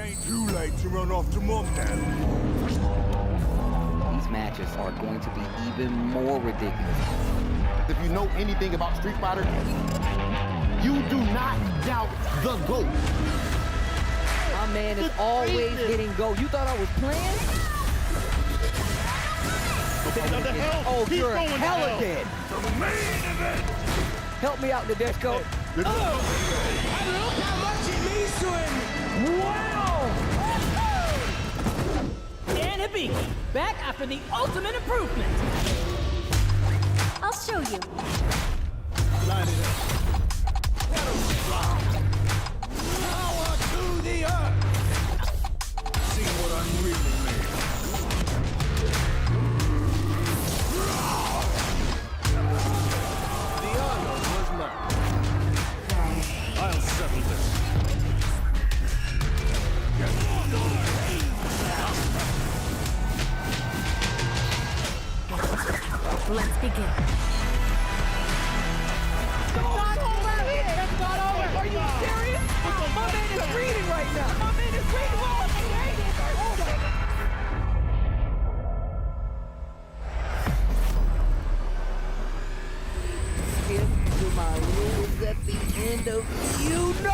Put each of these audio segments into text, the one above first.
ain't too late to run off to mom now. These matches are going to be even more ridiculous. If you know anything about Street Fighter, you do not doubt the GOAT. My man is always hitting go. You thought I was playing? Oh, you're hella dead. Help me out, Nadeshko. Look how much it means to him. Wow! Dan Hibiki, back after the ultimate improvement. I'll show you. Line it up. Power to the earth. See what I'm really made. The honor was mine. I'll settle this. Let's begin. Are you serious? My man is reading right now. My man is reading. Skip to my rules at the end of you know.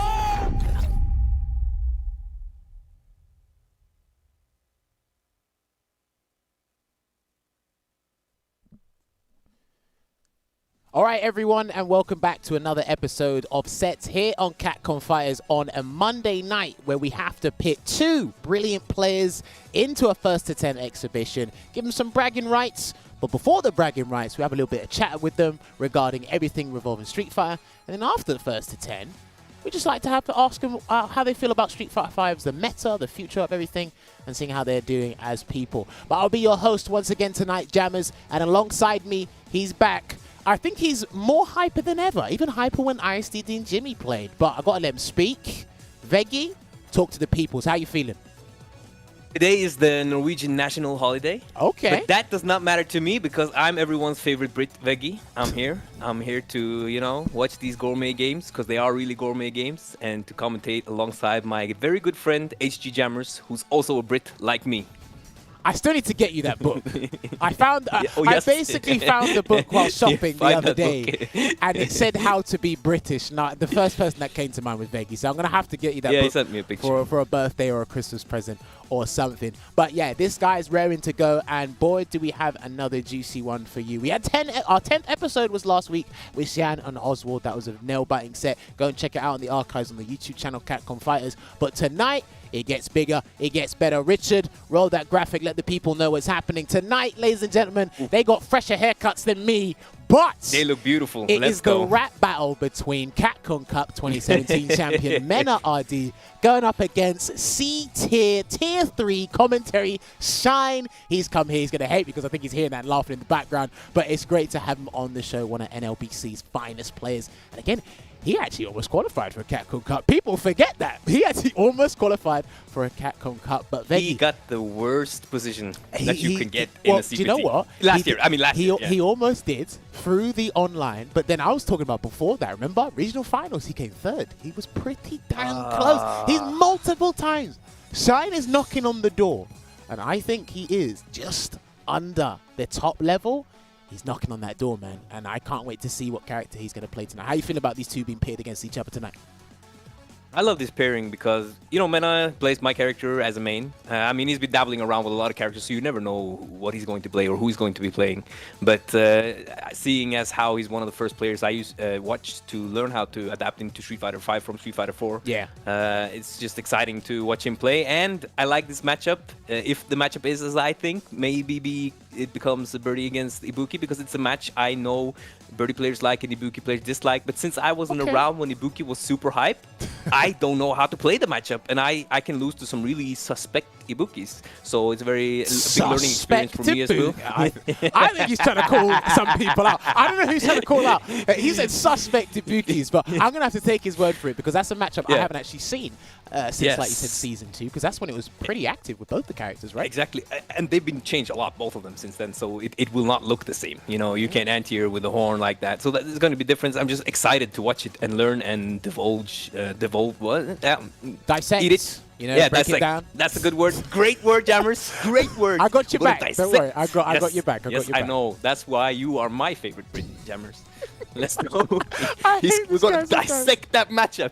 All right, everyone, and welcome back to another episode of Sets here on Capcom Fighters on a Monday night where we have to pit two brilliant players into a first to 10 exhibition, give them some bragging rights. But before the bragging rights, we have a little bit of chat with them regarding everything revolving Street Fighter. And then after the first to 10, we just like to have to ask them how they feel about Street Fighter 5's, the meta, the future of everything, and seeing how they're doing as people. But I'll be your host once again tonight, Jammerz, and alongside me, he's back. I think he's more hyper than ever, even hyper when ISDD and Jimmy played. But I've got to let him speak. Veggey, talk to the peoples. How you feeling? Today is the Norwegian national holiday. Okay. But that does not matter to me because I'm everyone's favorite Brit, Veggey. I'm here. I'm here to, you know, watch these gourmet games because they are really gourmet games and to commentate alongside my very good friend, HG Jammerz, who's also a Brit like me. I still need to get you that book. I found, yes. I basically found the book while shopping the other day, book. and it said how to be British. Now, the first person that came to mind was Veggey, so I'm going to have to get you that Yeah, he book sent me a picture. for a birthday or a Christmas present or something. But yeah, this guy's raring to go, and boy, do we have another juicy one for you. We had our 10th episode was last week with Xian and Oswald. That was a nail-biting set. Go and check it out on the archives on the YouTube channel, Capcom Fighters. But tonight, it gets bigger, it gets better. Richard, roll that graphic, let the people know what's happening. Tonight, ladies and gentlemen, they got fresher haircuts than me, but They look beautiful. it Let's is go. the rap battle between Capcom Cup 2017 champion MenaRD going up against C-tier, tier 3 commentary Shine. He's come here, he's going to hate because I think he's hearing that laughing in the background, but it's great to have him on the show, one of NLBC's finest players. And again, he actually almost qualified for a Capcom Cup. People forget that. He actually almost qualified for a Capcom Cup. But Veggey, He got the worst position that you can get in well, a CPT. do you know what? Last year. Yeah. He almost did through the online. But then I was talking about before that. Remember? Regional finals, he came third. He was pretty damn close. He's multiple times. Shine is knocking on the door. And I think he is just under the top level. He's knocking on that door, man, and I can't wait to see what character he's going to play tonight. How you feel about these two being paired against each other tonight? I love this pairing because, you know, Mena plays my character as a main. I mean, he's been dabbling around with a lot of characters, so you never know what he's going to play or who he's going to be playing. But seeing as how he's one of the first players I watched to learn how to adapt into Street Fighter 5 from Street Fighter 4, Yeah. it's just exciting to watch him play. And I like this matchup. If the matchup is as I think, maybe it becomes a Birdie against Ibuki because it's a match I know Birdie players like and Ibuki players dislike. But since I wasn't around when Ibuki was super hype, I don't know how to play the matchup, and I can lose to some really suspect Ibukis. So it's a very big learning experience for me as well. I think he's trying to call some people out. I don't know who's trying to call out. He said suspect Ibukis, but I'm going to have to take his word for it because that's a matchup I haven't actually seen since, like you said, Season 2, because that's when it was pretty active with both the characters, right? Exactly. And they've been changed a lot, both of them, since then, so it will not look the same. You know, you can't anti-air with a horn like that. So there's going to be difference. I'm just excited to watch it and learn and divulge, what? Dissect. Eat it. You know, Yeah, break that's it like down. that's a good word. Great word, Jammerz. Great word. I got your We're gonna back. Don't dissect. worry. I got your back. I yes, got your back. I know. That's why you are my favorite Brit, Jammerz. Let's go. I hate We're this gonna guy sometimes. dissect that matchup.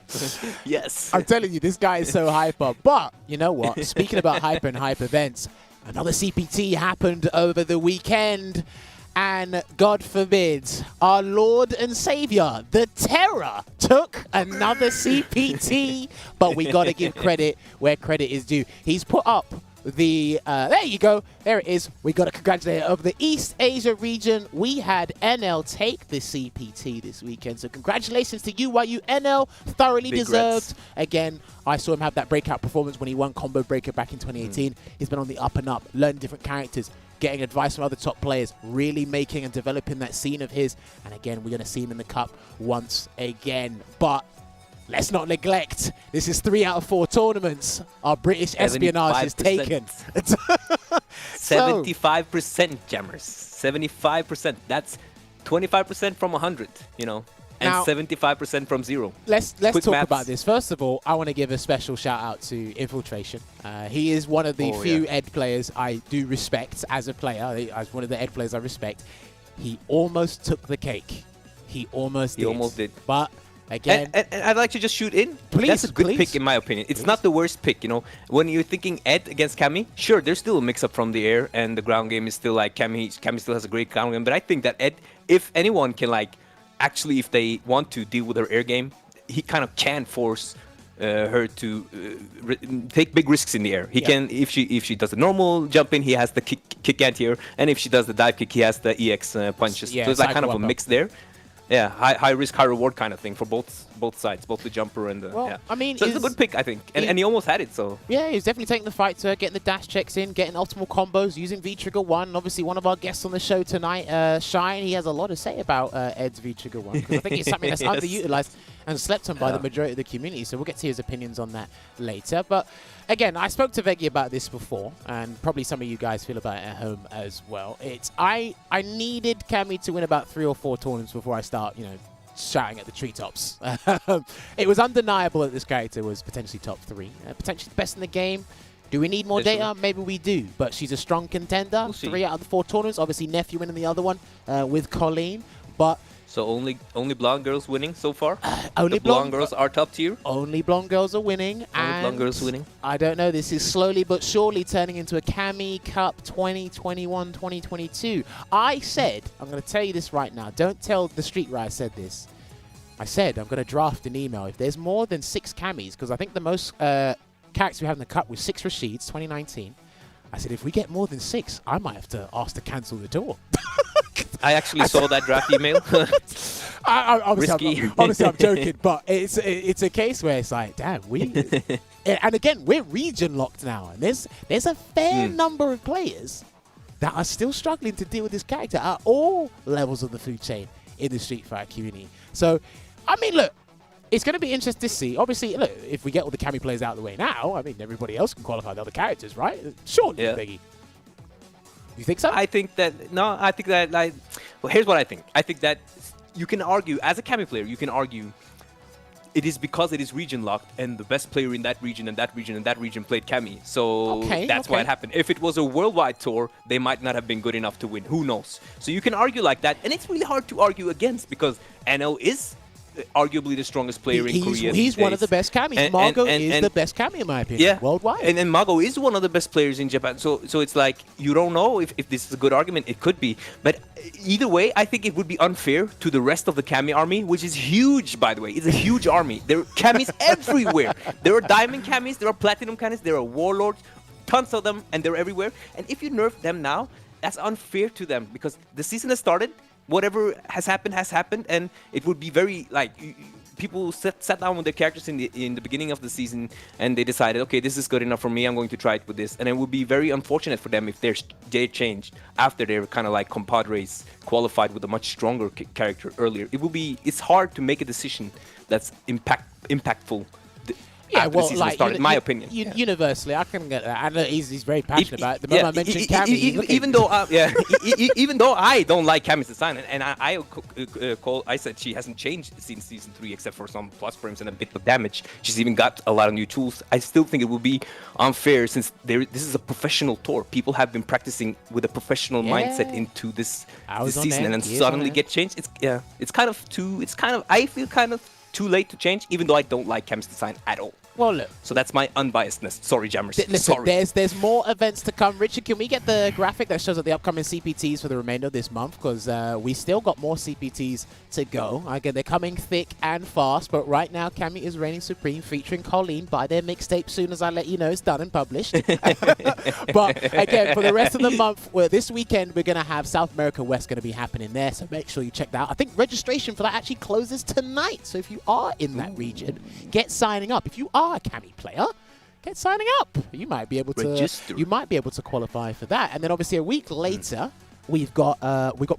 Yes. I'm telling you, this guy is so hyper. But you know what? Speaking about hyper and hype events, another CPT happened over the weekend. And God forbid, our Lord and Savior, the Terror, took another CPT. But we got to give credit where credit is due. He's put up the, there you go. There it is. We got to congratulate over the East Asia region. We had NL take the CPT this weekend. So congratulations to you, NL. Thoroughly Big deserved. rats. Again, I saw him have that breakout performance when he won Combo Breaker back in 2018. He's been on the up and up, learning different characters, getting advice from other top players, really making and developing that scene of his. And again, we're going to see him in the cup once again. But let's not neglect, this is 3 out of 4 tournaments. Our British espionage is 75%. taken. 75%, Jammerz. 75%. That's 25% from 100, you know, and Now- 75% from 0. Let's Quick talk maths. about this. First of all, I want to give a special shout out to Infiltration. He is one of the Oh, few yeah. Ed players I do respect as a player. As one of the Ed players I respect. He almost took the cake. He almost did. But again, And I'd like to just shoot in. Please, That's a good please. pick in my opinion. It's Please. not the worst pick, you know. When you're thinking Ed against Cammy, sure, there's still a mix-up from the air, and the ground game is still like Cammy still has a great ground game. But I think that Ed, if anyone can like, actually, if they want to deal with her air game, he kind of can force her to take big risks in the air. He can, if she does the normal jump in, he has the kick anti-air, and if she does the dive kick, he has the EX punches. Yeah, so it's like kind of a cycle up. mix there. Yeah, high risk, high reward kind of thing for both sides, both the jumper and the. Well, yeah. I mean, so it's a is- good pick, I think, and he almost had it. So yeah, he's definitely taking the fight to her, getting the dash checks in, getting optimal combos, using V-Trigger 1. Obviously, one of our guests on the show tonight, Shine, he has a lot to say about Ed's V-Trigger 1, because I think it's something that's Yes. underutilized and slept on by the majority of the community. So we'll get to his opinions on that later. But again, I spoke to Veggey about this before, and probably some of you guys feel about it at home as well. It's I needed Cammy to win about 3 or 4 tournaments before I start, you know, shouting at the treetops. It was undeniable that this character was potentially top 3, potentially the best in the game. Do we need more Yes, data? Maybe we do, but she's a strong contender. We'll see. 3 out of the 4 tournaments. Obviously, Nephew winning the other one with Colleen, but so only blonde girls winning so far. only the blonde girls are top tier. only blonde girls are winning. Only blonde girls winning. I don't know. This is slowly but surely turning into a Cammy Cup 2021-2022. I said, I'm going to tell you this right now. Don't tell the street where I said this. I said I'm going to draft an email. If there's more than 6 Cammies, because I think the most characters we have in the Cup was 6 Rashids, 2019. I said, if we get more than 6, I might have to ask to cancel the tour. I actually saw that draft email. Obviously, I'm joking, but it's a case where it's like, damn, and again, we're region locked now, and there's a fair number of players that are still struggling to deal with this character at all levels of the food chain in the Street Fighter community. So, I mean, look, it's going to be interesting to see. Obviously, look, if we get all the Cammy players out of the way now, I mean, everybody else can qualify the other characters, right? Surely, Yeah. Veggey. You think so? I think that like, well, here's what I think. I think that you can argue as a Cammy player, you can argue it is because it is region locked and the best player in that region and that region and that region played Cammy. So that's why it happened. If it was a worldwide tour, they might not have been good enough to win. Who knows? So you can argue like that, and it's really hard to argue against because NL is arguably the strongest player in Korea. He's one of the best Cammies. Margo is the best Cammy in my opinion. Yeah, worldwide. And Mago is one of the best players in Japan. So it's like you don't know if this is a good argument. It could be, but either way, I think it would be unfair to the rest of the Cammy army, which is huge, by the way. It's a huge army. There are Cammys everywhere. There are Diamond Cammys, there are Platinum Cammys, there are Warlords, tons of them, and they're everywhere. And if you nerf them now, that's unfair to them because the season has started. Whatever has happened, and it would be very like people sat down with their characters in the beginning of the season, and they decided, okay, this is good enough for me. I'm going to try it with this, and it would be very unfortunate for them if they changed after they're kind of like compadres qualified with a much stronger character earlier. It's hard to make a decision that's impactful. after the season started, in my opinion. Universally, I can get that. I know he's very passionate about it. The moment I mentioned Cammy, even though I don't like Cammy's design, and I said she hasn't changed since season 3 except for some plus frames and a bit of damage. She's even got a lot of new tools. I still think it would be unfair since this is a professional tour. People have been practicing with a professional mindset into this season, and then suddenly get changed. It's kind of I feel kind of too late to change, even though I don't like Cammy's design at all. Well, look. So that's my unbiasedness. Sorry, Jammerz. Listen, sorry. there's more events to come. Richard, can we get the graphic that shows up the upcoming CPTs for the remainder of this month? Because we still got more CPTs to go. Again, they're coming thick and fast, but right now, Cammy is reigning supreme, featuring Colleen. Buy their mixtape soon as I let you know it's done and published. But again, for the rest of the month, this weekend, we're going to have South America West going to be happening there, so make sure you check that out. I think registration for that actually closes tonight, so if you are in that region, get signing up. If you are a Cammy player, get signing up. You might be able to register. You might be able to qualify for that. And then obviously a week later, we've got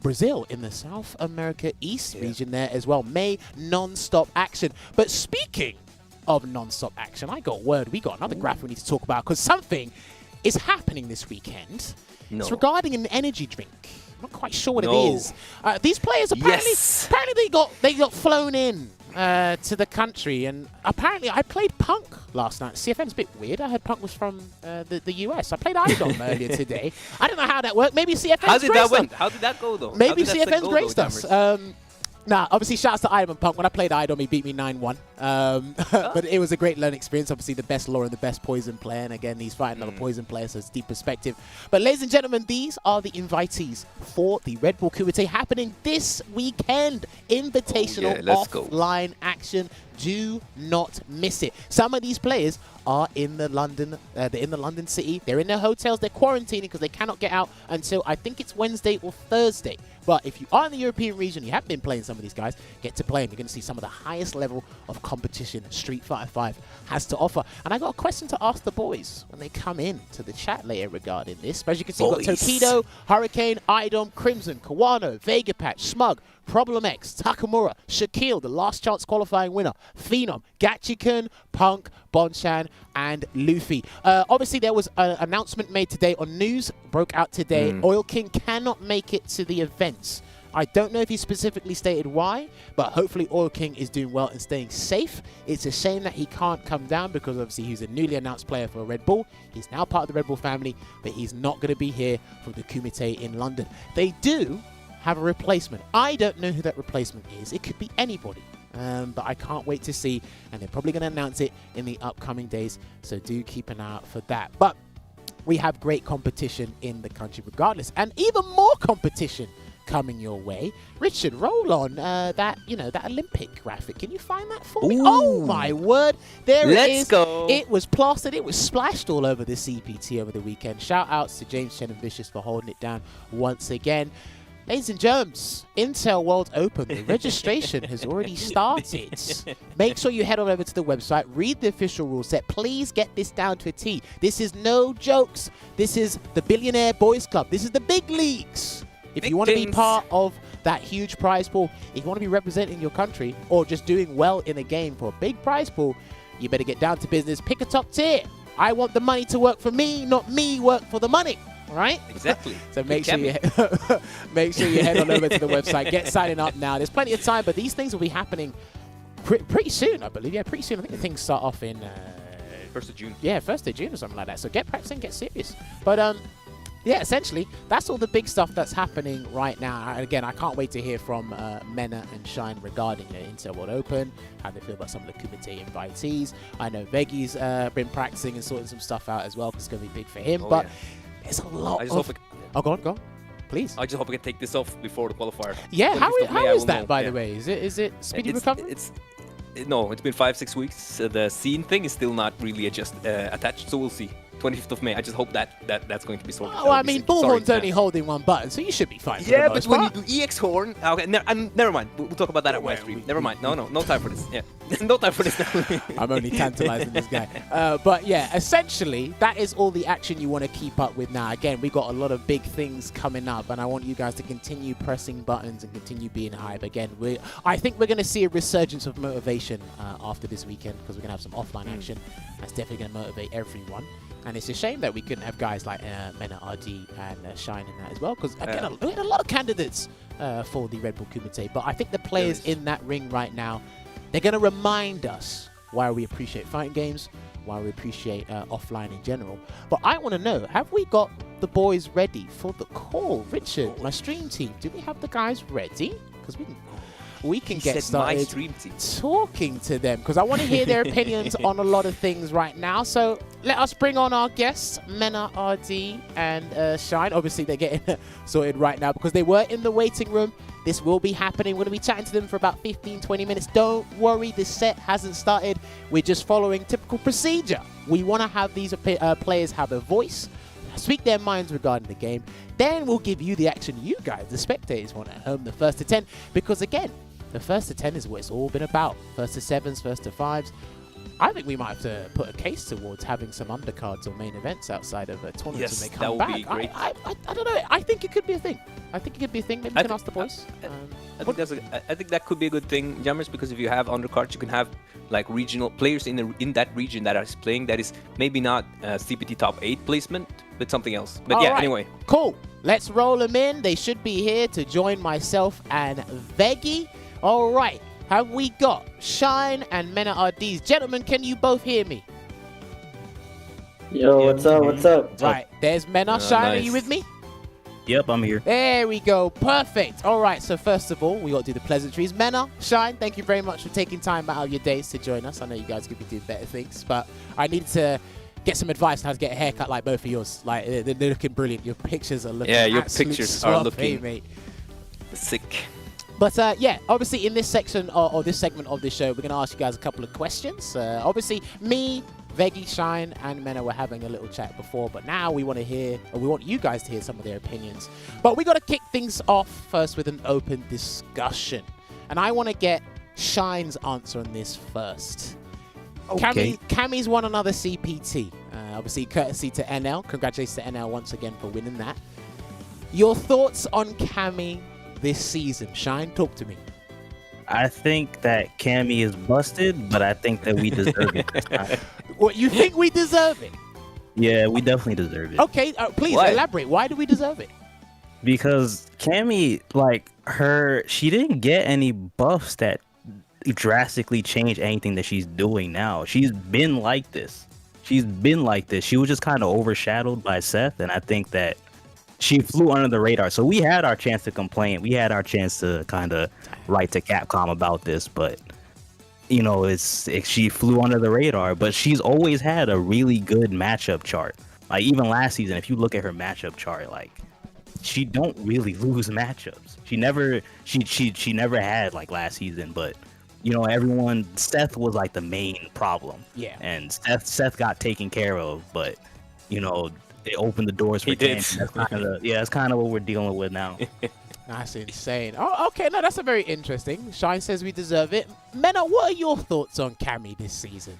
Brazil in the South America East region there as well. May non-stop action. But speaking of non-stop action, I got word. We got another graph we need to talk about because something is happening this weekend. It's regarding an energy drink. I'm not quite sure what it is. These players apparently they got flown in to the country, and apparently I played Punk last night. CFN's a bit weird. I heard Punk was from the US. I played Idom earlier today. I don't know how that worked. Maybe CFN's How did that go, though? Maybe CFN's graced us. Nah, obviously, shouts to Idom and Punk. When I played Idom, he beat me 9-1. But it was a great learning experience. Obviously, the best lore and the best poison player. And again, he's fighting another poison player, so it's deep perspective. But ladies and gentlemen, these are the invitees for the Red Bull Kumite happening this weekend. Invitational offline action. Do not miss it. Some of these players are in the London, city. They're in their hotels. They're quarantining because they cannot get out until I think it's Wednesday or Thursday. But if you are in the European region, you have been playing some of these guys, get to play them. You're going to see some of the highest level of competition Street Fighter 5 has to offer. And I got a question to ask the boys when they come in to the chat later regarding this. But as you can see, we've got Tokido, Hurricane, Idom, Crimson, Kawano, Vega Patch, Smug, Problem X, Takamura, Shaquille, the last chance qualifying winner, Phenom, Gachikan, Punk, Bonchan, and Luffy. Obviously, there was an announcement made today on news, broke out today. Oil King cannot make it to the events. I don't know if he specifically stated why, but hopefully Oil King is doing well and staying safe. It's a shame that he can't come down because obviously he's a newly announced player for Red Bull. He's now part of the Red Bull family, but he's not going to be here for the Kumite in London. They do have a replacement. I don't know who that replacement is. It could be anybody. But I can't wait to see, and they're probably going to announce it in the upcoming days, so do keep an eye out for that. But we have great competition in the country regardless, and even more competition coming your way. Richard, roll on that Olympic graphic. Can you find that for me? Oh my word, there it is. Let's go. It was plastered, it was splashed all over the CPT over the weekend. Shout outs to James Chen and Vicious for holding it down once again. Ladies and germs, Intel World Open, the registration has already started. Make sure you head on over to the website, read the official rule set. Please get this down to a T. This is no jokes. This is the Billionaire Boys Club. This is the big leagues. If you want to be part of that huge prize pool, if you want to be representing your country or just doing well in a game for a big prize pool, you better get down to business. Pick a top tier. I want the money to work for me, not me work for the money. Right? Exactly. So make sure you head on over to the website, get signing up now. There's plenty of time, but these things will be happening pretty soon, I believe. Yeah, pretty soon. I think the things start off in 1st of June. Yeah, 1st of June or something like that. So get practicing, get serious. But yeah, essentially, that's all the big stuff that's happening right now. And again, I can't wait to hear from Mena and Shine regarding the Intel World Open, how they feel about some of the Kumite invitees. I know Veggey's been practicing and sorting some stuff out as well, because it's going to be big for him. But there's a lot of... Oh, go on. Please. I just hope I can take this off before the qualifier. Yeah, how is that, by the way? Is it speedy recovery? No, it's been 5-6 weeks. The scene thing is still not really attached, so we'll see. 25th of May. I just hope that's going to be sorted. Oh, I mean, Bullhorn's only holding one button, so you should be fine. Yeah, but when you do EX Horn, okay, never mind. We'll talk about that at my stream. Never mind. No time for this. Yeah, no time for this. I'm only tantalizing this guy. But yeah, essentially, that is all the action you want to keep up with now. Again, we got a lot of big things coming up, and I want you guys to continue pressing buttons and continue being hype. Again, I think we're going to see a resurgence of motivation after this weekend, because we're going to have some offline action. That's definitely going to motivate everyone. And it's a shame that we couldn't have guys like MenaRD and Shine in that as well, because again, we had a lot of candidates for the Red Bull Kumite. But I think the players in that ring right now, they're going to remind us why we appreciate fighting games, why we appreciate offline in general. But I want to know, have we got the boys ready for the call? Richard, my stream team, do we have the guys ready? Because we can get started talking to them, because I want to hear their opinions on a lot of things right now. So let us bring on our guests, MenaRD and Shine. Obviously, they're getting sorted right now because they were in the waiting room. This will be happening. We're going to be chatting to them for about 15-20 minutes. Don't worry, this set hasn't started. We're just following typical procedure. We want to have these players have a voice, speak their minds regarding the game. Then we'll give you the action you guys, the spectators, want at home, the first to 10. Because again, the first to 10 is what it's all been about. First to 7s, first to 5s. I think we might have to put a case towards having some undercards or main events outside of tournaments when they come back. Be great. I don't know. I think it could be a thing. I think it could be a thing. Maybe we can ask the boys. I think that could be a good thing, Jammerz, because if you have undercards, you can have like regional players in that region that are playing. That is maybe not CPT top 8 placement, but something else. But yeah, anyway. Cool. Let's roll them in. They should be here to join myself and Veggey. All right. Have we got Shine and MenaRDs? Gentlemen, can you both hear me? Yo, what's up? What's up? Right. There's Mena. Shine, nice. Are you with me? Yep, I'm here. There we go. Perfect. All right. So first of all, we got to do the pleasantries. Mena, Shine, thank you very much for taking time out of your days to join us. I know you guys could be doing better things, but I needed to get some advice on how to get a haircut like both of yours. Like, they're looking brilliant. Your pictures are looking your pictures are looking mate. Sick. But yeah, obviously in this section or this segment of this show, we're going to ask you guys a couple of questions. Obviously, me, Veggey, Shine, and Mena were having a little chat before, but now we want to hear, or we want you guys to hear some of their opinions. But we got to kick things off first with an open discussion, and I want to get Shine's answer on this first. Okay. Cammy's won another CPT. Obviously, courtesy to NL. Congratulations to NL once again for winning that. Your thoughts on Cammy this season? Shine, talk to me. I think that Cammy is busted, but I think that we deserve it. What, you think we deserve it? Yeah, we definitely deserve it. Okay, please elaborate. Why do we deserve it? Because Cammy, like, she didn't get any buffs that drastically change anything that she's doing now. She's been like this. She was just kind of overshadowed by Seth, and I think that she flew under the radar. So we had our chance to complain. We had our chance to kind of write to Capcom about this, but you know, she flew under the radar. But she's always had a really good matchup chart. Like even last season, if you look at her matchup chart, like she don't really lose matchups. She never had like last season, but you know, Seth was like the main problem. Yeah. And Seth got taken care of, but you know, it opened the doors for Cammy. That's kind of what we're dealing with now. That's insane. Oh, okay. No, that's a very interesting. Shine says we deserve it. Mena, what are your thoughts on Cammy this season?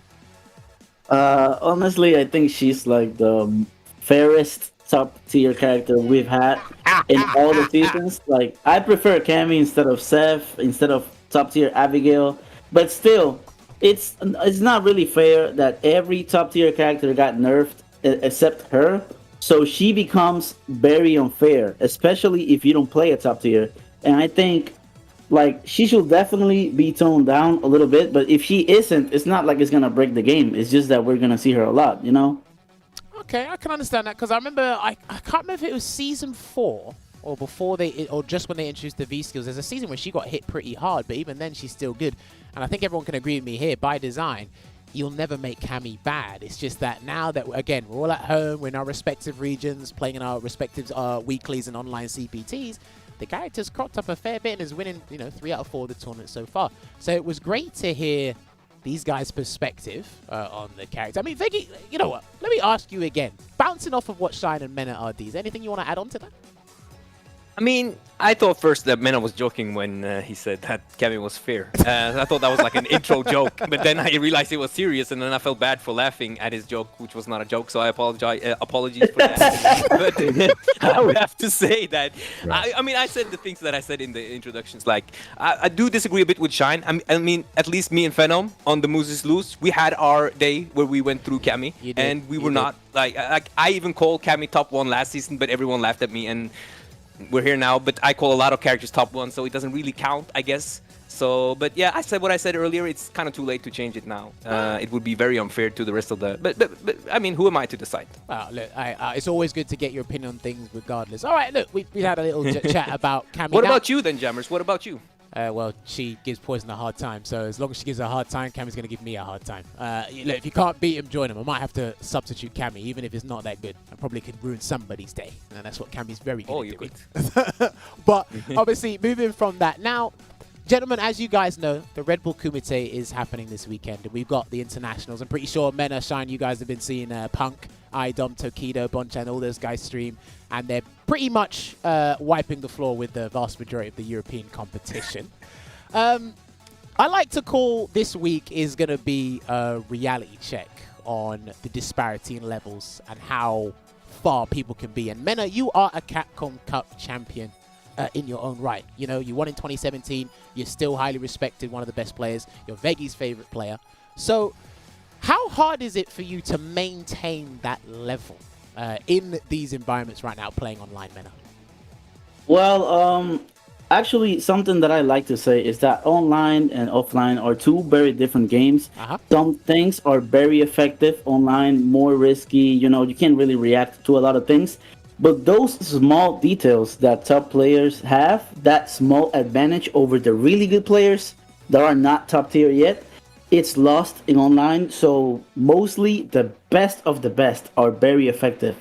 Honestly, I think she's like the fairest top tier character we've had in all the seasons. Like, I prefer Cammy instead of Seth, instead of top tier Abigail. But still, it's not really fair that every top tier character got nerfed except her, so she becomes very unfair, especially if you don't play a top tier. And I think like she should definitely be toned down a little bit, but if she isn't, it's not like it's gonna break the game. It's just that we're gonna see her a lot, you know. Okay, I can understand that, because I remember I can't remember if it was season 4 or or just when they introduced the V skills. There's a season where she got hit pretty hard, but even then she's still good. And I think everyone can agree with me here, by design, you'll never make Cammy bad. It's just that now that, again, we're all at home, we're in our respective regions, playing in our respective weeklies and online CPTs, the character's cropped up a fair bit and is winning, you know, 3 out of 4 of the tournament so far. So it was great to hear these guys' perspective on the character. I mean, Veggey, you know what? Let me ask you again. Bouncing off of what Shine and MenaRD, is there anything you want to add on to that? I mean, I thought first that Mena was joking when he said that Cammy was fair. I thought that was like an intro joke, but then I realized it was serious, and then I felt bad for laughing at his joke, which was not a joke. So I apologies for that. But I would have to say that I mean, I said the things that I said in the introductions. Like I do disagree a bit with Shine. I mean, at least me and Phenom on the Mooses Loose, we had our day where we went through Cammy, and we were not like I even called Cammy top 1 last season, but everyone laughed at me and. We're here now, but I call a lot of characters top 1, so it doesn't really count, I guess. So, but yeah, I said what I said earlier. It's kind of too late to change it now. It would be very unfair to the rest of the. But I mean, who am I to decide? Look, it's always good to get your opinion on things, regardless. All right, look, we had a little chat about Cammy. What about you then, Jammerz? What about you? Well, she gives Poison a hard time, so as long as she gives her a hard time, Cammy's going to give me a hard time. Look, if you can't beat him, join him. I might have to substitute Cammy, even if it's not that good. I probably could ruin somebody's day, and that's what Cammy's very good at doing. But obviously, moving from that, now, gentlemen, as you guys know, the Red Bull Kumite is happening this weekend, and we've got the internationals. I'm pretty sure Mena, Shine, you guys have been seeing Punk, Idom, Tokido, Bonchan, all those guys stream, and they're pretty much wiping the floor with the vast majority of the European competition. I like to call this week is going to be a reality check on the disparity in levels and how far people can be. And Mena, you are a Capcom Cup champion in your own right. You know, you won in 2017. You're still highly respected, one of the best players. You're Veggey's favorite player. So how hard is it for you to maintain that level in these environments right now, playing online, Mena? Well, actually, something that I like to say is that online and offline are two very different games. Some things are very effective online, more risky. You know, you can't really react to a lot of things. But those small details that top players have, that small advantage over the really good players that are not top tier yet, it's lost in online. So mostly the best of the best are very effective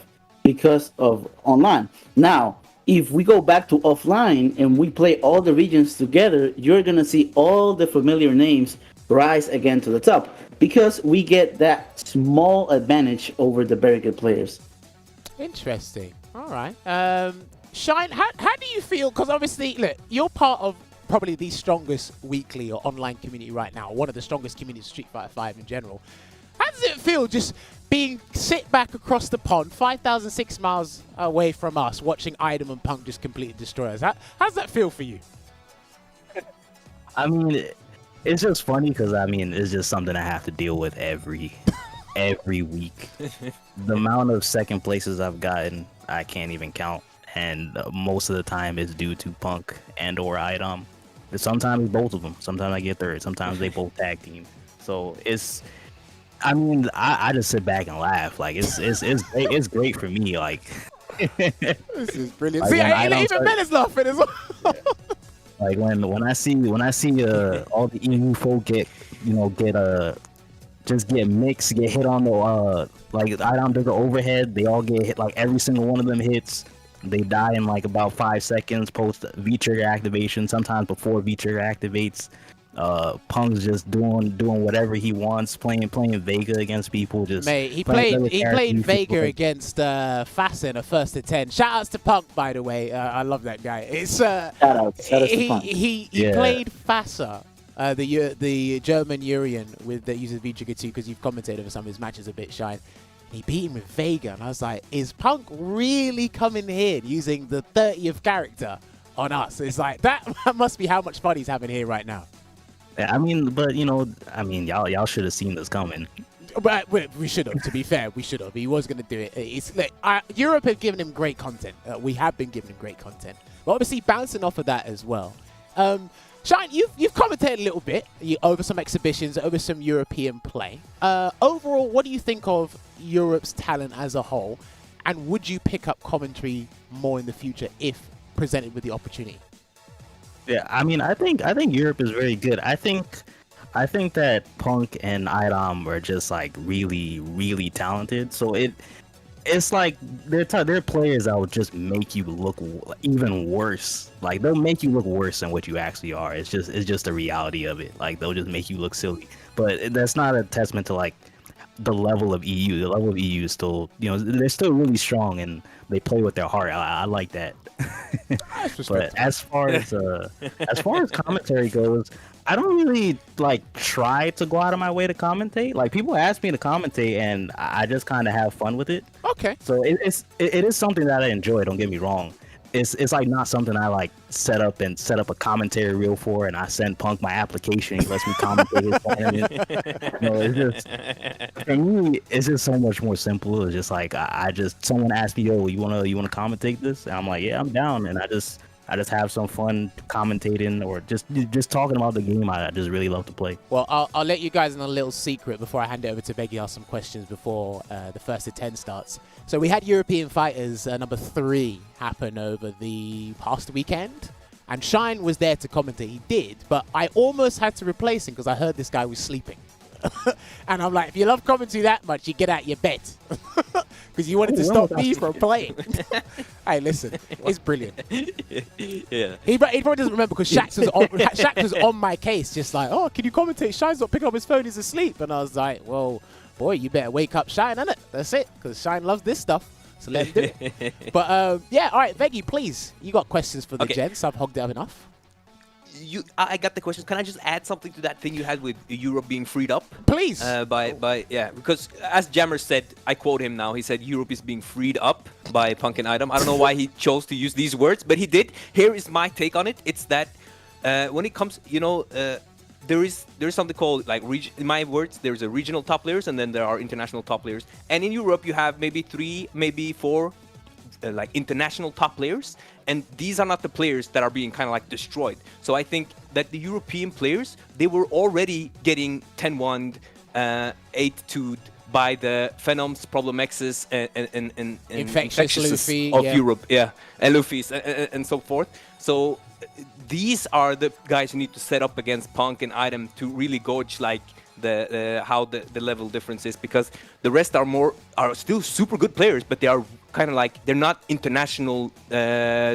because of online. Now, if we go back to offline and we play all the regions together, you're going to see all the familiar names rise again to the top because we get that small advantage over the very good players. Interesting. All right. Shine, how do you feel? Because obviously, look, you're part of probably the strongest weekly or online community right now, one of the strongest communities of Street Fighter 5 in general. How does it feel just being sit back across the pond, 5,006 miles away from us, watching Idom and Punk just completely destroy us? How does that feel for you? I mean, it's just funny because, I mean, it's just something I have to deal with every week. The amount of second places I've gotten, I can't even count. And most of the time it's due to Punk and or Idom. Sometimes both of them. Sometimes I get third. Sometimes they both tag team. So it's, I mean, I just sit back and laugh. Like it's great for me. Like this is brilliant. See, even Ben is laughing as well. Like when I see all the EU folk get just get mixed, get hit on the like Idom does the overhead. They all get hit. Like every single one of them hits. They die in like about 5 seconds post V trigger activation. Sometimes before V trigger activates. Punk's just doing whatever he wants, playing Vega against people. Just mate, he played Vega against Fasen, a first to 10. Shout outs to Punk, by the way. I love that guy. It's shout outs to Punk. He played Fasa, the German Urian that uses V trigger 2 because you've commentated over some of his matches a bit, Shine. He beat him with Vega, and I was like, is Punk really coming here using the 30th character on us? It's like, that must be how much fun he's having here right now. I mean, but y'all should have seen this coming. But we should have. To be fair, we should have. He was going to do it. Europe have given him great content. We have been giving him great content. But obviously, bouncing off of that as well. Shine, you've commentated a little bit over some exhibitions, over some European play. Overall, what do you think of Europe's talent as a whole? And would you pick up commentary more in the future if presented with the opportunity? Yeah, I mean, I think Europe is very good. I think that Punk and Idom are just like really, really talented. So it's like they're players that will just make you look even worse. Like they'll make you look worse than what you actually are. It's just the reality of it. Like they'll just make you look silly. But that's not a testament to like the level of EU. The level of EU is still, they're still really strong and they play with their heart. I like that. But as far as commentary goes, I don't really like try to go out of my way to commentate. Like people ask me to commentate, and I just kind of have fun with it. Okay. So it is something that I enjoy. Don't get me wrong. It's like not something I like set up a commentary reel for, and I send Punk my application. He lets me commentate his tournament. It's just for me. It's just so much more simple. It's just like I just someone asked me, "Yo, you wanna commentate this?" And I'm like, "Yeah, I'm down." And I just have some fun commentating or just talking about the game. I just really love to play. Well, I'll let you guys in a little secret before I hand it over to Veggey. Ask some questions before the first of 10 starts. So we had European Fighters number 3 happen over the past weekend, and Shine was there to commentate. He did, but I almost had to replace him because I heard this guy was sleeping. And I'm like, if you love commentary that much, you get out your bed. Because you wanted to stop me from playing. Hey, listen, it's brilliant. Yeah. He probably doesn't remember because Shaq was on my case, just like, oh, can you commentate? Shine's not picking up his phone, he's asleep. And I was like, well, boy, you better wake up Shine, innit? That's it, because Shine loves this stuff. So let him do it. But yeah, all right, Veggey, please. You got questions for the gents. I've hogged it up enough. I got the questions. Can I just add something to that thing you had with Europe being freed up? Please. Because as Jammerz said, I quote him now. He said Europe is being freed up by Punk and Item. I don't know why he chose to use these words, but he did. Here is my take on it. It's that when it comes, there is something called like in my words. There's a regional top players, and then there are international top players. And in Europe, you have maybe 3, maybe 4. Like international top players, and these are not the players that are being kind of like destroyed. So I think that the European players, they were already getting 10-1, 8-2 by the Phenoms, Problem X's, and Infectious Luffy, of Europe, and Luffy's and so forth. So these are the guys who need to set up against Punk and Item to really gauge like how the level difference is, because the rest are still super good players, but they are kind of like, they're not international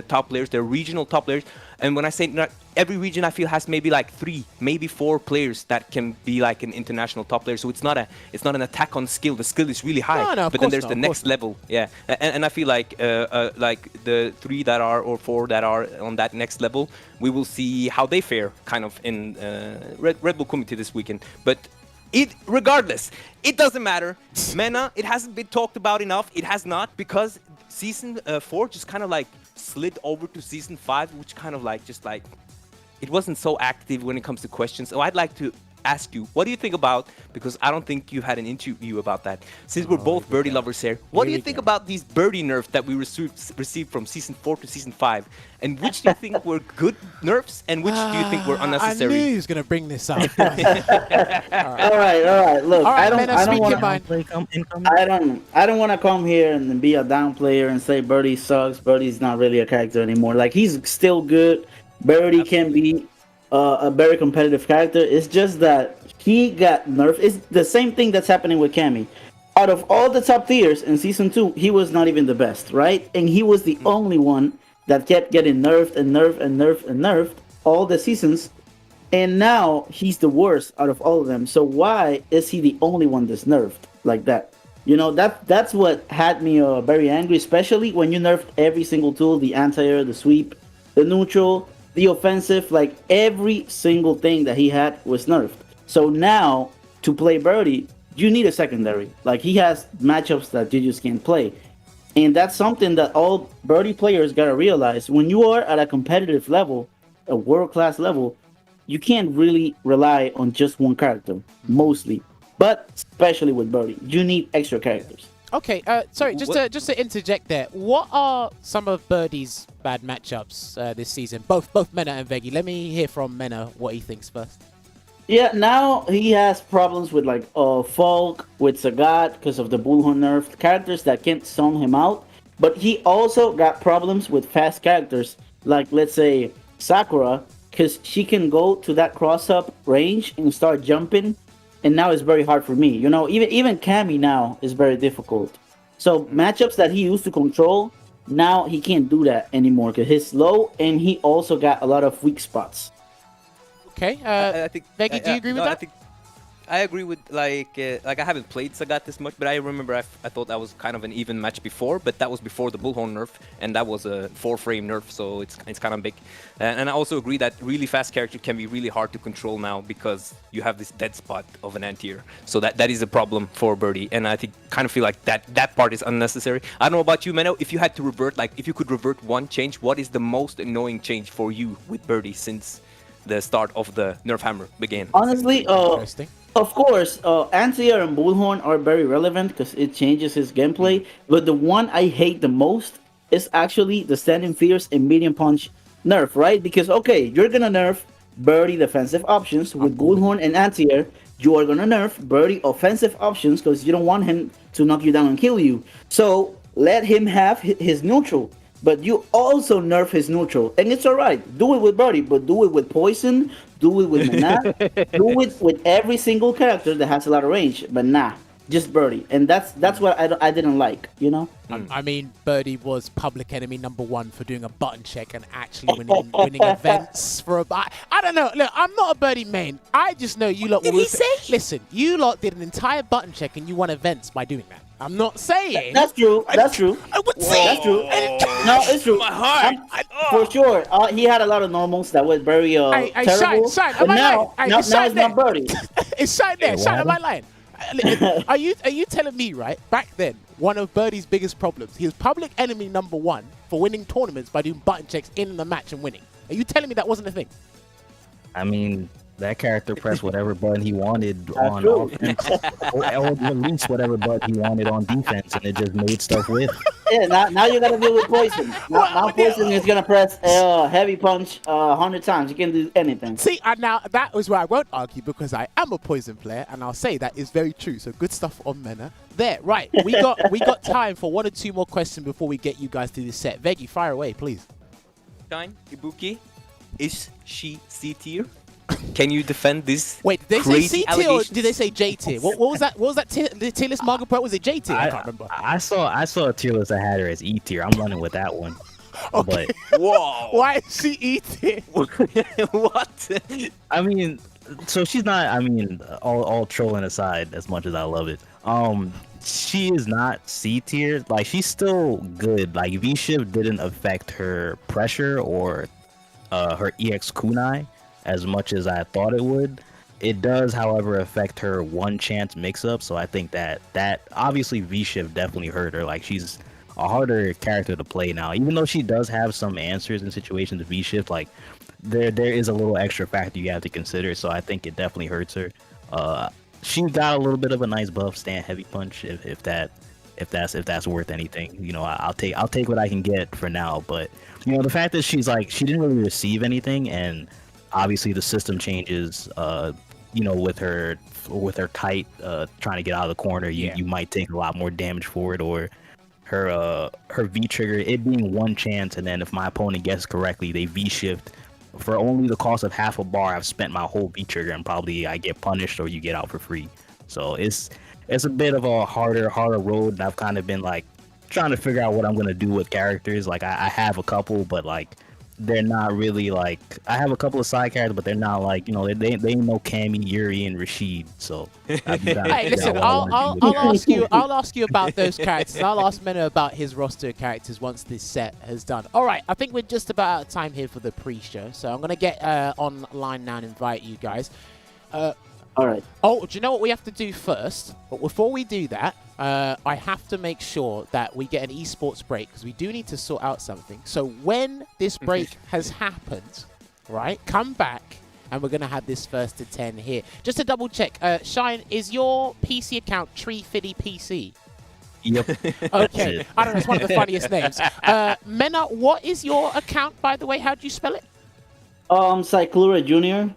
top players, they're regional top players. And when I say not every region, I feel has maybe like 3, maybe 4 players that can be like an international top player. So it's not an attack on skill. The skill is really high, but then there's the next level. Yeah, and I feel like the 3 that are or 4 that are on that next level, we will see how they fare kind of in Red Bull Committee this weekend. But regardless, it doesn't matter. Mena, it hasn't been talked about enough. It has not, because season 4 just kind of like slid over to season 5, which kind of like it wasn't so active when it comes to questions. So I'd like to ask you, what do you think about, because I don't think you had an interview about that, since we're both birdie lovers here, what do you think about these birdie nerfs that we received from season 4 to season 5? And which do you think were good nerfs, and which do you think were unnecessary? I knew he was going to bring this up. All right. Look, I don't want to come here and be a down player and say Birdie sucks. Birdie's not really a character anymore. Like, he's still good. Birdie can be a very competitive character. It's just that he got nerfed. It's the same thing that's happening with Cammy. Out of all the top tiers in season 2, he was not even the best, right? And he was the only one that kept getting nerfed and nerfed all the seasons. And now he's the worst out of all of them. So why is he the only one that's nerfed like that? That's what had me very angry, especially when you nerfed every single tool, the anti-air, the sweep, the neutral, the offensive, like every single thing that he had was nerfed. So now to play Birdie, you need a secondary. Like, he has matchups that you just can't play. And that's something that all Birdie players gotta realize. When you are at a competitive level, a world-class level, you can't really rely on just one character, mostly. But especially with Birdie, you need extra characters. Okay, sorry, just to interject there, what are some of Birdie's bad matchups this season? Both Mena and Veggey. Let me hear from Mena what he thinks first. Yeah, now he has problems with like Falk, with Sagat because of the Bullhorn nerf, characters that can't sum him out. But he also got problems with fast characters, like let's say Sakura, because she can go to that cross-up range and start jumping. And now it's very hard for me. Even Cammy now is very difficult. So matchups that he used to control, now he can't do that anymore because he's slow and he also got a lot of weak spots. Okay. I think Veggey, do you agree with that? I agree with like I haven't played Sagat this much, but I remember I thought that was kind of an even match before, but that was before the Bullhorn nerf, and that was a 4-frame nerf, so it's kind of big. And I also agree that really fast character can be really hard to control now because you have this dead spot of an anti-air, so that is a problem for Birdie, and I think kind of feel like that part is unnecessary. I don't know about you, Meno. If you had to revert, like if you could revert one change, what is the most annoying change for you with Birdie since the start of the nerf hammer began? Honestly, Interesting. of course, Anti-Air and Bullhorn are very relevant because it changes his gameplay. But the one I hate the most is actually the Standing Fierce and Medium Punch nerf, right? Because, okay, you're going to nerf Birdie defensive options with Bullhorn and Anti-Air. You are going to nerf Birdie offensive options because you don't want him to knock you down and kill you. So let him have his neutral. But you also nerf his neutral. And it's alright. Do it with Birdie, but do it with Poison. Do it with MenaRD. Do it with every single character that has a lot of range. But nah, just Birdie. And that's what I didn't like, you know? I mean, Birdie was public enemy #1 for doing a button check and actually winning events for I don't know. Look, I'm not a Birdie main. I just know you lot. Did he say? Listen, you lot did an entire button check and you won events by doing that. I'm not saying. That's true. That's true. I would say. That's true. No, it's true. My heart. For sure. He had a lot of normals that was very terrible. Shine, but am I now, lying? now, It's now Shine it's there. not Birdie. It's Shine there. Shine, am I lying? Are you telling me, right, back then, one of Birdie's biggest problems, he was public enemy #1 for winning tournaments by doing button checks in the match and winning. Are you telling me that wasn't a thing? I mean, that character pressed whatever button he wanted on true. offense, or release whatever button he wanted on defense, and it just made stuff with. Yeah, now you gotta deal with Poison. Now Poison is gonna press heavy punch 100 times. You can do anything. See, now that was where I won't argue because I am a Poison player, and I'll say that is very true. So good stuff on Mena. There, right. We got time for 1 or 2 more questions before we get you guys to this set. Veggey, fire away, please. Shine, Ibuki, is she C tier? Can you defend this? Wait, did they say crazy C tier or allegations? did they say J tier? What was that? What was that the tier list Margaret put? Was it J tier? I can't remember. I saw a tier list that had her as E tier. I'm running with that one. Okay. But Whoa! Why is she E tier? What? I mean, so she's not. I mean, all trolling aside, as much as I love it, she is not C tier. Like, she's still good. Like, V shift didn't affect her pressure or her EX kunai as much as I thought it would. It does, however, affect her one chance mix-up, so I think that obviously V-Shift definitely hurt her. Like, she's a harder character to play now. Even though she does have some answers in situations with V-Shift, like, there is a little extra factor you have to consider, so I think it definitely hurts her. She got a little bit of a nice buff, stand heavy punch, if that's worth anything. You know, I'll take what I can get for now, but, you know, the fact that she's like, she didn't really receive anything, and obviously the system changes, you know, with her kite trying to get out of the corner, you might take a lot more damage for it, or her V trigger, it being one chance, and then if my opponent guesses correctly, they V shift for only the cost of half a bar. I've spent my whole V trigger, and probably I get punished or you get out for free. So it's a bit of a harder road, and I've kind of been like trying to figure out what I'm gonna do with characters. Like, I have a couple, but like, they're not really like, I have a couple of side characters, but they're not like, you know, they ain't no Cammy, Yuri, and Rashid. So Hey, listen, I'll ask you about those characters. I'll ask Mena about his roster of characters once this set has done. All right, I think we're just about out of time here for the pre-show, so I'm gonna get online now and invite you guys. All right. Oh, do you know what we have to do first? But before we do that, I have to make sure that we get an esports break because we do need to sort out something. So when this break has happened, right, come back and we're going to have this first to 10 here. Just to double check, Shine, is your PC account Tree Fiddy PC? Yep. Okay. I don't know, it's one of the funniest names. Mena, what is your account, by the way? How do you spell it? Cyclura Jr.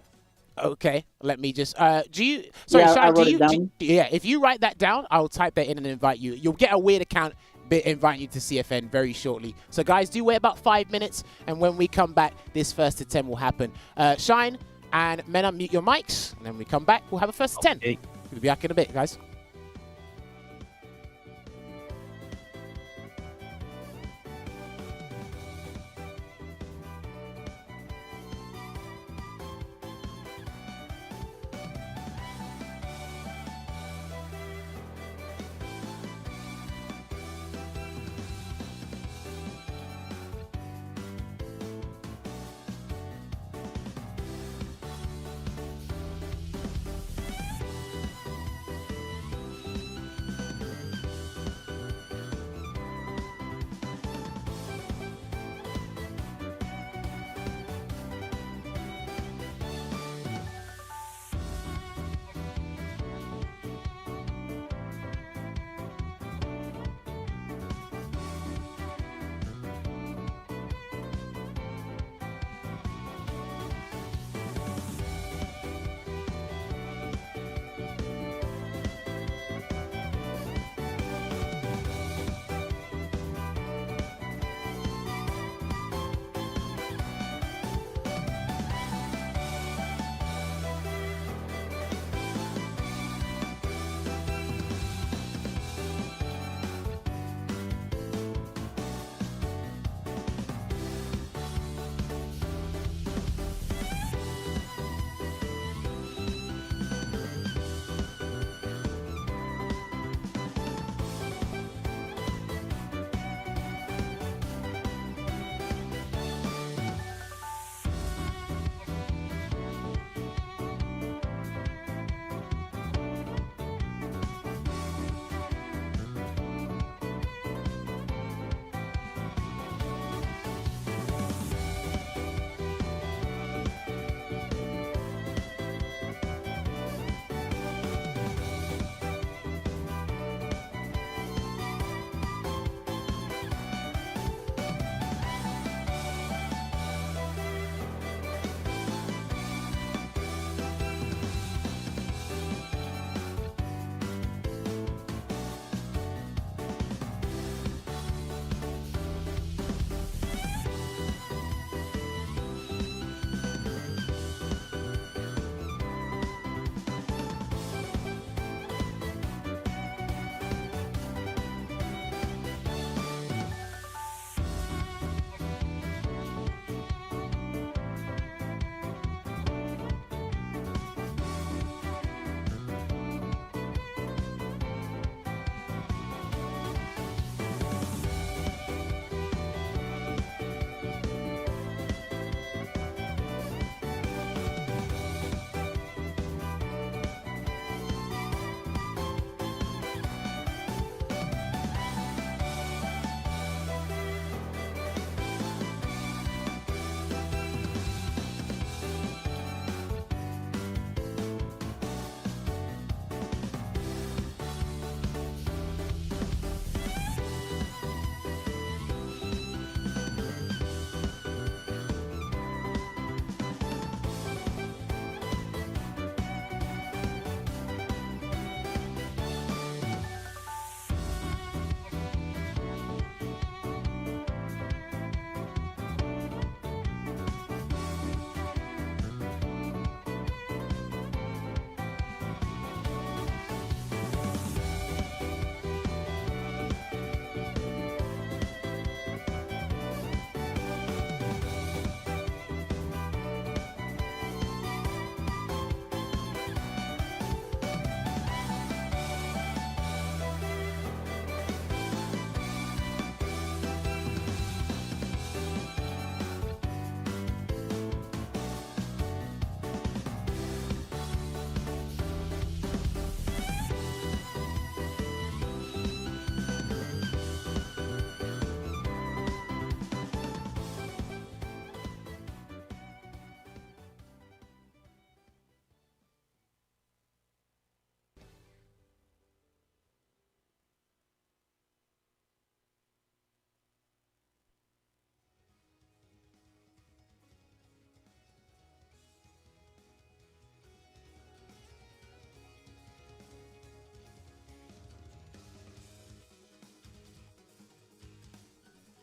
Okay, let me just. Do you? Sorry, Yeah, Shai, I wrote it down. yeah, if you write that down, I'll type that in and invite you. You'll get a weird account inviting you to CFN very shortly. So, guys, do wait about 5 minutes, and when we come back, this first to 10 will happen. Shine and Mena, mute your mics, and then when we come back, we'll have a first to 10. Okay. We'll be back in a bit, guys.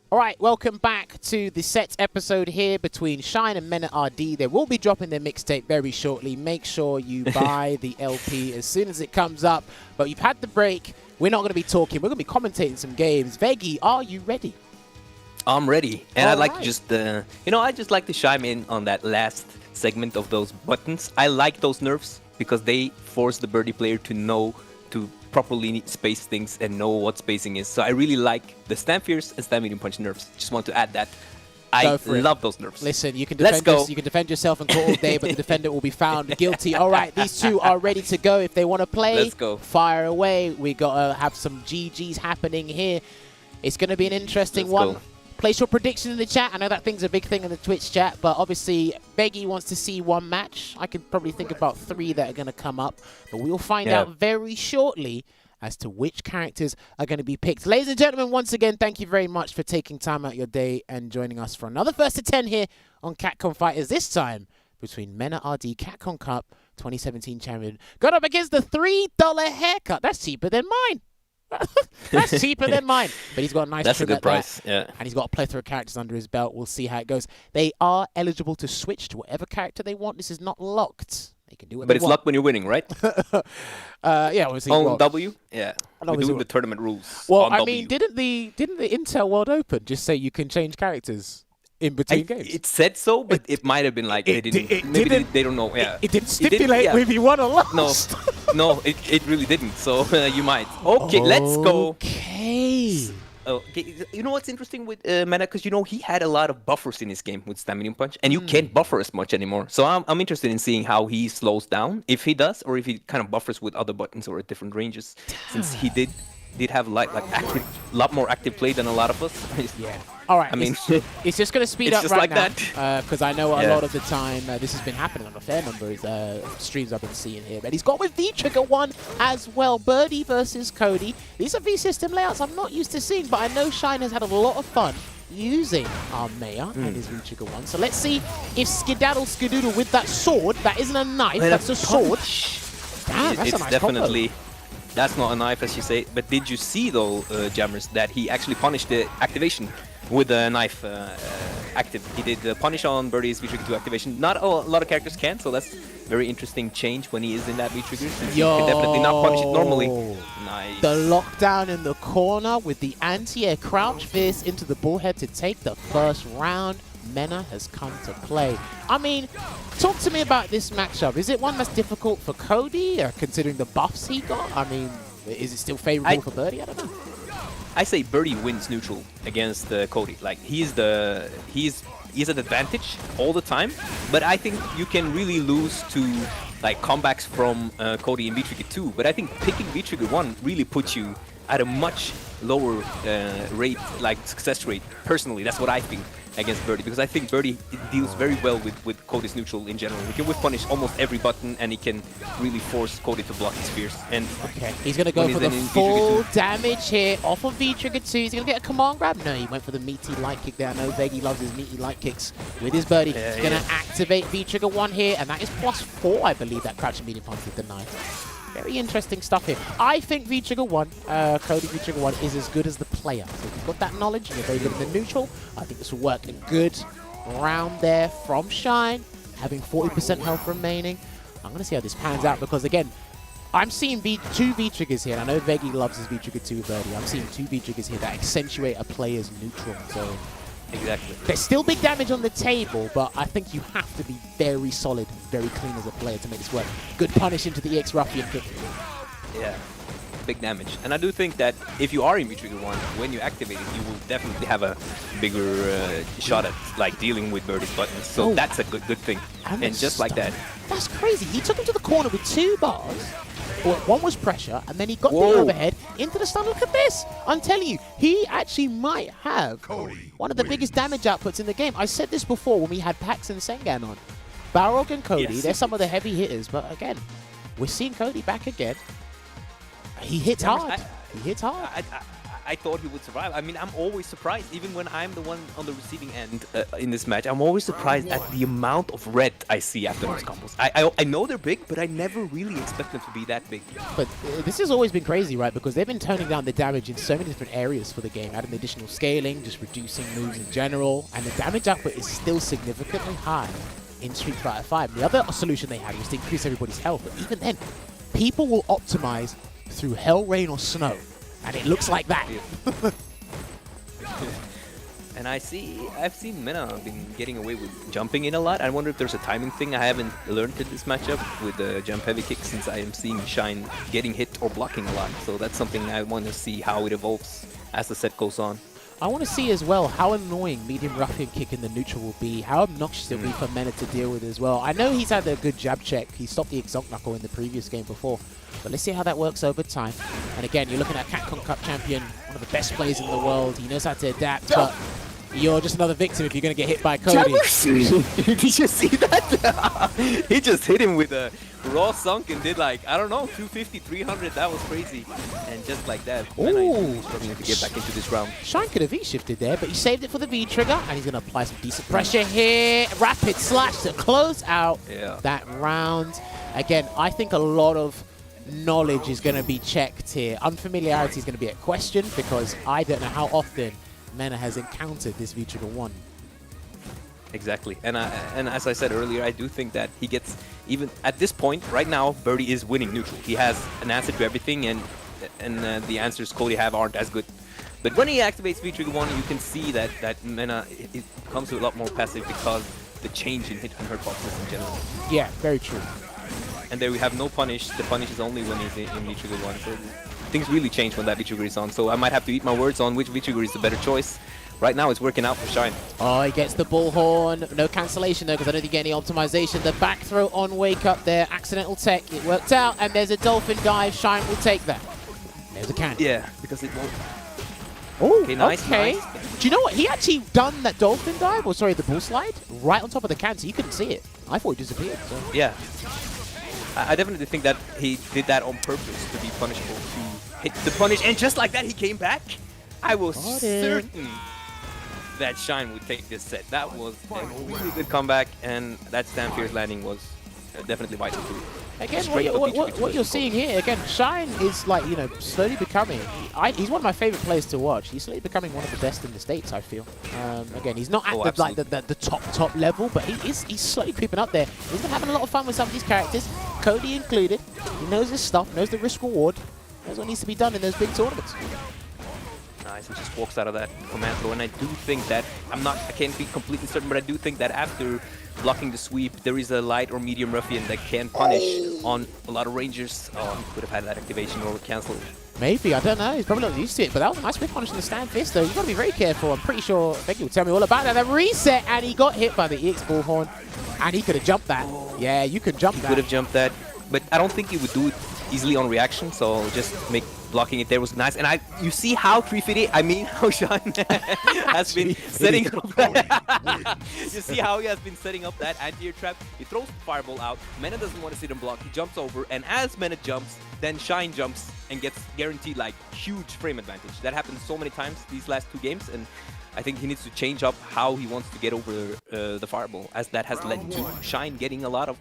All right, welcome back to the set episode here between Shine and MenaRD. They will be dropping their mixtape very shortly. Make sure you buy the LP as soon as it comes up. But you've had the break. We're not going to be talking. We're going to be commentating some games. Veggey, are you ready? I'm ready. And I'd like right. to just, I just like to chime in on that last segment of those buttons. I like those nerfs because they force the birdie player to know to properly space things and know what spacing is. So I really like the Stamp Fierce and Stamp Medium Punch nerfs. Just want to add that. I love those nerfs. Listen, you can defend you can defend yourself in court all day, but the defendant will be found guilty. All right, these two are ready to go. If they want to play, let's go. Fire away. We got to have some GGs happening here. It's going to be an interesting one. Go. Place your prediction in the chat. I know that thing's a big thing in the Twitch chat, but obviously Veggey wants to see one match. I can probably think about 3 that are going to come up, but we'll find out very shortly as to which characters are going to be picked. Ladies and gentlemen, once again, thank you very much for taking time out your day and joining us for another First to 10 here on Capcom Fighters, this time between MenaRD Capcom Cup 2017 champion. Got up against the $3 haircut. That's cheaper than mine. That's cheaper than mine. But he's got a nice That's a trim good price, yeah. And he's got a plethora of characters under his belt. We'll see how it goes. They are eligible to switch to whatever character they want. This is not locked. They can do what But they it's want. luck when you're winning, right? Yeah, obviously. On W? Yeah. We're obviously doing the tournament rules. Well, on I W. mean, didn't the Intel World Open just say you can change characters in between games? It said so, but it might have been like they didn't. Maybe they don't know. Yeah. It didn't stipulate whether you won or lost. No, it really didn't. So you might. Okay, let's go. Okay. Okay, you know what's interesting with Mena? Because he had a lot of buffers in his game with Stamp Medium Punch, and you can't buffer as much anymore. So I'm interested in seeing how he slows down, if he does, or if he kind of buffers with other buttons or at different ranges. Since he did have a lot more active play than a lot of us. Yeah. All right. I mean, it's just going to speed it's up just right like now because I know a lot of the time this has been happening on a fair number of streams I've been seeing here. But he's got with V-Trigger 1 as well. Birdie versus Cody. These are V-System layouts I'm not used to seeing, but I know Shine has had a lot of fun using our Maya and his V-Trigger 1. So let's see if Skedaddle with that sword. That isn't a knife, that's a sword. Damn, that's a nice definitely... That's not a knife, as you say. But did you see, though, Jammerz, that he actually punished the activation with the knife active? He did punish on Birdie's V-Trigger 2 activation. Not a lot of characters can, so that's very interesting change when he is in that V-Trigger. He can definitely not punish it normally. Nice. The lockdown in the corner with the anti-air crouch fist into the bullhead to take the first round. Mena has come to play. I mean, talk to me about this matchup. Is it one that's difficult for Cody, considering the buffs he got? I mean, is it still favorable for Birdie? I don't know. I say Birdie wins neutral against Cody. Like he's an advantage all the time, but I think you can really lose to like comebacks from Cody in V-Trigger 2. But I think picking V-Trigger 1 really puts you at a much lower rate, like success rate. Personally, that's what I think against Birdie, because I think Birdie deals very well with Cody's neutral in general. He can whiff punish almost every button, and he can really force Cody to block his spears. And okay, he's going to go for the full damage here off of V-Trigger 2. He's going to get a command grab. No, he went for the meaty light kick there. I know Veggey loves his meaty light kicks with his Birdie. He's going to activate V-Trigger 1 here, and that is +4, I believe, that crouching medium punch with the knife. Very interesting stuff here. I think V-Trigger 1, Cody V-Trigger 1 is as good as the player. So if you've got that knowledge and you're very good in the neutral, I think this will work. A good round there from Shine, having 40% health remaining. I'm going to see how this pans out because, again, I'm seeing two V-Triggers here. And I know Veggey loves his V-Trigger 2 Birdie. I'm seeing 2 V-Triggers here that accentuate a player's neutral. So exactly. There's still big damage on the table, but I think you have to be very solid, very clean as a player to make this work. Good punish into the EX Ruffian kick. Yeah, big damage. And I do think that if you are in V-Trigger 1, when you activate it, you will definitely have a bigger shot at like dealing with Birdie's buttons. So that's a good thing. And just like that. That's crazy. He took him to the corner with 2 bars. Well, one was pressure, and then he got the overhead into the stun. Look at this. I'm telling you, he actually might have one of the biggest damage outputs in the game. I said this before when we had Pax and Sengan on. Balrog and Cody, they're some of the heavy hitters, but again, we're seeing Cody back again. He hits hard. He hits hard. I thought he would survive. I mean, I'm always surprised, even when I'm the one on the receiving end in this match. I'm always surprised at the amount of red I see after those combos. I know they're big, but I never really expect them to be that big. But this has always been crazy, right? Because they've been toning down the damage in so many different areas for the game, adding additional scaling, just reducing moves in general, and the damage output is still significantly high in Street Fighter 5. The other solution they had was to increase everybody's health, but even then, people will optimize through hell, rain, or snow. And it looks like that. And I've seen Mena been getting away with jumping in a lot. I wonder if there's a timing thing I haven't learned in this matchup with the jump heavy kick, since I am seeing Shine getting hit or blocking a lot. So that's something I want to see how it evolves as the set goes on. I want to see as well how annoying medium ruffian kick in the neutral will be, how obnoxious it will be for Mena to deal with as well. I know he's had a good jab check. He stopped the exotic knuckle in the previous game before. But let's see how that works over time. And again, you're looking at Capcom Cup champion, one of the best players in the world. He knows how to adapt, but you're just another victim if you're going to get hit by Cody. Did you see that? He just hit him with a raw sunk and did like, I don't know, 250, 300. That was crazy. And just like that, Mena is struggling to get back into this round. Shine could have V-shifted there, but he saved it for the V-trigger, and he's going to apply some decent pressure here. Rapid slash to close out that round. Again, I think a lot of knowledge is going to be checked here. Unfamiliarity is going to be a question, because I don't know how often Mena has encountered this V-trigger 1. Exactly, and as I said earlier, I do think that he gets, even at this point, right now, Birdie is winning neutral. He has an answer to everything, and the answers Cody have aren't as good. But when he activates V-trigger 1, you can see that Mena it becomes a lot more passive because the change in hit and hurt boxes in general. Yeah, very true. And there we have no punish. The punish is only when he's in V-trigger 1. So things really change when that V-trigger is on. So I might have to eat my words on which V-trigger is the better choice. Right now, it's working out for Shine. Oh, he gets the bullhorn. No cancellation, though, because I don't think you get any optimization. The back throw on Wake Up there. Accidental tech. It worked out, and there's a dolphin dive. Shine will take that. There's a cannon. Yeah, because it won't. Oh, okay. Nice. Do you know what? He actually done that dolphin dive, or sorry, the bull slide, right on top of the can, so you couldn't see it. I thought it disappeared. So. Yeah. I definitely think that he did that on purpose to be punishable, to hit the punish, and just like that, he came back. I was certain that Shine would take this set. That was a really good comeback, and that Stand Fierce landing was definitely vital too. Again, what you're seeing here, again, Shine is like, you know, slowly becoming, he's one of my favorite players to watch. He's slowly becoming one of the best in the States, I feel. Again, he's not at the top level, but he's slowly creeping up there. He's been having a lot of fun with some of these characters, Cody included. He knows his stuff, knows the risk reward, knows what needs to be done in those big tournaments. Nice, and just walks out of that command throw, and I do think that, I can't be completely certain, but I do think that after blocking the sweep, there is a light or medium ruffian that can punish on a lot of rangers. Oh, he could have had that activation or cancelled. Maybe, I don't know. He's probably not used to it, but that was a nice whip punish on the Stand Fist, though. You've got to be very careful. I'm pretty sure Veggey will tell me all about that. The reset, and he got hit by the EX Bullhorn, and he could have jumped that. Yeah, you could jump that. He could have jumped that, but I don't think he would do it easily on reaction, so just blocking it there was nice. And you see how 350, I mean how Shine has been setting up that. You see how he has been setting up that anti-air trap. He throws the fireball out. Mena doesn't want to sit and block. He jumps over, and as Mena jumps, then Shine jumps and gets guaranteed like huge frame advantage. That happened so many times these last two games, and I think he needs to change up how he wants to get over the fireball, as that has led to Shine getting a lot of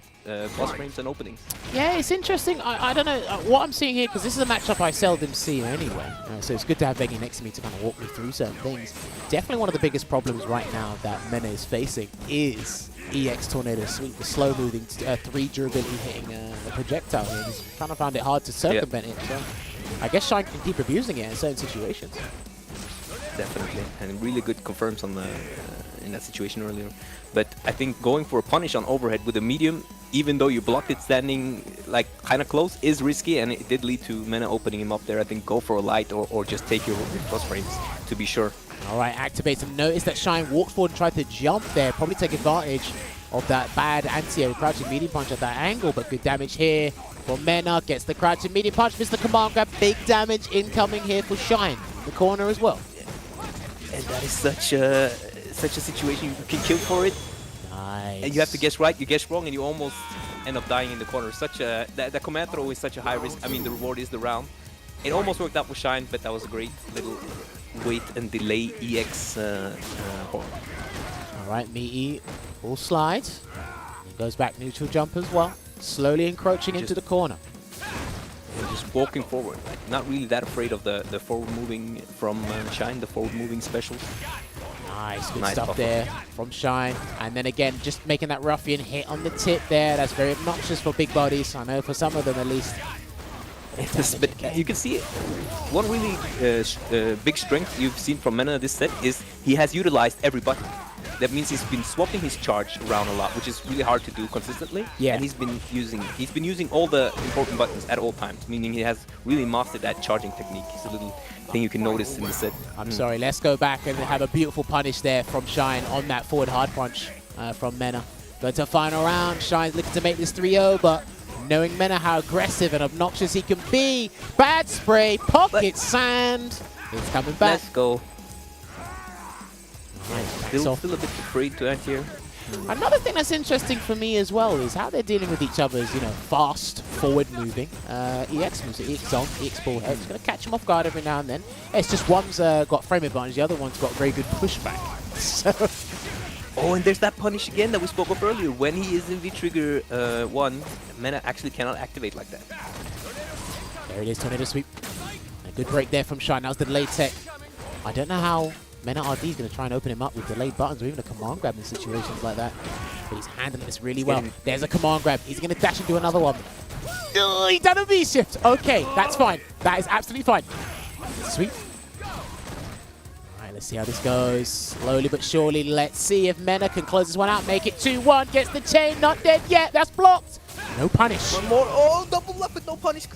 plus frames and openings. Yeah, it's interesting. I don't know what I'm seeing here, because this is a matchup I seldom see anyway. So it's good to have Veggey next to me to kind of walk me through certain things. Definitely one of the biggest problems right now that Mena is facing is EX Tornado Sweep, the slow-moving 3 durability hitting a projectile here. He's kind of found it hard to circumvent it. So I guess Shine can keep abusing it in certain situations. Definitely, and really good confirms on the in that situation earlier. But I think going for a punish on overhead with a medium, even though you blocked it standing like kind of close, is risky, and it did lead to Mena opening him up there. I think go for a light or just take your plus frames to be sure. All right, activate some. Notice that Shine walked forward and tried to jump there, probably take advantage of that bad anti-air crouching medium punch at that angle, but good damage here for Mena. Gets the crouching medium punch, missed the command grab, big damage incoming here for Shine in the corner as well. And that is such a situation, you can kill for it. Nice. And you have to guess right, you guess wrong, and you almost end up dying in the corner. The command throw is such a high risk. I mean, the reward is the round. It almost worked out with Shine, but that was a great little wait and delay EX horn. All right, Meaty, full slide. He goes back neutral jump as well. Slowly encroaching into the corner. Just walking forward, like not really that afraid of the forward moving from Shine, the forward moving special. Nice, good Nice stuff buffer. there from Shine. And then again, just making that ruffian hit on the tip there. That's very obnoxious for big bodies. I know for some of them at least. But you can see it. One really big strength you've seen from Mena this set is he has utilized every button. That means he's been swapping his charge around a lot, which is really hard to do consistently. Yeah. And he's been using all the important buttons at all times, meaning he has really mastered that charging technique. It's a little thing you can notice in the set. I'm sorry, let's go back and have a beautiful punish there from Shine on that forward hard punch from Mena. Go to final round. Shine's looking to make this 3-0, but knowing Mena how aggressive and obnoxious he can be. Bad spray, pocket sand. It's coming back. Let's go. Nice. Still So- a bit afraid to end here. Another thing that's interesting for me as well is how they're dealing with each other's, fast, forward-moving EX moves. EX on, EX ball head. It's going to catch them off guard every now and then. It's just one's got frame advantage, the other one's got very good pushback. So, Oh, and there's that punish again that we spoke of earlier. When he is in V-Trigger 1, Mena actually cannot activate like that. there it is, tornado sweep. A good break there from Shine. That was the delayed tech. I don't know how MenaRD is going to try and open him up with delayed buttons or even a command grab in situations like that. But he's handling this really well. There's a command grab. He's going to dash and do another one. Oh, he done a V-shift. Okay, that's fine. That is absolutely fine. Sweet. All right, let's see how this goes. Slowly but surely, let's see if Mena can close this one out. Make it 2-1. Gets the chain. Not dead yet. That's blocked. No punish. One more. Oh, double left with no punish.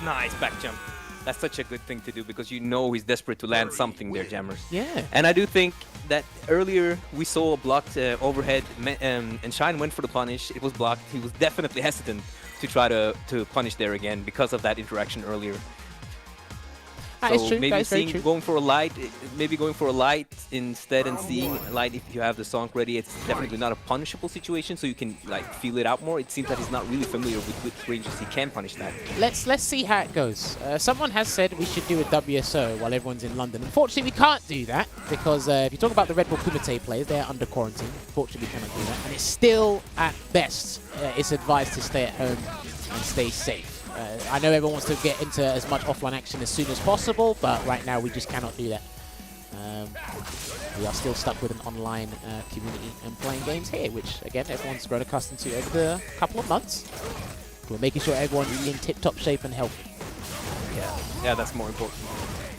Nice back jump. That's such a good thing to do because he's desperate to land something there, Jammerz. Yeah. And I do think that earlier we saw a blocked overhead and Shine went for the punish. It was blocked. He was definitely hesitant to try to punish there again because of that interaction earlier. That is true. Maybe that is very true. going for a light instead and seeing light if you have the song ready. It's definitely not a punishable situation, so you can feel it out more. It seems that he's not really familiar with which ranges he can punish that. Let's see how it goes. Someone has said we should do a WSO while everyone's in London. Unfortunately, we can't do that because if you talk about the Red Bull Kumite players, they're under quarantine. Unfortunately, we cannot do that. And it's still, at best, it's advised to stay at home and stay safe. I know everyone wants to get into as much offline action as soon as possible, but right now we just cannot do that. We are still stuck with an online community and playing games here, which, again, everyone's grown accustomed to over the couple of months. We're making sure everyone's in tip-top shape and healthy. Yeah, that's more important.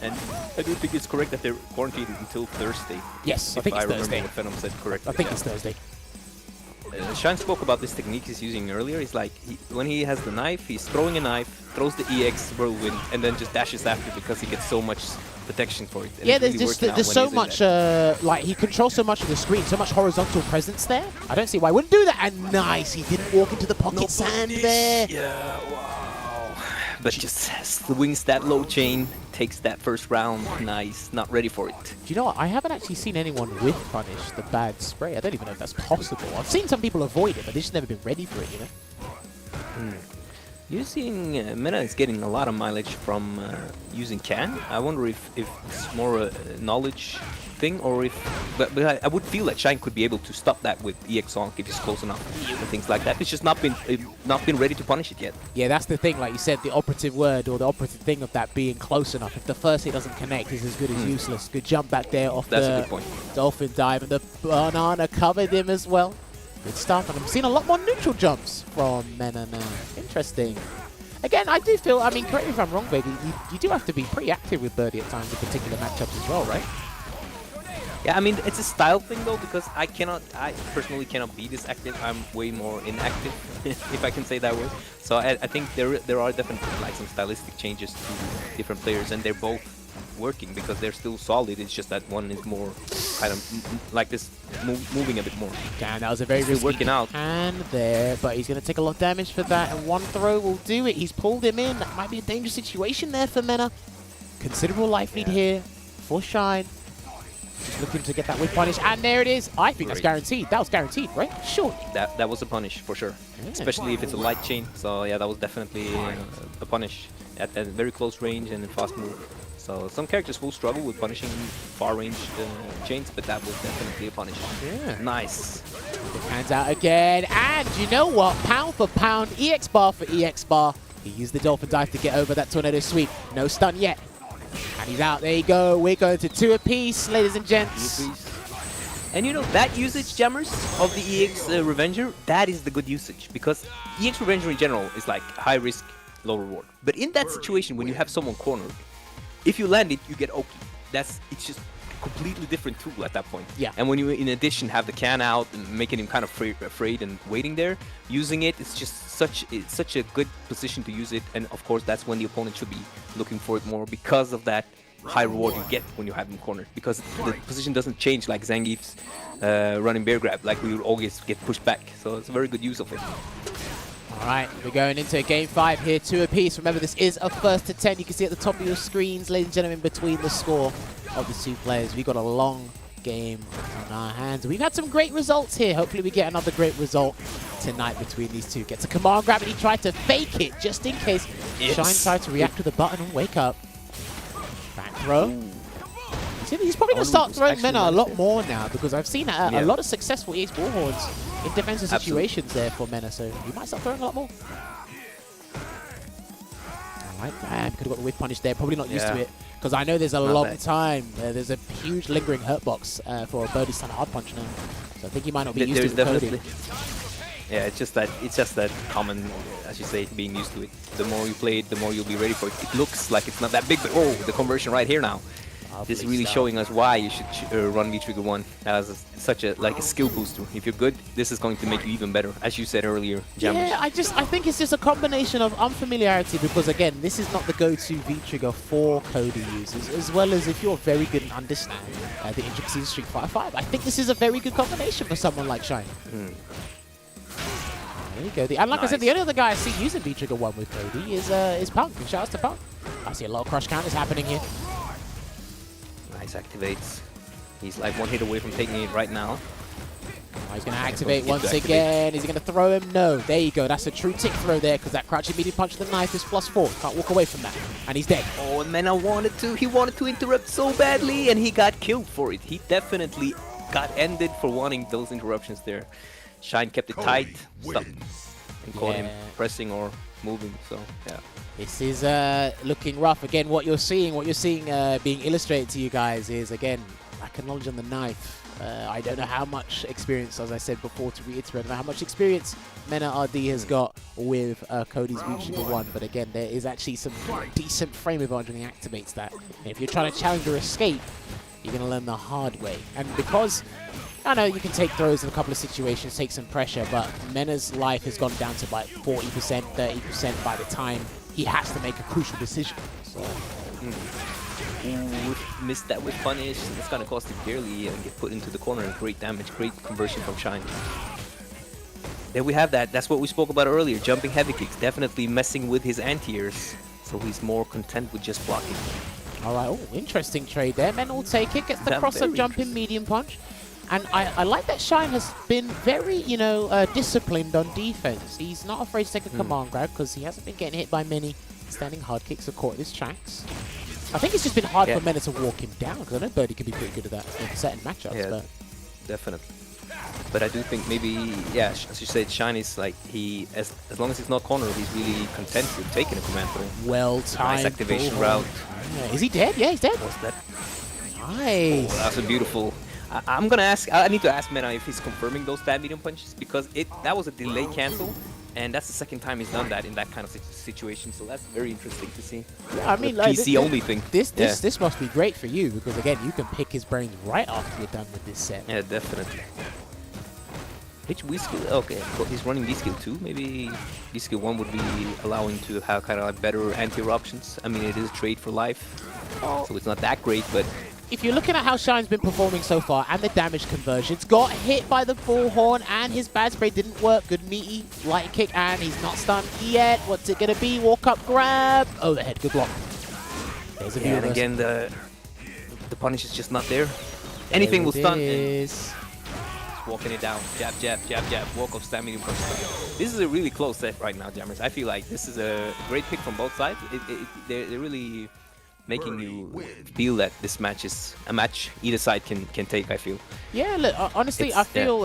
And I do think it's correct that they're quarantined until Thursday. Yes, I think it's Thursday. Remember what Venom said correctly. I think it's Thursday. Shine spoke about this technique he's using earlier. It's like when he has the knife, he's throwing a knife, throws the EX whirlwind, and then just dashes after because he gets so much protection for it. And Yeah, it's there's really so much, he controls so much of the screen, so much horizontal presence there. I don't see why he wouldn't do that. And nice, he didn't walk into the pocket sand there. Yeah, wow. But just swings that low chain, takes that first round. Nice, not ready for it. Do you know what? I haven't actually seen anyone with punish the bad spray. I don't even know if that's possible. I've seen some people avoid it, but they've just never been ready for it, You're seeing Mena is getting a lot of mileage from using Can. I wonder if it's more a knowledge thing or if... But I would feel that Shine could be able to stop that with EX Zonk if he's close enough and things like that. It's just not been ready to punish it yet. Yeah, that's the thing. Like you said, the operative word or the operative thing of that being close enough. If the first hit doesn't connect, it's as good as useless. Good jump back there off That's the a good point. dolphin dive. And the banana covered him as well. Good stuff. And I'm seeing a lot more neutral jumps from Mena now. Interesting. Again, I do feel, I mean, correct me if I'm wrong, Veggey, you do have to be pretty active with Birdie at times in particular matchups as well, right? Yeah, I mean, it's a style thing though, because I personally cannot be this active. I'm way more inactive, if I can say that word. So I think there are definitely some stylistic changes to different players, and they're both working because they're still solid. It's just that one is more kind of like this, moving a bit more. Damn, that was a very risky working out. hand there, but he's going to take a lot of damage for that, and one throw will do it. He's pulled him in. That might be a dangerous situation there for Mena. Considerable life lead here for Shine. Just looking to get that whip punish, and there it is. I think that's guaranteed. That was guaranteed, right? Surely. That was a punish for sure, especially if it's a light chain. So yeah, that was definitely a punish. at that very close range and in fast move. So some characters will struggle with punishing far range chains, but that was definitely a punish. Yeah. Nice. Hands out again, and you know what? Pound for pound, EX bar for EX bar. He used the Dolphin Dive to get over that tornado sweep. No stun yet. And he's out. There you go. We're going to 2 apiece, ladies and gents. And you know, that usage, Jammerz, of the EX Revenger, that is the good usage. Because EX Revenger in general is like high risk, low reward. But in that situation, when you have someone cornered, if you land it, you get Oki. It's just a completely different tool at that point. Yeah. And when you, in addition, have the can out and making him kind of afraid and waiting there, using it, it's just such a good position to use it. And of course, that's when the opponent should be looking for it more because of that high reward you get when you have him cornered. Because the position doesn't change like Zangief's running bear grab, like we would always get pushed back. So it's a very good use of it. All right, we're going into game 5 here, 2 apiece. Remember, this is a first to 10. You can see at the top of your screens, ladies and gentlemen, between the score of the 2 players. We've got a long game on our hands. We've had some great results here. Hopefully we get another great result tonight between these two. Gets a command grab and he tried to fake it just in case. Yes. Shine tried to react with the button and wake up. Back throw. He's probably going to start throwing Mena a lot more now because I've seen a lot of successful EX Bullhorns in defensive situations there for Mena, so he might start throwing a lot more. Alright, man, could have got the whiff punish there. Probably not used to it because I know there's a long time. There's a huge lingering hurt box for a Birdie Stun hard punch now. So I think he might not be used to it. Definitely. Yeah, it's just that common, as you say, being used to it. The more you play it, the more you'll be ready for it. It looks like it's not that big, but oh, the conversion right here now. This is really showing us why you should run V-Trigger 1 as such a skill booster. If you're good, this is going to make you even better, as you said earlier, Jammerz. Yeah, I think it's just a combination of unfamiliarity because again, this is not the go-to V-Trigger for Cody users, as well as if you're very good and understand the intricacies of Street Fighter 5. I think this is a very good combination for someone like Shine. There you go. And like I said, the only other guy I see using V-Trigger 1 with Cody is Punk. And shout out to Punk. I see a lot of crush counters happening here. Nice activates. He's like 1 hit away from taking it right now. Oh, he's going to activate once again. Is he going to throw him? No. There you go. That's a true tick throw there because that crouch immediate punch to the knife is +4. Can't walk away from that. And he's dead. Oh, and Mena wanted to interrupt so badly and he got killed for it. He definitely got ended for wanting those interruptions there. Shine kept it tight, stopped, and caught him pressing or moving. So yeah, this is looking rough. Again, what you're seeing being illustrated to you guys is again lack of knowledge on the knife. I don't know how much experience, as I said before, to reiterate, I don't know how much experience MenaRD has got with Cody's V-Trigger 1, but again, there is actually some decent frame advantage when he activates that. And if you're trying to challenge or escape, you're going to learn the hard way. And because I know you can take throws in a couple of situations, take some pressure, but Mena's life has gone down to like 40%, 30% by the time he has to make a crucial decision. So. Ooh, missed that with punish. It's gonna cost him dearly and get put into the corner. And great damage, great conversion from Shine. There we have that. That's what we spoke about earlier. Jumping heavy kicks, definitely messing with his anti-airs, so he's more content with just blocking. All right, oh, interesting trade there. Mena will take it, gets the cross-up jumping medium punch. And I like that Shine has been very, disciplined on defense. He's not afraid to take a command grab because he hasn't been getting hit by many standing hard kicks or caught his tracks. I think it's just been hard for Mena to walk him down because I know Birdie can be pretty good at that in certain matchups. Yeah, but definitely. But I do think maybe, as you said, Shine is like as long as he's not cornered, he's really content with taking a command throw. Well timed. Nice activation route. Yeah. Is he dead? Yeah, he's dead. What's that? Nice. Oh, that's a beautiful. I'm gonna ask. I need to ask Mena if he's confirming those stab medium punches because that was a delay cancel, and that's the second time he's done that in that kind of situation. So that's very interesting to see. Yeah, I mean, like PC only thing. This must be great for you because again, you can pick his brains right after you're done with this set. Yeah, definitely. Which V skill? Okay, well, he's running V skill 2. Maybe V skill 1 would be allowing to have kind of like better anti-air options. I mean, it is trade for life, so it's not that great, but. If you're looking at how Shine's been performing so far and the damage conversions, got hit by the bullhorn and his bad spray didn't work. Good meaty light kick and he's not stunned yet. What's it going to be? Walk up grab. Overhead. Good block. There's a view. And again, the punish is just not there. Anything will stun. walking it down. Jab, jab, jab, jab. Walk off, stand medium punch. This is a really close set right now, Jammerz. I feel like this is a great pick from both sides. They're really making you feel that this match is a match either side can take, I feel. Yeah, look, honestly, I feel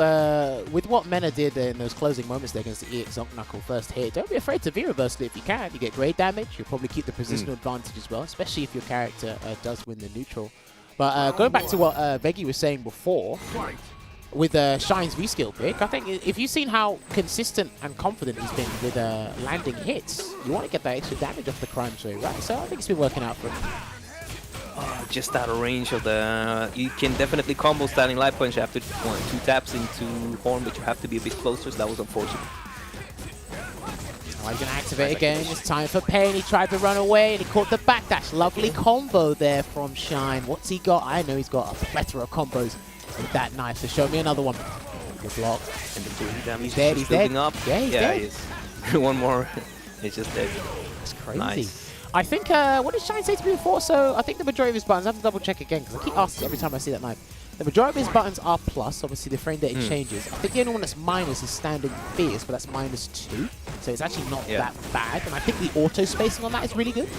with what Mena did in those closing moments there against the EX Knuckle first hit, don't be afraid to V-reversal if you can. You get great damage. You'll probably keep the positional advantage as well, especially if your character does win the neutral. But going back to what Veggey was saying before, with Shine's V-skill pick, I think if you've seen how consistent and confident he's been with landing hits, you want to get that extra damage off the crime wave, right? So I think it's been working out for him. Just out of range of the... You can definitely combo standing light punch after 2 taps into Horn, but you have to be a bit closer, so that was unfortunate. Oh, he's going to activate again. It's time for Pain. He tried to run away, and he caught the backdash. Lovely combo there from Shine. What's he got? I know he's got a plethora of combos with that knife, so show me another one. Good block. And the booty damage he's dead, he's dead. Up. Yeah, he's dead. He is. One more. He's just dead. That's crazy. Nice. I think, what did Shine say to me before? So I think the majority of his buttons, I have to double check again, because I keep asking every time I see that knife. The majority of his buttons are plus, obviously the frame data changes. I think the only one that's minus is standing fierce, but that's -2. So it's actually not that bad. And I think the auto spacing on that is really good.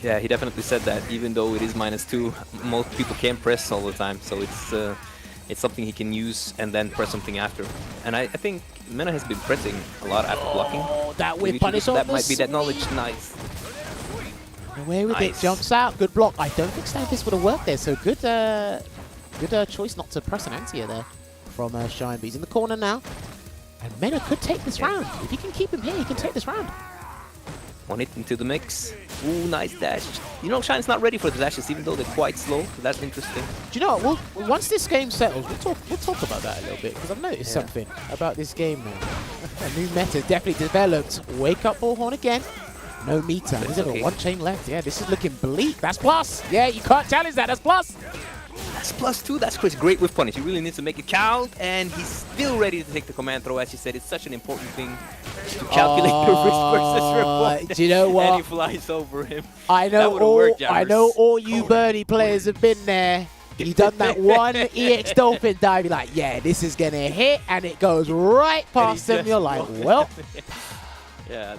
Yeah, he definitely said that. Even though it is -2, most people can't press all the time. So it's something he can use and then press something after. And I think Mena has been pressing a lot after blocking. Oh, that whip punish on that the might be that knowledge. Nice. Away with it, jumps out, good block. I don't think Stampis would have worked there, so good choice not to press an anti-air there from Shine. But he's in the corner now, and Mena could take this round. If he can keep him here, he can take this round. One hit into the mix. Ooh, nice dash. You know, Shine's not ready for the dashes, even though they're quite slow. So that's interesting. Do you know what? Once this game settles, we'll talk about that a little bit, because I've noticed something about this game now. A new meta definitely developed. Wake up Bullhorn again. No meter. There's only one chain left. Yeah, this is looking bleak. That's plus. Yeah, you can't challenge that. That's plus. That's +2. That's crazy. Great whiff punish. You really need to make it count, and he's still ready to take the command throw. As you said, it's such an important thing to calculate the risk versus reward. Do you know what? And he flies over him. I know all you Birdie players have been there. You done that one EX Dolphin dive. You're like, yeah, this is gonna hit, and it goes right past him. You're like, well. Yeah,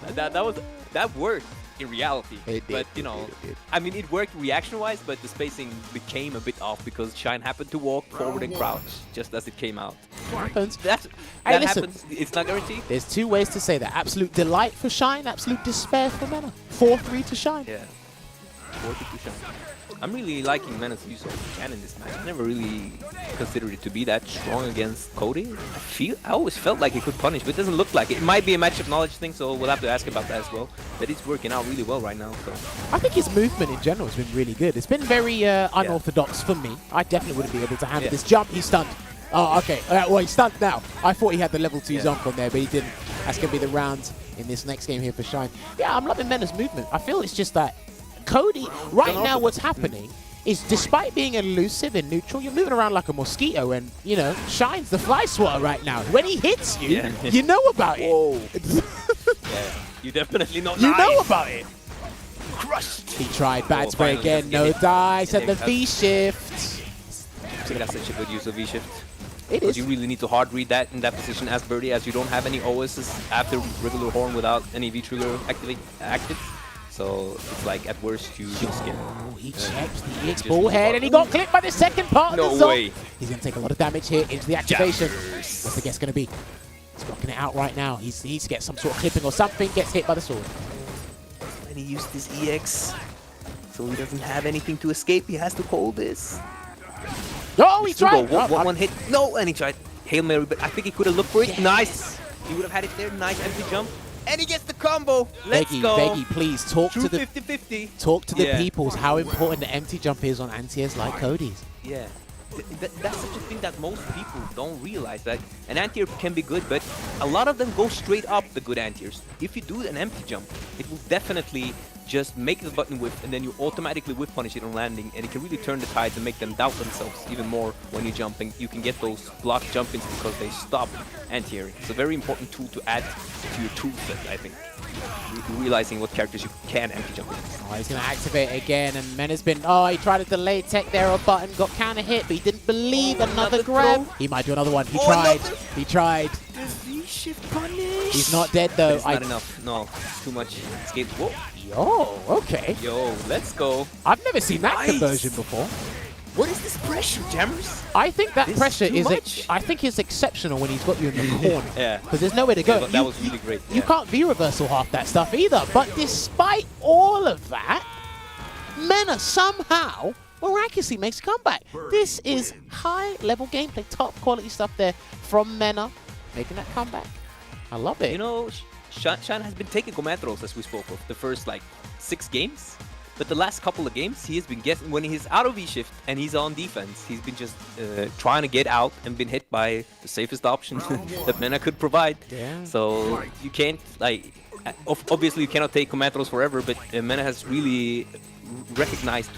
that worked in reality. It did, but you know, I mean, it worked reaction-wise, but the spacing became a bit off because Shine happened to walk forward and crouch just as it came out. Happens. That listen, happens. It's not guaranteed. There's 2 ways to say that. Absolute delight for Shine, absolute despair for Mena. 4-3 to Shine. Yeah. 4-3 to Shine. I'm really liking Mena's use of cannon this match. I never really considered it to be that strong against Cody. I always felt like he could punish, but it doesn't look like it. It might be a matchup knowledge thing, so we'll have to ask about that as well. But it's working out really well right now. So I think his movement in general has been really good. It's been very unorthodox for me. I definitely wouldn't be able to handle this jump. He's stunned. Oh, okay. Well, he's stunned now. I thought he had the level 2 zonk on there, but he didn't. That's going to be the round in this next game here for Shine. Yeah, I'm loving Mena's movement. I feel it's just that Cody, right now what's happening is despite being elusive and neutral, you're moving around like a mosquito, and, you know, Shine's the fly swatter right now. When he hits you, you know about it. Whoa. Yeah, you definitely know. You know about it. Crushed. He tried bad spray again, no dice, and the V-shift. I think that's such a good use of V-shift. It is. You really need to hard read that in that position as Birdie, as you don't have any OSs after regular Horn without any V-trigger active. So it's like at worst you just get. Oh, he checks the EX bullhead, and he got clipped by the second part of the No way. He's going to take a lot of damage here into the activation. What's the guess going to be? He's blocking it out right now. He needs to get some sort of clipping or something. Gets hit by the sword. And he used his EX, so he doesn't have anything to escape. He has to hold this. Oh, he tried. One hit. No, and he tried Hail Mary, but I think he could have looked for it. Yes. Nice. He would have had it there. Nice empty jump. And he gets the combo. Let's go. Veggey, please talk to the 50-50. Talk to the peoples how important the empty jump is on anti-airs like Cody's. Yeah. That's such a thing that most people don't realize, that an anti-air can be good, but a lot of them go straight up the good anti-airs. If you do an empty jump, it will definitely just make the button whiff, and then you automatically whiff punish it on landing, and it can really turn the tides and make them doubt themselves even more when you're jumping. You can get those block jump-ins because they stop anti-airing. It's a very important tool to add to your tool set, I think. realizing what characters you can anti-jump against. Oh, he's going to activate again, and Mena's been... Oh, he tried to delay tech there on button, got counter hit, but he didn't believe another grab. throw. He might do another one. He Oh, tried. another. He tried. The V-shift punish. He's not dead, though. It's not enough. No, too much. Escape. Whoa. Yo, okay. Yo, let's go. I've never seen that Nice. conversion before. What is this pressure, Jammerz? I think that This pressure too is... much. I think it's exceptional when he's got you in the corner. Yeah. Because there's nowhere to go. Yeah, that was really great. You can't V-reversal half that stuff either. But despite all of that, Mena somehow miraculously makes a comeback. This is high-level gameplay, top-quality stuff there from Mena, making that comeback. I love it. You know, Shine has been taking command throws, as we spoke of, the first, like, 6 games. But the last couple of games, he has been guessing when he's out of V-shift and he's on defense. He's been just trying to get out and been hit by the safest option that Mena could provide. Yeah. So you can't, like, obviously you cannot take command throws forever, but Mena has really recognized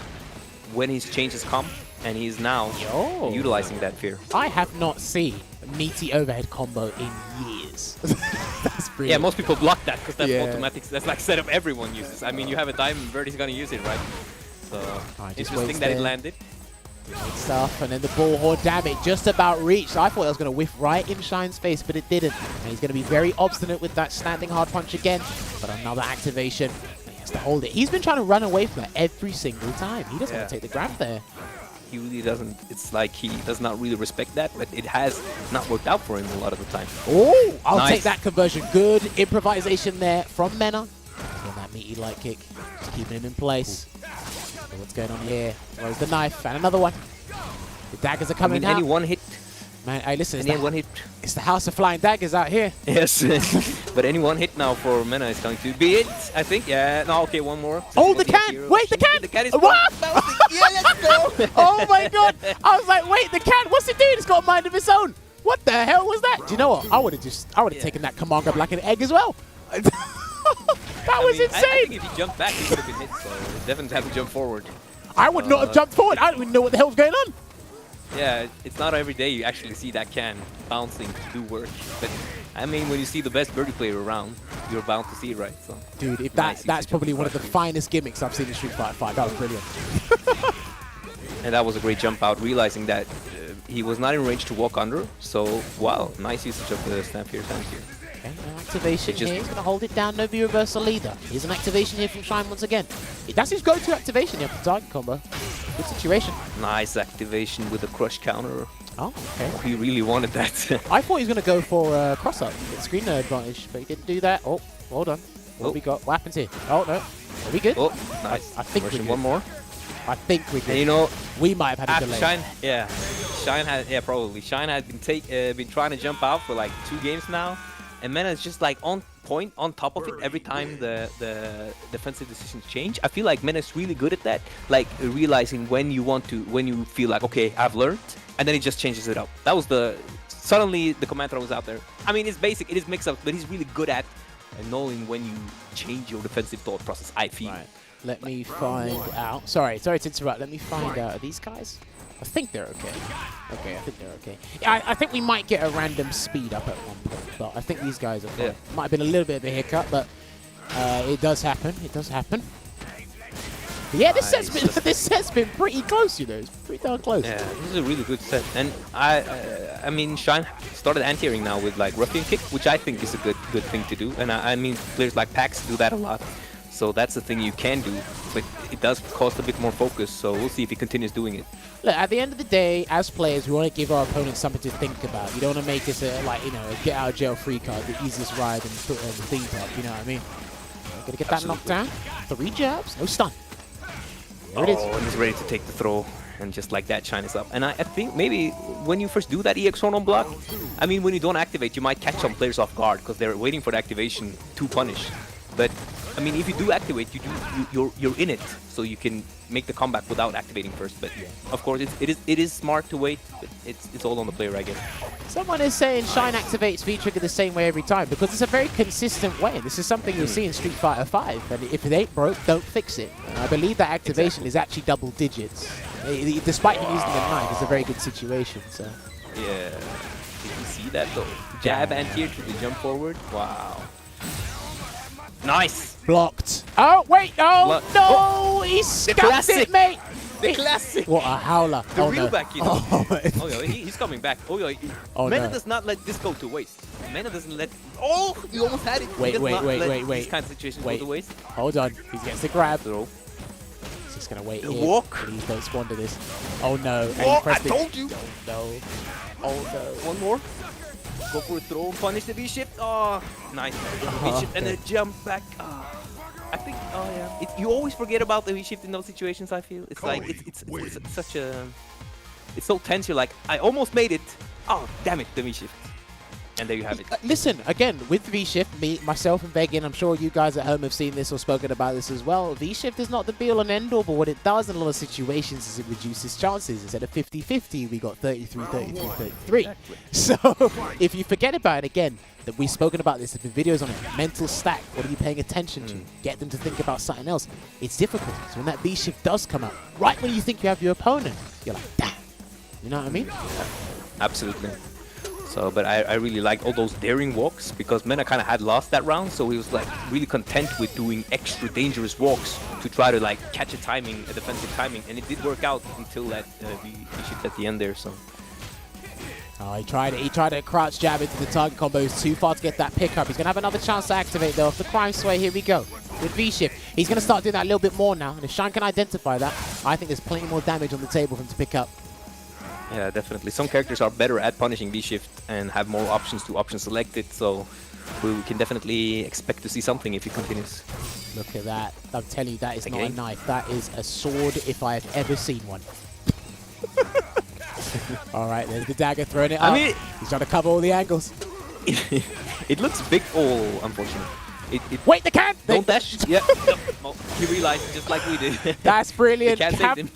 when his changes come, and he's now utilizing that fear. I have not seen a meaty overhead combo in years. That's brilliant. Yeah, most people block that because that's Yeah. automatic. That's like setup everyone uses. I mean, you have a diamond, Verdi's gonna use it, right? So just interesting waits that it there. landed. Good stuff, and then the bullhorn, damn it, just about reached. I thought I was going to whiff right in Shine's face, but it didn't. And he's going to be very obstinate with that standing hard punch again. But another activation, and he has to hold it. He's been trying to run away from it every single time. He doesn't want to take the grab there. He really doesn't. It's like he does not really respect that, but it has not worked out for him a lot of the time. Oh, I'll Nice. take that conversion. Good improvisation there from Mena. Getting that meaty light kick, just keeping him in place. So what's going on here? Throws the knife, and another one. The daggers are I coming mean, out. any one hit. Man, hey, listen, Any one hit. it's the House of Flying Daggers out here. Yes, but any one hit now for Mena is going to be it. I think. Yeah. No. Okay. One more. Oh, the can! Wait, the can! The can is What? Yeah, let's go. Oh my god! I was like, wait, the can, what's it doing? It's got a mind of its own. What the hell was that? Do you know what? I would have taken that command grab like an egg as well. That was insane. I think if he jumped back, he would have been hit. So definitely have to jump forward. I would not have jumped forward. I don't even know what the hell's going on. Yeah, it's not every day you actually see that can bouncing to do work. But I mean, when you see the best birdie player around, you're bound to see it, right? So, Dude, if nice that's usage probably of one of the front finest gimmicks I've seen in Street Fighter 5. That was brilliant. and that was a great jump out, realizing that he was not in range to walk under. So, wow, nice usage of the snap here, thank you. Okay, no activation It just- here. He's going to hold it down. No V-reversal either. Here's an activation here from Shine once again. That's his go-to activation here for target combo. Good situation. Nice activation with a crush counter. Oh, okay. He really wanted that. I thought he was going to go for a cross-up, get screen advantage, but he didn't do that. Oh, hold on. What have we got? What happens here? Oh, no. Are we good? Oh, nice. I think we're Version good. one more. I think we And did. you know, We might have had a after delay. Shine, yeah, Shine had, yeah, probably. Shine had been trying to jump out for like 2 games now, and Mena is just like on point, on top of it every time the defensive decisions change. I feel like Mena is really good at that, like realizing when you feel like, okay, I've learned, and then he just changes it up. That was suddenly the command throw was out there. I mean, it's basic, it is mix-up, but he's really good at knowing when you change your defensive thought process, I feel. Right. Let me find out. Sorry to interrupt. Let me find out. Are these guys? I think they're okay. Okay, I think they're okay. Yeah, I think we might get a random speed up at one point, but I think these guys are fine. Yeah. Might have been a little bit of a hiccup, but it does happen. It does happen. But yeah, this set's been pretty close, you know. It's pretty darn close. Yeah, this is a really good set, and I mean, Shine started anti-airing now with like ruffian kick, which I think is a good thing to do, and I mean, players like Pax do that a lot. So that's the thing you can do, but it does cost a bit more focus, so we'll see if he continues doing it. Look, at the end of the day, as players, we want to give our opponents something to think about. You don't want to make this a, like, you know, a get out of jail free card, the easiest ride and put the theme up, you know what I mean? Gonna get that knocked down. 3 jabs, no stun. There it is. Oh, and he's ready to take the throw, and just like that, Shine is up. And I think maybe when you first do that EX horn on block, I mean, when you don't activate, you might catch some players off guard, because they're waiting for the activation to punish. But I mean, if you do activate, you're in it, so you can make the comeback without activating first. But of course, it is smart to wait. But it's all on the player, I guess. Someone is saying Shine activates V-Trigger the same way every time, because it's a very consistent way. This is something you'll see in Street Fighter 5, and if it ain't broke, don't fix it. And I believe that activation is actually double digits. Despite him using the knife, it's a very good situation. So Yeah. Did you see that though? Jab anti-air to the jump forward. Wow. Nice. Blocked. Oh, wait. Oh, Block. no. Oh, He the scuffed classic. it, mate. The classic. What a howler. The oh, real no. back, you know. Oh, Oh, yeah, he's coming back. Oh, yeah. Oh, Mena no. does not let this go to waste. Mena doesn't let... Oh, you almost had it. Wait, He does wait, not wait, let wait, wait. These kind of situations Wait. go to waste. Hold on. He gets the grab. Throw. He's just going to wait The here. walk. Please don't spawn to this. Oh, no. And he Oh, I pressed it. told you. No. Oh, no. One more. Go for a throw. Punish the V-shift. Oh, nice. V-shift and a jump back. I think, oh yeah. You always forget about the V-shift in those situations, I feel. It's like, it's such a... It's so tense, you're like, I almost made it. Oh, damn it, the V-shift. And there you have it. Listen, again, with V-Shift, myself and Veggey, and I'm sure you guys at home have seen this or spoken about this as well, V-Shift is not the be-all and end-all, but what it does in a lot of situations is it reduces chances. Instead of 50-50, we got 33-33-33. So, if you forget about it again, that we've spoken about this, there's been videos on it, mental stack, what are you paying attention to? Get them to think about something else. It's difficult. So when that V-Shift does come out, right when you think you have your opponent, you're like, damn. You know what I mean? Absolutely. So, but I really like all those daring walks because Mena kind of had lost that round, so he was like really content with doing extra dangerous walks to try to like catch a timing, a defensive timing, and it did work out until that V-shift at the end there. So. Oh, he tried it. He tried a crouch jab into the target combo. He's too far to get that pickup. He's going to have another chance to activate, though. Off the crime sway, here we go. With V-Shift. He's going to start doing that a little bit more now. And if Shine can identify that, I think there's plenty more damage on the table for him to pick up. Yeah, definitely. Some characters are better at punishing V-Shift and have more options to option select it, so we can definitely expect to see something if he continues. Look at that. I'm telling you, that is not a knife. That is a sword if I have ever seen one. All right, there's the dagger throwing it up. I mean, he's trying to cover all the angles. It looks big. Oh, unfortunate. Wait, the can! Don't dash. Yeah. No. He realized just like we did. That's brilliant.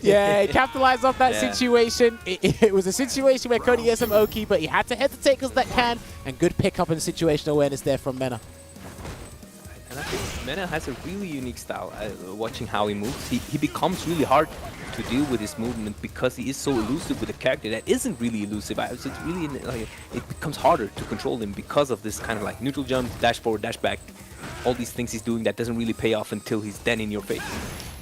Yeah, he capitalized off that situation. It was a situation where Cody gets some Oki, but he had to hesitate because that can. And good pickup and situational awareness there from Mena. And I think Mena has a really unique style. Watching how he moves, he becomes really hard to deal with his movement because he is so elusive with a character that isn't really elusive. So it's really like, it becomes harder to control him because of this kind of like neutral jump, dash forward, dash back. All these things he's doing that doesn't really pay off until he's then in your face.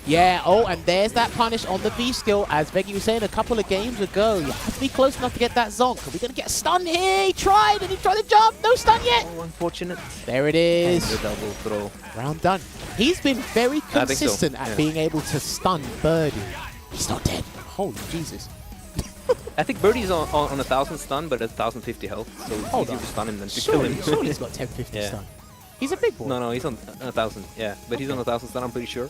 Yeah, oh, and there's that punish on the V skill. As Veggey was saying a couple of games ago, you have to be close enough to get that zonk. Are we going to get a stun here? He tried, and he tried to jump. No stun yet. Oh, unfortunate. There it is. And the double throw. Round done. He's been very consistent so. at being able to stun Birdie. He's not dead. Holy Jesus. I think Birdie's on 1,000 stun, but 1,050 health, so it's easier to stun him than to kill him. Surely he's got 1050 stun. He's a big boy. No, he's on 1,000, yeah. But he's on 1,000 stun, I'm pretty sure.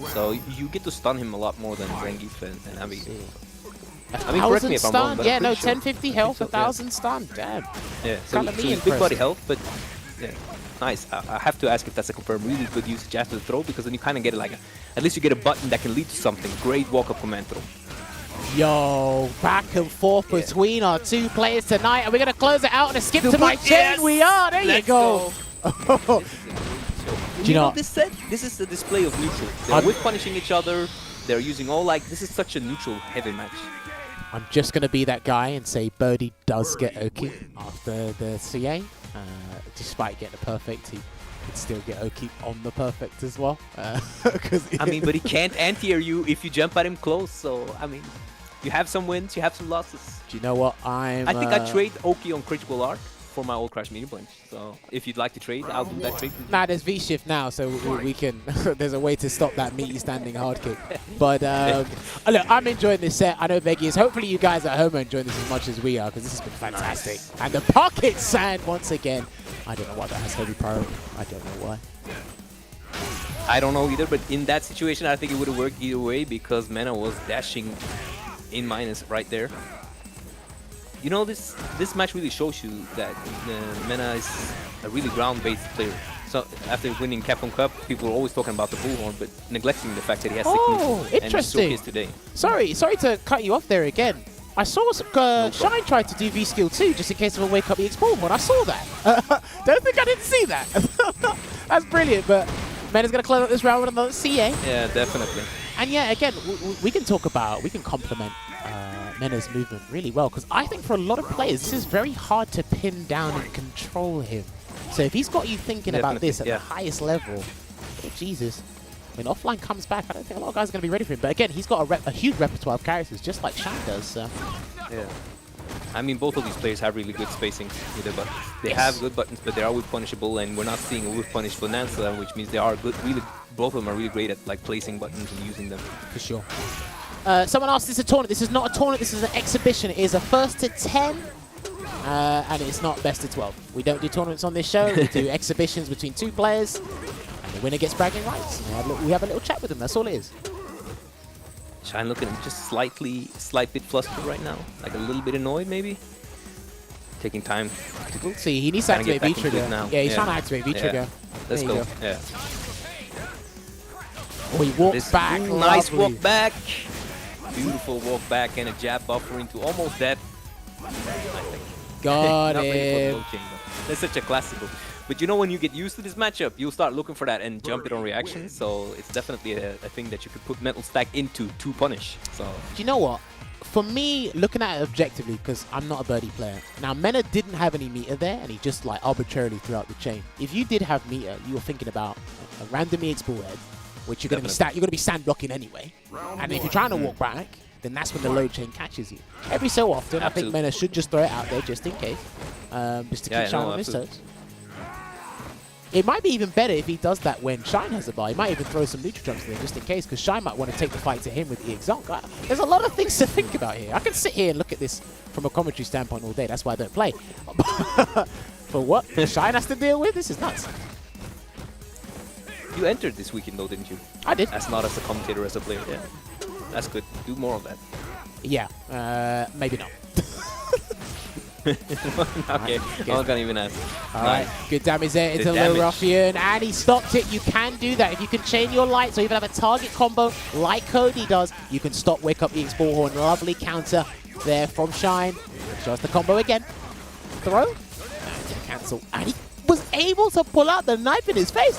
So you get to stun him a lot more than Rengif and Abby. I mean, correct me if I'm wrong, but yeah, I'm no, pretty sure. 1050 health, 1,000 stun. Damn. Yeah, so he's big body health, but yeah, nice. I have to ask if that's a confirmed really good usage after the throw, because then you kind of get it like at least you get a button that can lead to something. Great walk-up command throw. Yo, back and forth between our two players tonight. Are we going to close it out and a skip to my chain? We are. There you go. You know this set? This is the display of neutral. They're with punishing each other. They're using all like this is such a neutral heavy match. I'm just going to be that guy and say Birdie does get Oki after the CA. Despite getting a perfect, he could still get Oki on the perfect as well. I mean, but he can't anti-air you if you jump at him close. So, I mean, you have some wins, you have some losses. Do you know what? I think I trade Oki on critical art for my old Crash Medium Punch. So if you'd like to trade, I'll do that trade. Nah, there's V-Shift now, so we can... there's a way to stop that meaty standing hard kick. But look, I'm enjoying this set. I know Veggey is. Hopefully you guys at home are enjoying this as much as we are, because this has been fantastic. Nice. And the pocket sand once again. I don't know why that has heavy priority. I don't know why. I don't know either, but in that situation, I think it would have worked either way because Mena was dashing in minus right there. You know, this match really shows you that Mena is a really ground-based player. So after winning Capcom Cup, people are always talking about the bullhorn, but neglecting the fact that he has interesting. And today. Sorry to cut you off there again. I saw Shine tried to do V-Skill too, just in case of a Wake Up EX bullhorn. I saw that. Don't think I didn't see that. That's brilliant, but Mena's going to close out this round with another CA. Yeah, definitely. And yeah, again, we can compliment Mena's movement really well, because I think for a lot of players, this is very hard to pin down and control him. So if he's got you thinking about this at the highest level, Oh, Jesus. When offline comes back, I don't think a lot of guys are going to be ready for him. But again, he's got a huge repertoire of characters, just like Shine does. So. Yeah. I mean, both of these players have really good spacing with their buttons. They Yes. have good buttons, but they are whiff punishable, and we're not seeing a whiff punish Bonanza, which means they are good. Really, both of them are really great at like placing buttons and using them. For sure. Someone asked, this is a tournament. This is not a tournament, this is an exhibition. It is a 1st to 10, and it's not best to 12. We don't do tournaments on this show. We do exhibitions between 2 players, and the winner gets bragging rights. We have a little chat with them, that's all it is. Shine looking just slight bit flustered right now, like a little bit annoyed maybe. Taking time. We'll see, he needs to activate V-Trigger. Now. Yeah, he's trying to activate V-Trigger. Let's go. Yeah. Oh, he walks back. Nice lovely. walk back. Beautiful walk back and a jab buffer into almost dead. Got Not ready for the him. low chain, though. That's such a classical. But you know, when you get used to this matchup, you'll start looking for that and jump it on reaction. So it's definitely a thing that you could put mental stack into to punish. So Do you know what? For me, looking at it objectively, because I'm not a birdie player. Now, Mena didn't have any meter there, and he just like arbitrarily threw out the chain. If you did have meter, you were thinking about a random EX ball head, which you're going to be stand blocking anyway. And if you're trying to walk back, then that's when the low chain catches you. Every so often, I think Mena should just throw it out there just in case, just to keep Shine on his toes. It might be even better if he does that when Shine has a bar. He might even throw some neutral jumps in there just in case, because Shine might want to take the fight to him with EX Zonk. There's a lot of things to think about here. I can sit here and look at this from a commentary standpoint all day. That's why I don't play. For what Shine has to deal with? This is nuts. you entered this weekend though, didn't you? I did. As not as a commentator, as a player. Yeah. That's good. Do more of that. Yeah, maybe not. Okay, I'm not gonna even ask. Alright, good damage there into The Little damage. Ruffian, and he stopped it. You can do that. If you can chain your lights or even have a target combo like Cody does, you can stop Wake Up EX Bullhorn. Lovely counter there from Shine. Shows the combo again. Throw. And cancel. And he was able to pull out the knife in his face.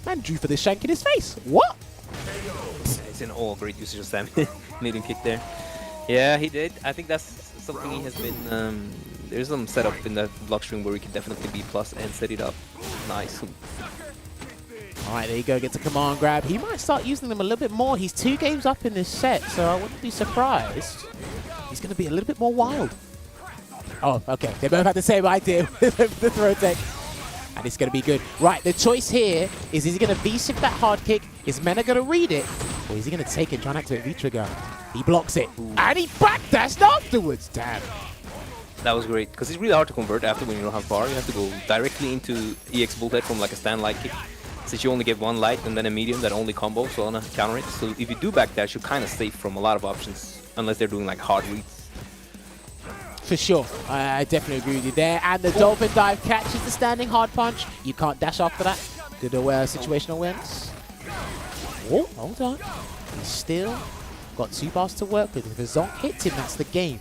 Man drew for the shank in his face. What? It's an all great usage of Sam. Medium kick there. Yeah, he did. I think that's something he has been. There's some setup in the block stream where he can definitely be plus and set it up. Nice. Alright, there you go. Gets a command grab. He might start using them a little bit more. He's 2 games up in this set, so I wouldn't be surprised. He's going to be a little bit more wild. Oh, okay. They both had the same idea with the throw tech. And it's going to be good. Right, the choice here is he going to V-shift that hard kick? Is Mena going to read it? Or is he going to take it and try and activate V-trigger? He blocks it. Ooh. And he backdashed afterwards. Damn. That was great, because it's really hard to convert after when you don't have bar. You have to go directly into EX Bullhead from like a stand light kick. Since you only get 1 light and then a medium that only combo, so on a counter it. So if you do backdash, you're kind of safe from a lot of options, unless they're doing like hard reads. For sure. I definitely agree with you there. And the Dolphin Dive catches the standing hard punch. You can't dash after that. Good situational awareness. Oh, hold on. He's still got 2 bars to work with. If a Zonk hits him, that's the game.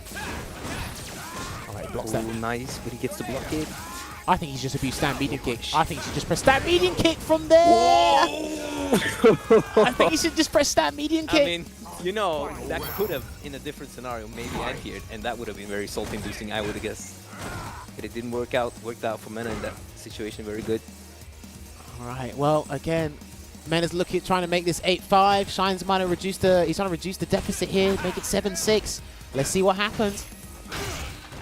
Alright, blocks that. Nice, but he gets to block it. I think he's just abused stand medium kick. I think he should just press stand medium kick from there. I think he should just press stand medium kick. I mean, you know, that could have, in a different scenario, maybe adhered, and that would have been very salt-inducing, I would have guessed. But it didn't work out. Worked out for Mena in that situation. Very good. Alright, well, again, Mena's trying to make this 8-5. Shine's might have reduced he's trying to reduce the deficit here, make it 7-6. Let's see what happens.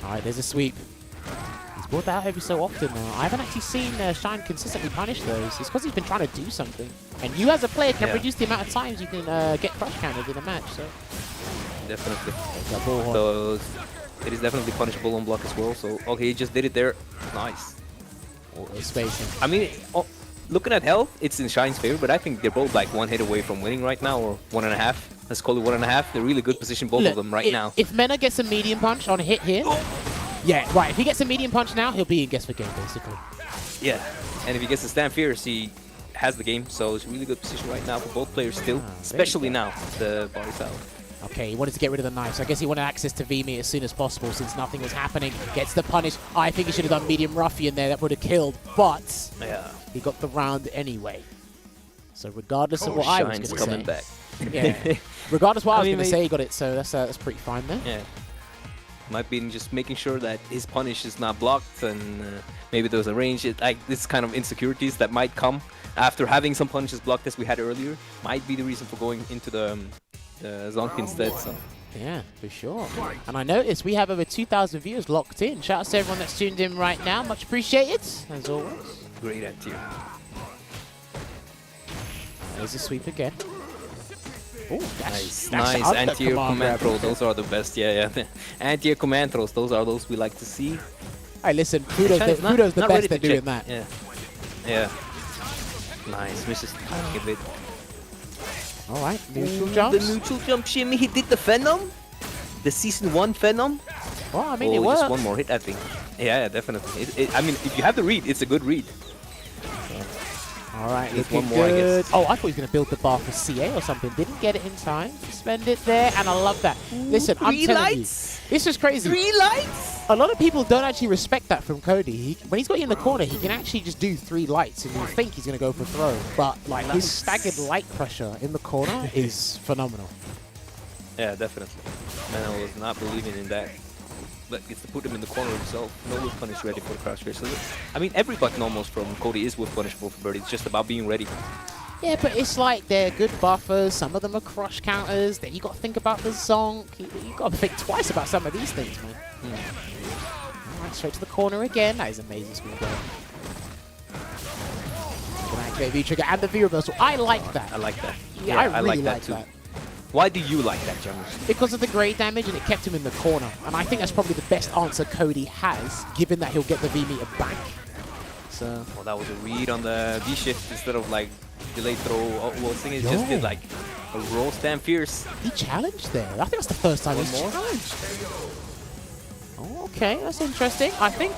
Alright, there's a sweep. He's brought that out every so often now. I haven't actually seen Shine consistently punish those. It's because he's been trying to do something. And you as a player can reduce the amount of times you can get crush counted in a match. So Definitely. So it is definitely punishable on block as well. So okay, he just did it there. Nice. Spacing. I mean, looking at health, it's in Shine's favor, but I think they're both like 1 hit away from winning right now, or 1.5. Let's call it 1.5. They're really good position, both of them right now. If Mena gets a medium punch on a hit here, yeah, right. If he gets a medium punch now, he'll be in guess for game basically. Yeah, and if he gets the stand fierce, he has the game. So it's a really good position right now for both players still, especially now the bar is out. Okay, he wanted to get rid of the knife, so I guess he wanted access to VMe as soon as possible since nothing was happening. Gets the punish. I think he should have done medium ruffian there. That would have killed, but he got the round anyway. So regardless of what I was going to say, coming back. Yeah. Regardless of what I was going to say, he got it. So that's pretty fine there. Yeah. Might be just making sure that his punish is not blocked, and maybe there's a range. Like this kind of insecurities that might come after having some punishes blocked as we had earlier might be the reason for going into the Zonk instead. So. Yeah, for sure. And I noticed we have over 2,000 viewers locked in. Shout out to everyone that's tuned in right now. Much appreciated, as always. Great at tier. There's a sweep again. Oh, Nice anti-air command throws. Those are the best. Yeah. Anti-air command throws. Those are those we like to see. Hey, listen, kudos the best at doing that. Yeah. Nice. Misses a bit. All right, neutral jumps. The neutral jump shimmy. He did the Venom. The Season 1 Venom. Well, I mean, it works. Just one more hit, I think. Yeah, definitely. I mean, if you have the read, it's a good read. All right, just looking one more, good. I guess. Oh, I thought he was going to build the bar for CA or something. Didn't get it in time. Spend it there, and I love that. Listen, I'm telling you, this is crazy. 3 lights? A lot of people don't actually respect that from Cody. When he's got you in the corner, he can actually just do 3 lights, and you think he's going to go for throw. But like his staggered light pressure in the corner is phenomenal. Yeah, definitely. Man, I was not believing in that. But it's to put him in the corner himself. No whiff punish ready for the crouch grab. So, I mean, every button almost from Cody is whiff punishable for Birdie. It's just about being ready. Yeah, but it's like they're good buffers. Some of them are crush counters. Then you got to think about the zonk. You got to think twice about some of these things, man. All right, straight to the corner again. That is amazing speed going. Can activate V-trigger and the V-reversal. I like that. I like that. Yeah, I really like that too. Why do you like that, Jammerz? Because of the grade damage, and it kept him in the corner. And I think that's probably the best answer Cody has, given that he'll get the V-meter back. So. Well, that was a read on the V-shift instead of like delayed throw. Well, thing is just did like a roll stand fierce. He challenged there. I think that's the first time he's challenged. Oh, okay, that's interesting. I think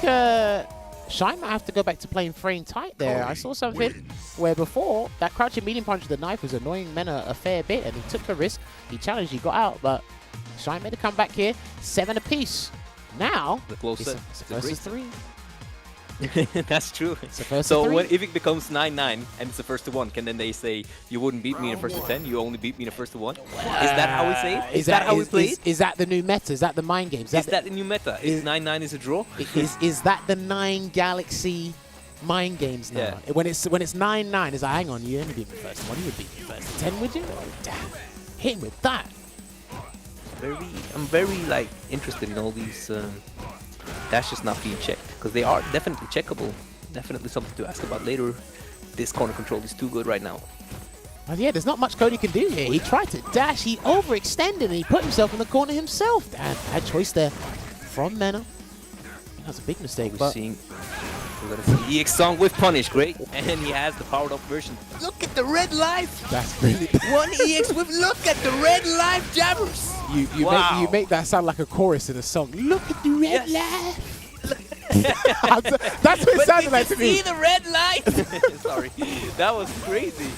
Shine might have to go back to playing frame tight there. I saw something where before that crouching medium punch with the knife was annoying Mena a fair bit, and he took the risk. He challenged, he got out, but Shine made a comeback here. 7 apiece. Now, the close set. It's versus 3. That's true. So if it becomes 9-9 and it's the first to 1, can then they say you wouldn't beat me in the first to 10? You only beat me in the first to 1? Is that how we say it? Is that how we play it? Is that the new meta? Is that the mind games? Is that the new meta? Is 9-9 is a draw? Is that the 9 Galaxy mind games now? Yeah. When it's 9-9, it's like, hang on, you only beat me first to 1. You would beat me first to 10, would you? Oh, damn. Hit him with that. I'm very like interested in all these dashes not being checked, because they are definitely checkable. Definitely something to ask about later. This corner control is too good right now. Well, yeah, there's not much Cody can do here. He tried to dash, he overextended, and he put himself in the corner himself. Damn, bad choice there from Mena. That's a big mistake. We're seeing EX song with punish, great, and he has the powered up version. Look at the red life. That's brilliant. 1 EX with look at the red life, Jammerz. You make that sound like a chorus in a song. Look at the red life. That's what it sounded like to me. See the red light? Sorry, that was crazy.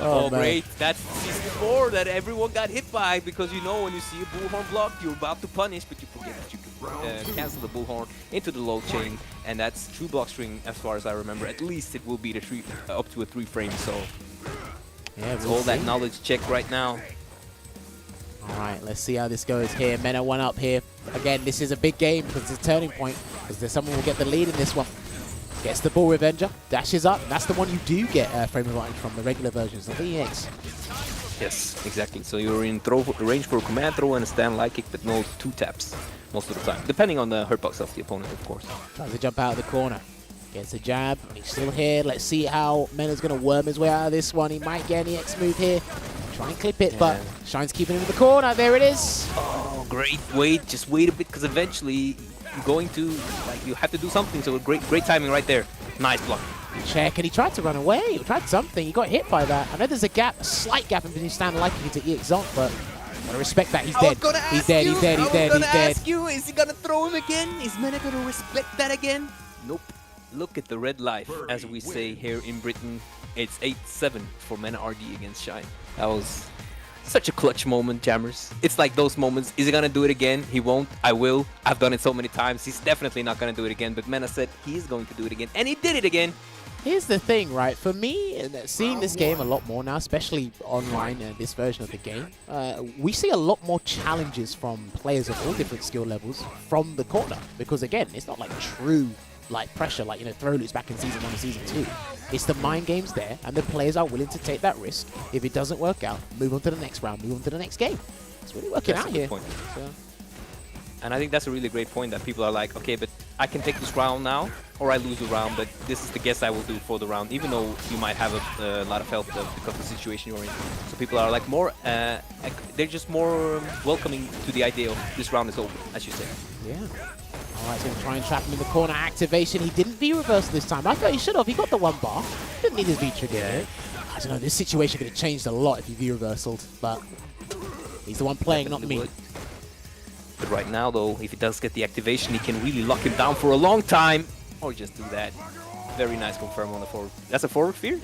Oh great, that's season 4 that everyone got hit by, because you know when you see a bullhorn block, you're about to punish, but you forget that you can cancel the bullhorn into the low chain, and that's true block string as far as I remember. At least it will be the up to a 3 frame, so yeah, it's all that knowledge check right now. All right, let's see how this goes here. Mena 1 up here. Again, this is a big game because it's a turning point, because there's someone will get the lead in this one. Gets the Bull Revenger, dashes up. That's the one you do get frame advantage from the regular versions of the EX. Yes, exactly. So you're in range for a command throw and a stand light kick, but no 2 taps most of the time, depending on the hurt box of the opponent, of course. Tries to jump out of the corner. Gets a jab. He's still here. Let's see how Mena's going to worm his way out of this one. He might get an EX move here. Try and clip it, but Shine's keeping him in the corner. There it is. Oh, great. Wait, just wait a bit, because eventually you're going to, like, you have to do something. So great timing right there. Nice block. Check, and he tried to run away. He tried something. He got hit by that. I know there's a gap, a slight gap in between stand liking into EX Zonk, but gotta respect that. He's dead. He's dead. He's dead. He's dead. He's dead. Ask you, is he gonna throw him again? Is Mena gonna respect that again? Nope. Look at the red life, as we say here in Britain. It's 8-7 for MenaRD against Shine. That was such a clutch moment, Jammerz. It's like those moments. Is he gonna do it again? He won't. I will. I've done it so many times. He's definitely not gonna do it again. But Mena said he's going to do it again, and he did it again. Here's the thing, right? For me, seeing this game a lot more now, especially online and this version of the game, we see a lot more challenges from players of all different skill levels from the corner. Because again, it's not like true like pressure, like, you know, throw loops back in Season 1 and Season 2. It's the mind games there, and the players are willing to take that risk. If it doesn't work out, move on to the next round, move on to the next game. It's really working out here. Point. So. And I think that's a really great point that people are like, okay, but I can take this round now, or I lose the round, but this is the guess I will do for the round, even though you might have a lot of health because of the situation you're in. So people are like more, they're just more welcoming to the idea of this round is over, as you say. Yeah. All right, he's going to try and trap him in the corner. Activation. He didn't V-reverse this time. I thought he should have. He got the 1 bar. Didn't need his V-trigger. Yeah. I don't know. This situation could have changed a lot if he V-reversaled, but he's the one playing, Definitely not me. Would. But right now, though, if he does get the activation, he can really lock him down for a long time. Or just do that. Very nice confirm on the forward. That's a forward fear?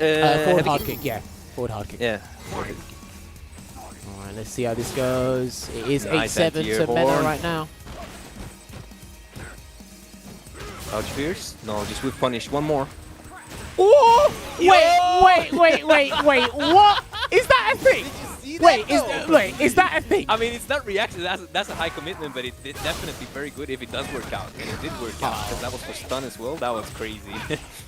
Forward hard kick, yeah. Forward hard kick. Yeah. All right, let's see how this goes. It is Nice 8-7 to Mena right now. Couch fears? No, just with punish. One more. Oh! Wait, what? Is that a thing? Wait, is that a thing? I mean, it's not reaction. That's a high commitment, but it's definitely very good if it does work out. And it did work out, because that was for stun as well. That was crazy.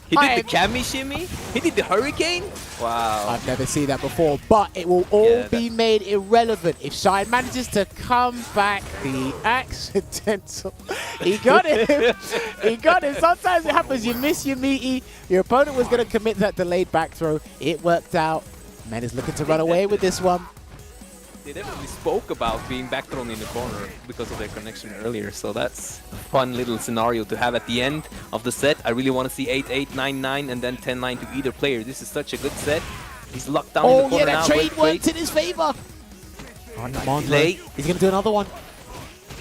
He did the Kami shimmy. He did the hurricane. Wow. I've never seen that before, but it will all be made irrelevant if Shine manages to come back the accidental. He got him. He got him. Sometimes it happens. You miss your meaty. Your opponent was going to commit that delayed back throw. It worked out. Mena's looking to run away with this one. They definitely spoke about being back thrown in the corner because of their connection earlier, so that's a fun little scenario to have at the end of the set. I really want to see 8-8, 9-9, and then 10-9 to either player. This is such a good set. He's locked down in the corner now. Oh, yeah, that trade worked in his favor. Oh, come on, delay. He's going to do another one.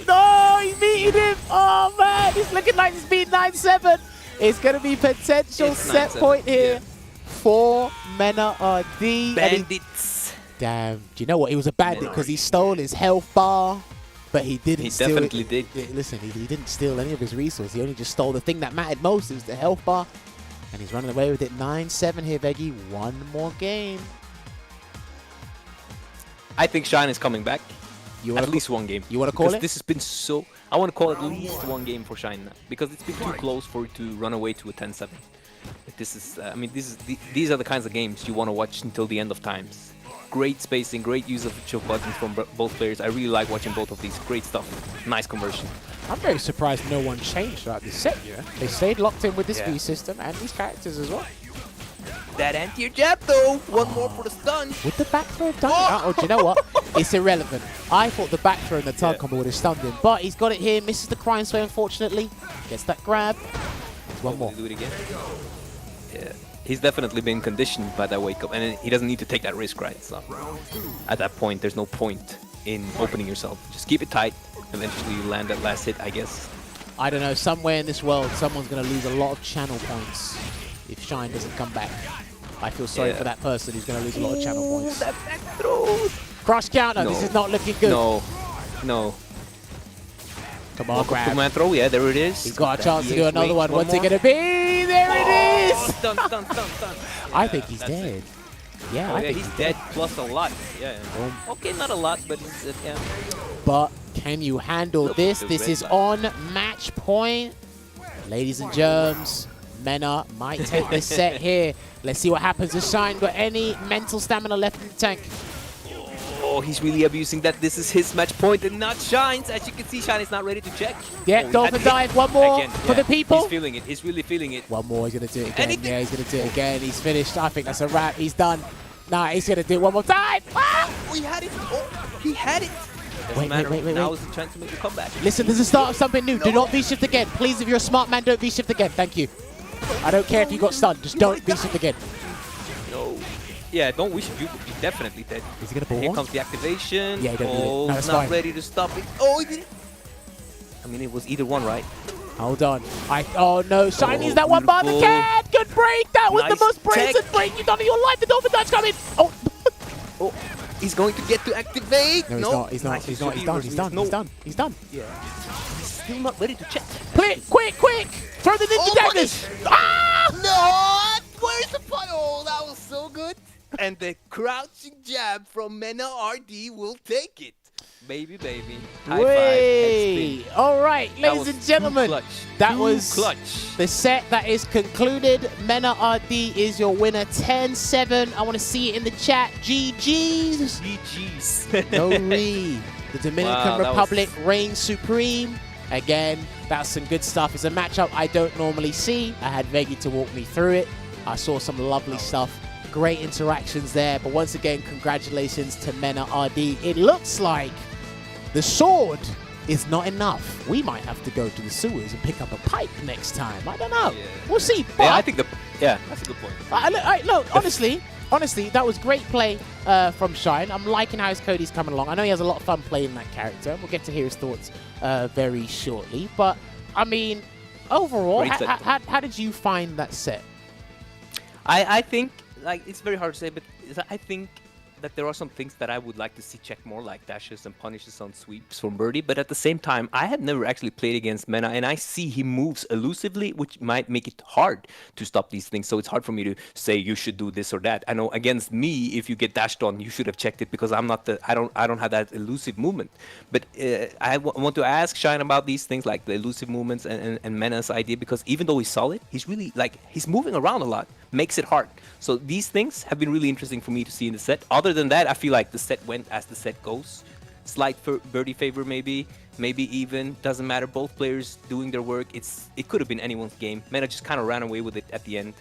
No, he's beating him. Oh, man, he's looking like he's beat 9-7. It's going to be potential set point here for MenaRD. Bandits. Damn. Do you know what? He was a bandit because he stole his health bar, but he didn't He steal definitely did. Listen, he didn't steal any of his resources. He only just stole the thing that mattered most. It was the health bar. And he's running away with it. 9-7 here, Veggey. One more game. I think Shine is coming back. At least one game. You want to call it? Because this has been so... I want to call at least one game for Shine now. Because it's been too close for it to run away to a 10-7. This is... I mean, these are the kinds of games you want to watch until the end of times. Great spacing, great use of chill buttons from both players. I really like watching both of these. Great stuff. Nice conversion. I'm very surprised no one changed throughout this set, yeah? They stayed locked in with this V system and these characters as well. That anti-air jab though! One more for the stun! Would the back throw have done it? Oh, do you know what? It's irrelevant. I thought the back throw and the tug combo would have stunned him, but he's got it here, misses the crime sway unfortunately. Gets that grab. One more. Do it again. Yeah. He's definitely been conditioned by that wake up, and he doesn't need to take that risk, right? So at that point, there's no point in opening yourself. Just keep it tight. Eventually, you land that last hit, I guess. I don't know. Somewhere in this world, someone's going to lose a lot of channel points if Shine doesn't come back. I feel sorry for that person who's going to lose a lot of channel points. That back throw! Crush counter. No. This is not looking good. No. No. Come on, grab. Man throw, yeah, there it is. He's got a chance to do another one. What's it going to be? There it is! Stun. I think he's dead. Yeah, I think he's dead plus a lot. Yeah. Okay, not a lot, but yeah. But can you handle this? This is on match point. Ladies and germs, Mena might take this set here. Let's see what happens. Has Shine got any mental stamina left in the tank? Oh, he's really abusing that. This is his match point and not Shine's. As you can see, Shine is not ready to check. Yeah, Dolphin dive. One more for the people. He's feeling it. He's really feeling it. One more. He's going to do it again. Yeah, he's going to do it again. He's finished. I think that's a wrap. He's done. Nah, he's going to do it one more time. Ah! Oh, he had it. Oh, he had it. Wait. Now is the chance to make a comeback. Listen, there's a start of something new. Do not V-shift again. Please, if you're a smart man, don't V-shift again. Thank you. I don't care if you got stunned. Just don't V-shift again. No. Yeah, don't wish you definitely dead. Is he going to pull Here one? comes the activation. Yeah, he don't do do it. No, he's that's not fine. ready to stop it. Oh, he did it. I mean, it was either one, right? Hold on. Oh, no. Shine needs that one bar the cat. Good break. That was the most brazen break you've done in your life. The Dolphin Dutch coming. Oh. Oh, he's going to get to activate. No, he's not. He's done. He's done. Yeah. He's still not ready to check. Quick. Throw the ninja daggers. Ah! No! Where's the point? Oh, that was so good. And the crouching jab from MenaRD will take it. Baby. High five. Way! Head spin. All right, That ladies was and gentlemen, too clutch. that Too was clutch. the set that is concluded. MenaRD is your winner, 10-7. I want to see it in the chat. GG's. GG's. No re. The Dominican Wow, that Republic reigns supreme. Again, that's some good stuff. It's a matchup I don't normally see. I had Veggey to walk me through it. I saw some lovely stuff. Great interactions there. But once again, congratulations to MenaRD. It looks like the sword is not enough. We might have to go to the sewers and pick up a pipe next time. I don't know. Yeah. We'll see. But Yeah, I think that's a good point. look, honestly, that was great play from Shine. I'm liking how his Cody's coming along. I know he has a lot of fun playing that character. We'll get to hear his thoughts very shortly. But, I mean, overall, how did you find that set? I think, like, it's very hard to say, but I think that there are some things that I would like to see check more, like dashes and punishes on sweeps from Birdie. But at the same time, I have never actually played against Mena, and I see he moves elusively, which might make it hard to stop these things. So it's hard for me to say you should do this or that. I know against me, if you get dashed on, you should have checked it because I'm not I don't have that elusive movement. But I want to ask Shine about these things, like the elusive movements and Mena's idea, because even though he's solid, he's really he's moving around a lot, makes it hard. So these things have been really interesting for me to see in the set. Other than that, I feel like the set went as the set goes. Slight Birdie favor, maybe even, doesn't matter. Both players doing their work. It could have been anyone's game. Mena just kind of ran away with it at the end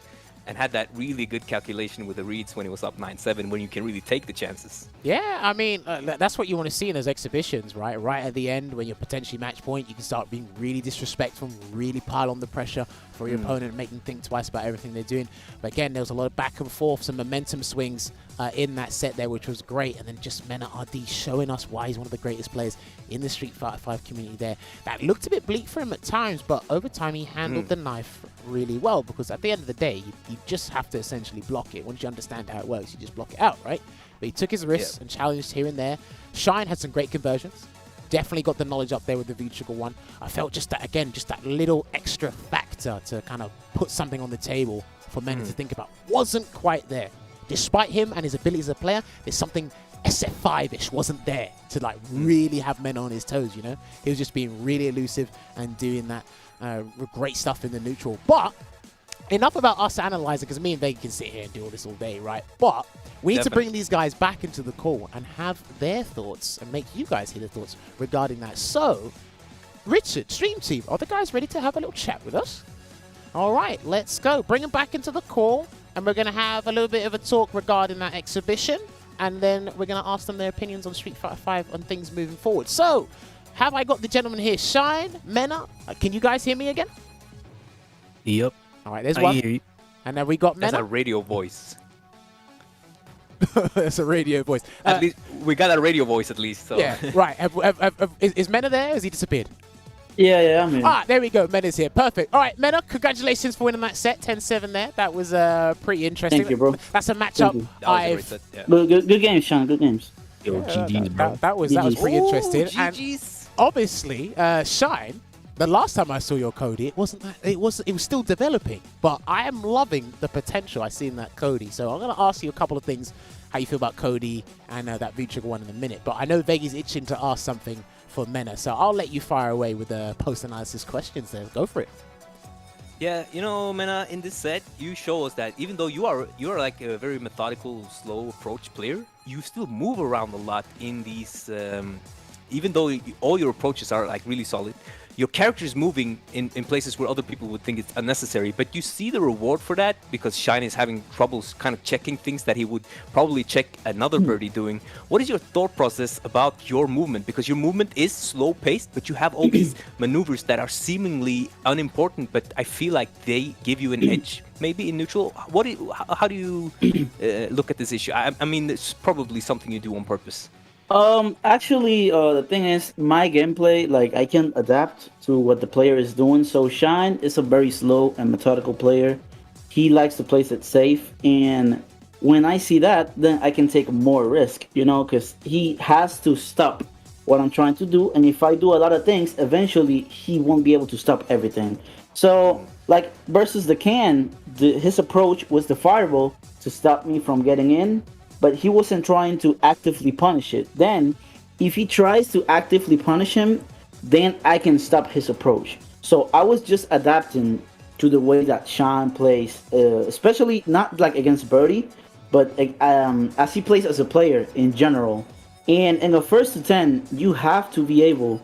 and had that really good calculation with the reads when he was up 9-7, when you can really take the chances. Yeah, I mean, that's what you want to see in those exhibitions, right? Right at the end, when you're potentially match point, you can start being really disrespectful, really pile on the pressure for your opponent, make them think twice about everything they're doing. But again, there was a lot of back and forth, some momentum swings in that set there, which was great. And then just MenaRD showing us why he's one of the greatest players in the Street Fighter 5 community there. That looked a bit bleak for him at times, but over time he handled the knife really well, because at the end of the day, you just have to essentially block it. Once you understand how it works, you just block it out, right? But he took his risks and challenged here and there. Shine had some great conversions. Definitely got the knowledge up there with the V-Trigger one. I felt just that, again, just that little extra factor to kind of put something on the table for Mena to think about wasn't quite there. Despite him and his ability as a player, there's something SF5-ish wasn't there to like really have Mena on his toes, you know? He was just being really elusive and doing that great stuff in the neutral. But enough about us analyzing, because me and Veggey can sit here and do all this all day, right? But we need to bring these guys back into the call and have their thoughts and make you guys hear their thoughts regarding that. So, Richard, Stream Team, are the guys ready to have a little chat with us? All right, let's go. Bring them back into the call, and we're going to have a little bit of a talk regarding that exhibition, and then we're going to ask them their opinions on Street Fighter 5 and things moving forward. So, have I got the gentleman here? Shine, Mena, can you guys hear me again? Yep. All right, there's one. Hear you. And then we got Mena. That's a radio voice. That's a radio voice. At least we got a radio voice, at least. So. Yeah, right. Is Mena there? Or has he disappeared? Yeah, I'm here. Ah, there we go. Mena's here. Perfect. All right, Mena, congratulations for winning that set. 10-7 there. That was pretty interesting. Thank you, bro. That's a matchup Good games, Sean. Good games. Yo, GG's, bro. that was pretty interesting. GG's. And obviously, Shine, the last time I saw your Cody, it was still developing, but I am loving the potential I see in that Cody. So I'm going to ask you a couple of things, how you feel about Cody and that V-Trigger one in a minute. But I know Veggey's itching to ask something for Mena, so I'll let you fire away with the post-analysis questions there. Go for it. Yeah, you know, Mena, in this set, you show us that even though you are like a very methodical, slow approach player, you still move around a lot in these. Even though all your approaches are like really solid, your character is moving in places where other people would think it's unnecessary, but you see the reward for that because Shine is having troubles kind of checking things that he would probably check another Birdie doing. What is your thought process about your movement? Because your movement is slow-paced, but you have all these maneuvers that are seemingly unimportant, but I feel like they give you an edge, maybe in neutral. How do you look at this issue? I mean, it's probably something you do on purpose. Actually, the thing is, my gameplay, like, I can adapt to what the player is doing. So Shine is a very slow and methodical player. He likes to play it safe, and when I see that, then I can take more risk, you know, because he has to stop what I'm trying to do, and if I do a lot of things, eventually he won't be able to stop everything. So, like, versus the Can, his approach was the fireball to stop me from getting in, but he wasn't trying to actively punish it. Then if he tries to actively punish him, then I can stop his approach. So I was just adapting to the way that Sean plays, especially not like against Birdie, but as he plays as a player in general. And in the first to 10, you have to be able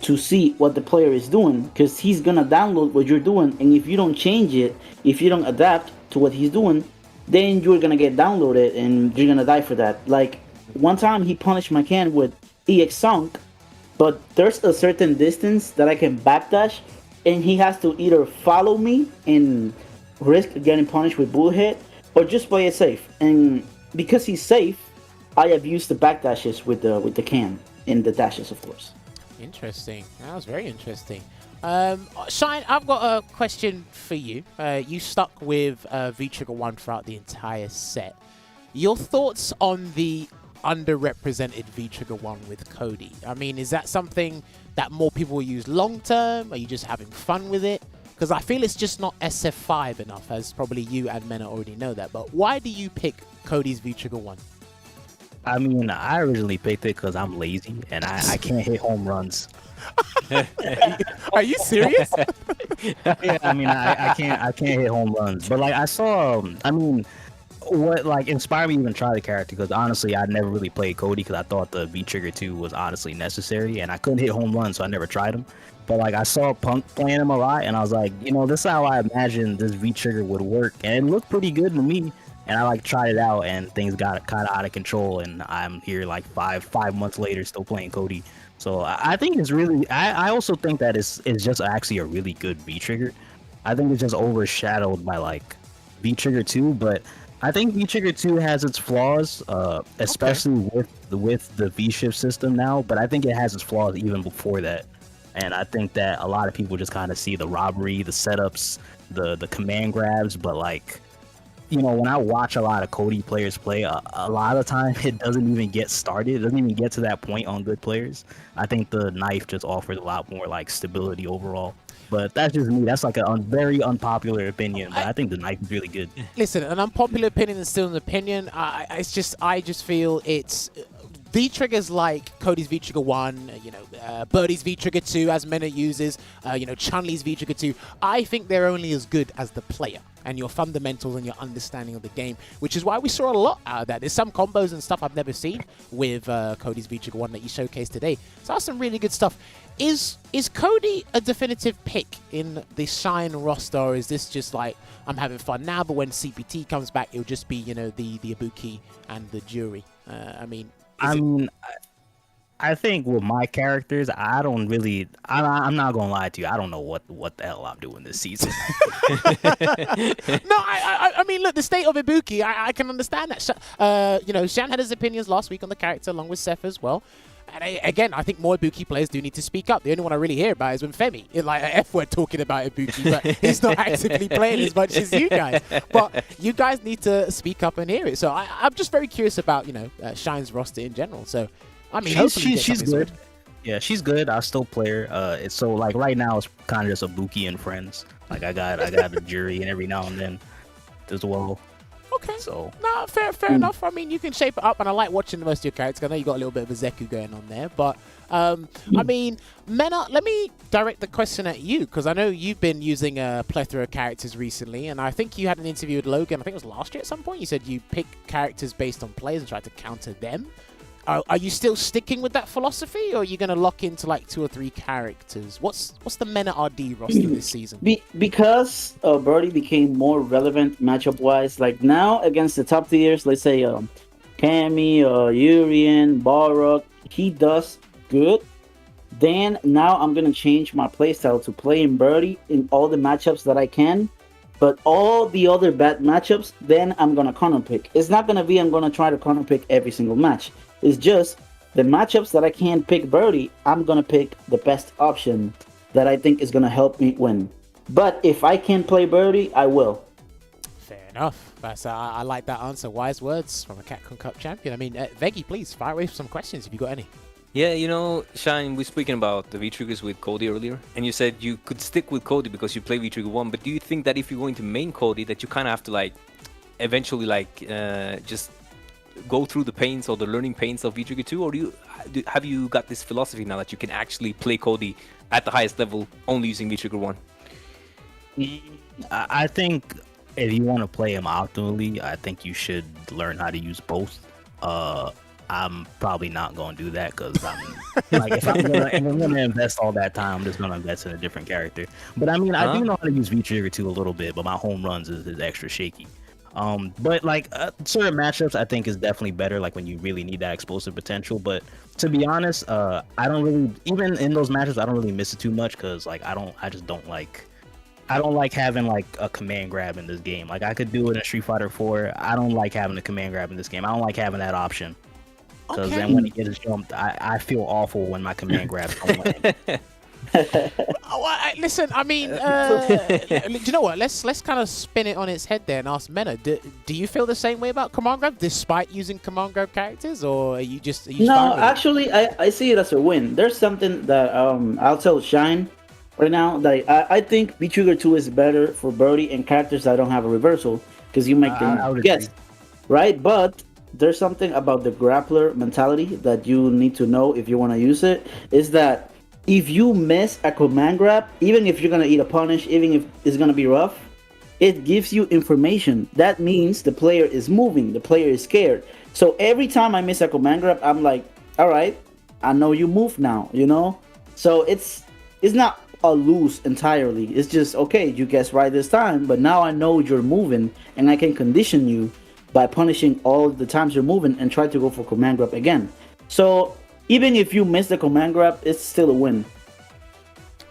to see what the player is doing, because he's gonna download what you're doing, and if you don't change it, if you don't adapt to what he's doing, then you're gonna get downloaded and you're gonna die for that. Like one time he punished my can with EX Sunk, but there's a certain distance that I can backdash, and he has to either follow me and risk getting punished with Bullhead, or just play it safe. And because he's safe, I have used the backdashes with the can and the dashes, of course. Interesting. That was very interesting. Shine, I've got a question for you. You stuck with V-Trigger 1 throughout the entire set. Your thoughts on the underrepresented V-Trigger 1 with Cody? I mean, is that something that more people will use long term? Are you just having fun with it? Because I feel it's just not SF5 enough, as probably you and Mena already know that. But why do you pick Cody's V-Trigger 1? I mean, I originally picked it because I'm lazy and I can't hit home runs. Are you serious? Yeah, I mean, I can't hit home runs. But like I saw, I mean, what like inspired me to even try the character, because honestly, I never really played Cody because I thought the V-Trigger 2 was honestly necessary, and I couldn't hit home runs, so I never tried him. But like I saw Punk playing him a lot, and I was like, you know, this is how I imagined this V-Trigger would work, and it looked pretty good to me. And I like tried it out, and things got kind of out of control, and I'm here like five months later still playing Cody. So I think it's really, I also think that it's just actually a really good V-Trigger. I think it's just overshadowed by like V-Trigger 2, but I think V-Trigger 2 has its flaws, especially with the V-Shift system now, but I think it has its flaws even before that. And I think that a lot of people just kind of see the robbery, the setups, the command grabs, but like, you know, when I watch a lot of Cody players play, a lot of the time it doesn't even get started. It doesn't even get to that point on good players. I think the knife just offers a lot more like stability overall. But that's just me. That's like a very unpopular opinion. But I think the knife is really good. Listen, an unpopular opinion is still an opinion. I just feel it's V-Triggers like Cody's V-Trigger 1, you know, Birdie's V-Trigger 2 as Mena uses, you know, Chun-Li's V-Trigger 2. I think they're only as good as the player and your fundamentals and your understanding of the game, which is why we saw a lot out of that. There's some combos and stuff I've never seen with Cody's V-Trigger 1 that you showcased today. So that's some really good stuff. Is Cody a definitive pick in the Shine roster, or is this just like, I'm having fun now, but when CPT comes back, it'll just be, you know, the Ibuki and the Jury? I think with my characters, I don't really. I'm not gonna lie to you. I don't know what the hell I'm doing this season. No, I mean, look, the state of Ibuki, I can understand that. You know, Shan had his opinions last week on the character, along with Seth as well. And again, I think more Ibuki players do need to speak up. The only one I really hear about is when Femi, like an F-word talking about Ibuki, but he's not actively playing as much as you guys. But you guys need to speak up and hear it. So I'm just very curious about, you know, Shine's roster in general. So, I mean, she's good. Yeah, she's good. I still play her. It's so like right now it's kind of just Ibuki and friends. Like I got a Jury and every now and then as well. Okay. So no, fair enough. I mean, you can shape it up, and I like watching the most of your characters. I know you got a little bit of a Zeku going on there, but I mean, Mena, let me direct the question at you, because I know you've been using a plethora of characters recently, and I think you had an interview with Logan. I think it was last year at some point. You said you pick characters based on players and try to counter them. Are you still sticking with that philosophy, or are you going to lock into like 2 or 3 characters? What's the MenaRD roster this season? Because Birdie became more relevant matchup-wise, like now against the top tiers, let's say Cammy, Urian, Balrog, he does good. Then now I'm going to change my playstyle to play in Birdie in all the matchups that I can. But all the other bad matchups, then I'm going to corner pick. It's not going to be I'm going to try to corner pick every single match. It's just the matchups that I can't pick Birdie, I'm going to pick the best option that I think is going to help me win. But if I can't play Birdie, I will. Fair enough. That's, I like that answer. Wise words from a Capcom Cup champion. I mean, Veggey, please fire away some questions if you got any. Yeah, you know, Shine, we were speaking about the V-Triggers with Cody earlier, and you said you could stick with Cody because you play V-Trigger 1, but do you think that if you're going to main Cody, that you kind of have to, like, eventually, like, just go through the pains or the learning pains of V-Trigger 2, or do you have you got this philosophy now that you can actually play Cody at the highest level only using V-Trigger 1? I think if you want to play him optimally, I think you should learn how to use both. I'm probably not going to do that because I'm like, if I'm gonna invest all that time, I'm just gonna invest in a different character. But I mean, I do know how to use V-Trigger 2 a little bit, but my home runs is extra shaky. But like certain matchups, I think is definitely better. Like when you really need that explosive potential. But to be honest, I don't really, even in those matchups, I don't really miss it too much because like I don't like having like a command grab in this game. Like I could do it in Street Fighter 4. I don't like having a command grab in this game. I don't like having that option. Because then when it gets jumped, I feel awful when my command grabs come in. Listen, I mean, do you know what? Let's kind of spin it on its head there and ask Mena. Do you feel the same way about command grab, despite using command grab characters, or are you just? No, actually, I see it as a win. There's something that I'll tell Shine right now. Like I think V-Trigger 2 is better for Birdie and characters that don't have a reversal because you make them guess, right? But there's something about the grappler mentality that you need to know if you want to use it. Is that if you miss a command grab, even if you're gonna eat a punish, even if it's gonna be rough, it gives you information. That means the player is moving, the player is scared. So every time I miss a command grab, I'm like, all right, I know you move now, you know? So it's not a lose entirely. It's just, okay, you guessed right this time, but now I know you're moving and I can condition you by punishing all the times you're moving and try to go for command grab again. So even if you miss the command grab, it's still a win.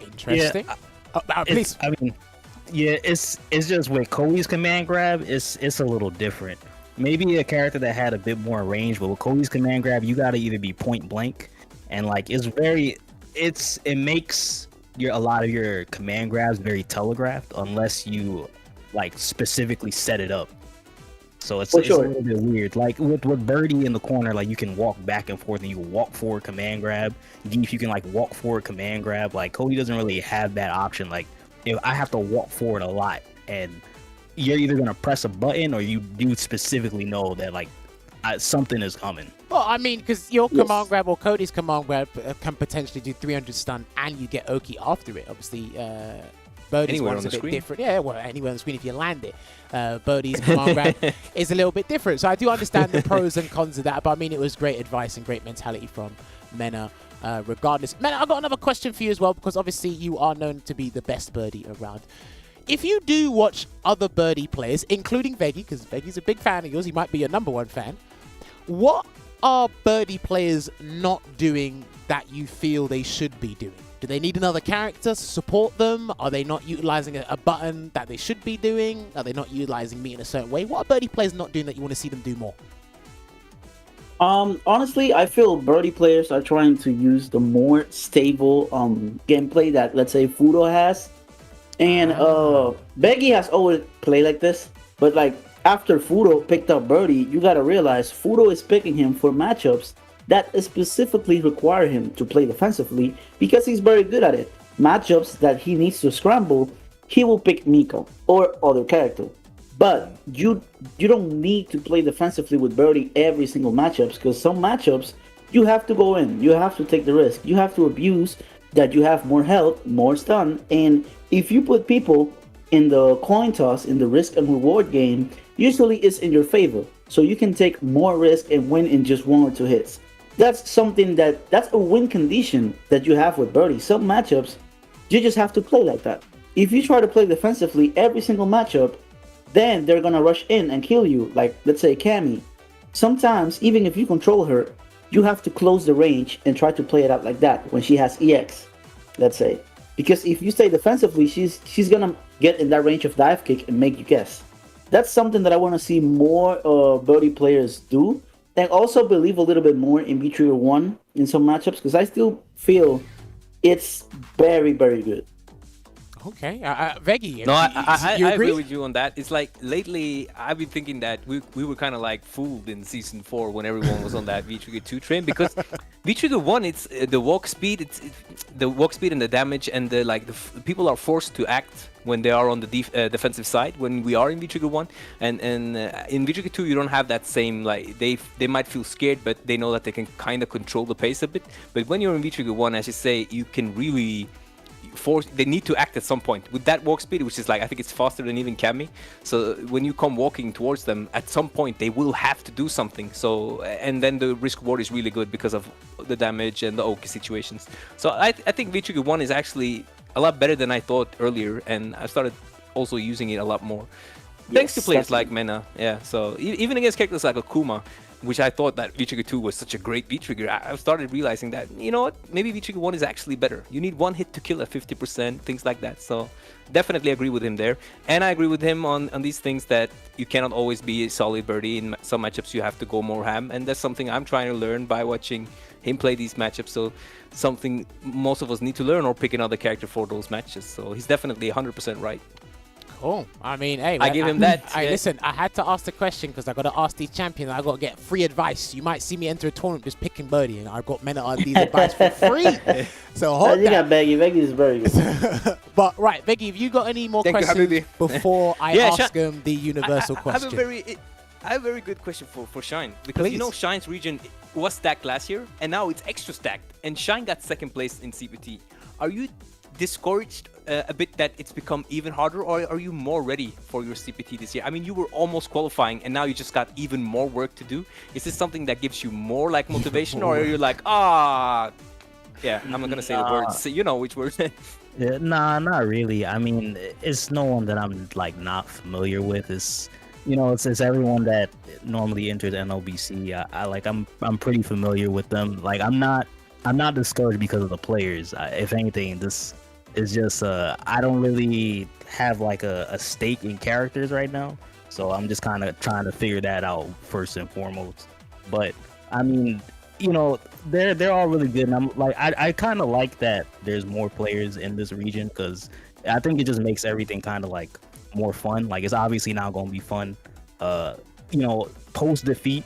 Interesting. Yeah, please. I mean, yeah, it's just with Koi's command grab, it's a little different. Maybe a character that had a bit more range, but with Koi's command grab, you gotta either be point blank, and like it makes a lot of your command grabs very telegraphed unless you like specifically set it up. So it's a little bit weird. Like with Birdie in the corner, like you can walk back and forth and you can walk forward command grab. Geef, you can like walk forward command grab. Like Cody doesn't really have that option. Like if I have to walk forward a lot and you're either gonna press a button or you specifically know that like something is coming. Well, I mean, because your command grab or Cody's command grab can potentially do 300 stun and you get Oki after it. Obviously, Bodhi's one's a bit different. Yeah, well, anywhere on the screen if you land it. Bodhi's command grab is a little bit different. So I do understand the pros and cons of that, but I mean, it was great advice and great mentality from Mena. Regardless, Mena, I've got another question for you as well, because obviously you are known to be the best Birdie around. If you do watch other Birdie players, including Veggey, because Veggey's a big fan of yours, he might be your #1 fan, what are Birdie players not doing that you feel they should be doing? Do they need another character to support them? Are they not utilizing a button that they should be doing? Are they not utilizing me in a certain way? What are Birdie players not doing that you want to see them do more? Honestly, I feel Birdie players are trying to use the more stable gameplay that, let's say, Fudo has. And Veggey has always played like this, but like after Fudo picked up Birdie, you gotta realize Fudo is picking him for matchups that specifically require him to play defensively because he's very good at it. Matchups that he needs to scramble, he will pick Miko or other character. But you don't need to play defensively with Birdie every single matchups, because some matchups you have to go in, you have to take the risk, you have to abuse that you have more health, more stun, and if you put people in the coin toss, in the risk and reward game, usually it's in your favor. So you can take more risk and win in just 1 or 2 hits. That's something that's a win condition that you have with Birdie. Some matchups, you just have to play like that. If you try to play defensively every single matchup, then they're gonna rush in and kill you, like let's say Cammy. Sometimes, even if you control her, you have to close the range and try to play it out like that when she has EX, let's say. Because if you stay defensively, she's gonna get in that range of dive kick and make you guess. That's something that I want to see more Birdie players do. And also believe a little bit more in V-Trigger 1 in some matchups, because I still feel it's very, very good. Okay, Veggey, no, I agree with you on that. It's like lately I've been thinking that we were kind of like fooled in season 4 when everyone was on that V-Trigger 2 train, because V-Trigger 1, it's the walk speed, the walk speed and the damage, and the people are forced to act when they are on the defensive side when we are in V-Trigger 1, and in V-Trigger 2 you don't have that same, like, they might feel scared, but they know that they can kind of control the pace a bit. But when you're in V-Trigger 1, as you say, you can really they need to act at some point with that walk speed, which is like, I think it's faster than even Cammy. So when you come walking towards them, at some point they will have to do something. So, and then the risk reward is really good because of the damage and the Oki situations. So I think V-Trigger 1 is actually a lot better than I thought earlier, and I started also using it a lot more. Thanks to players like Mena. Yeah, so even against characters like Akuma, which I thought that V-Trigger 2 was such a great V-Trigger, I've started realizing that, you know what, maybe V-Trigger 1 is actually better. You need one hit to kill at 50%, things like that. So definitely agree with him there. And I agree with him on these things that you cannot always be a solid birdie. In some matchups you have to go more ham, and that's something I'm trying to learn by watching him play these matchups. So something most of us need to learn, or pick another character for those matches. So he's definitely 100% right. Cool. I mean, hey, I give him that. Hey, listen, I had to ask the question because I got to ask these champions. I got to get free advice. You might see me enter a tournament just picking birdie, and I got MenaRD's advice for free. So hold you got Veggey. Veggey is very good. But right, Veggey, have you got any more questions before I ask him the universal question? I have a very good question for Shine, because you know Shine's region was stacked last year, and now it's extra stacked, and Shine got second place in CPT. Are you discouraged a bit that it's become even harder, or are you more ready for your CPT this year? I mean, you were almost qualifying, and now you just got even more work to do. Is this something that gives you more like motivation, or are you like, yeah, I'm not gonna say the words, so you know which words. Yeah, nah, not really. I mean, it's no one that I'm like not familiar with. It's, you know, it's everyone that normally enters NLBC. I'm pretty familiar with them. Like, I'm not discouraged because of the players. If anything, this is just I don't really have like a stake in characters right now, so I'm just kind of trying to figure that out first and foremost. But I mean, you know, they're all really good, and I'm like, I kind of like that there's more players in this region, because I think it just makes everything kind of like more fun. Like, it's obviously not going to be fun, you know, post defeat.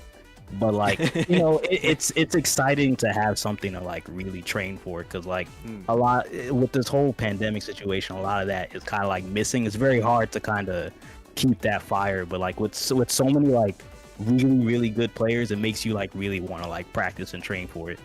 But like, you know, it's exciting to have something to like really train for, because like a lot with this whole pandemic situation, a lot of that is kind of like missing. It's very hard to kind of keep that fire, but like with so many like really good players, it makes you like really want to like practice and train for it.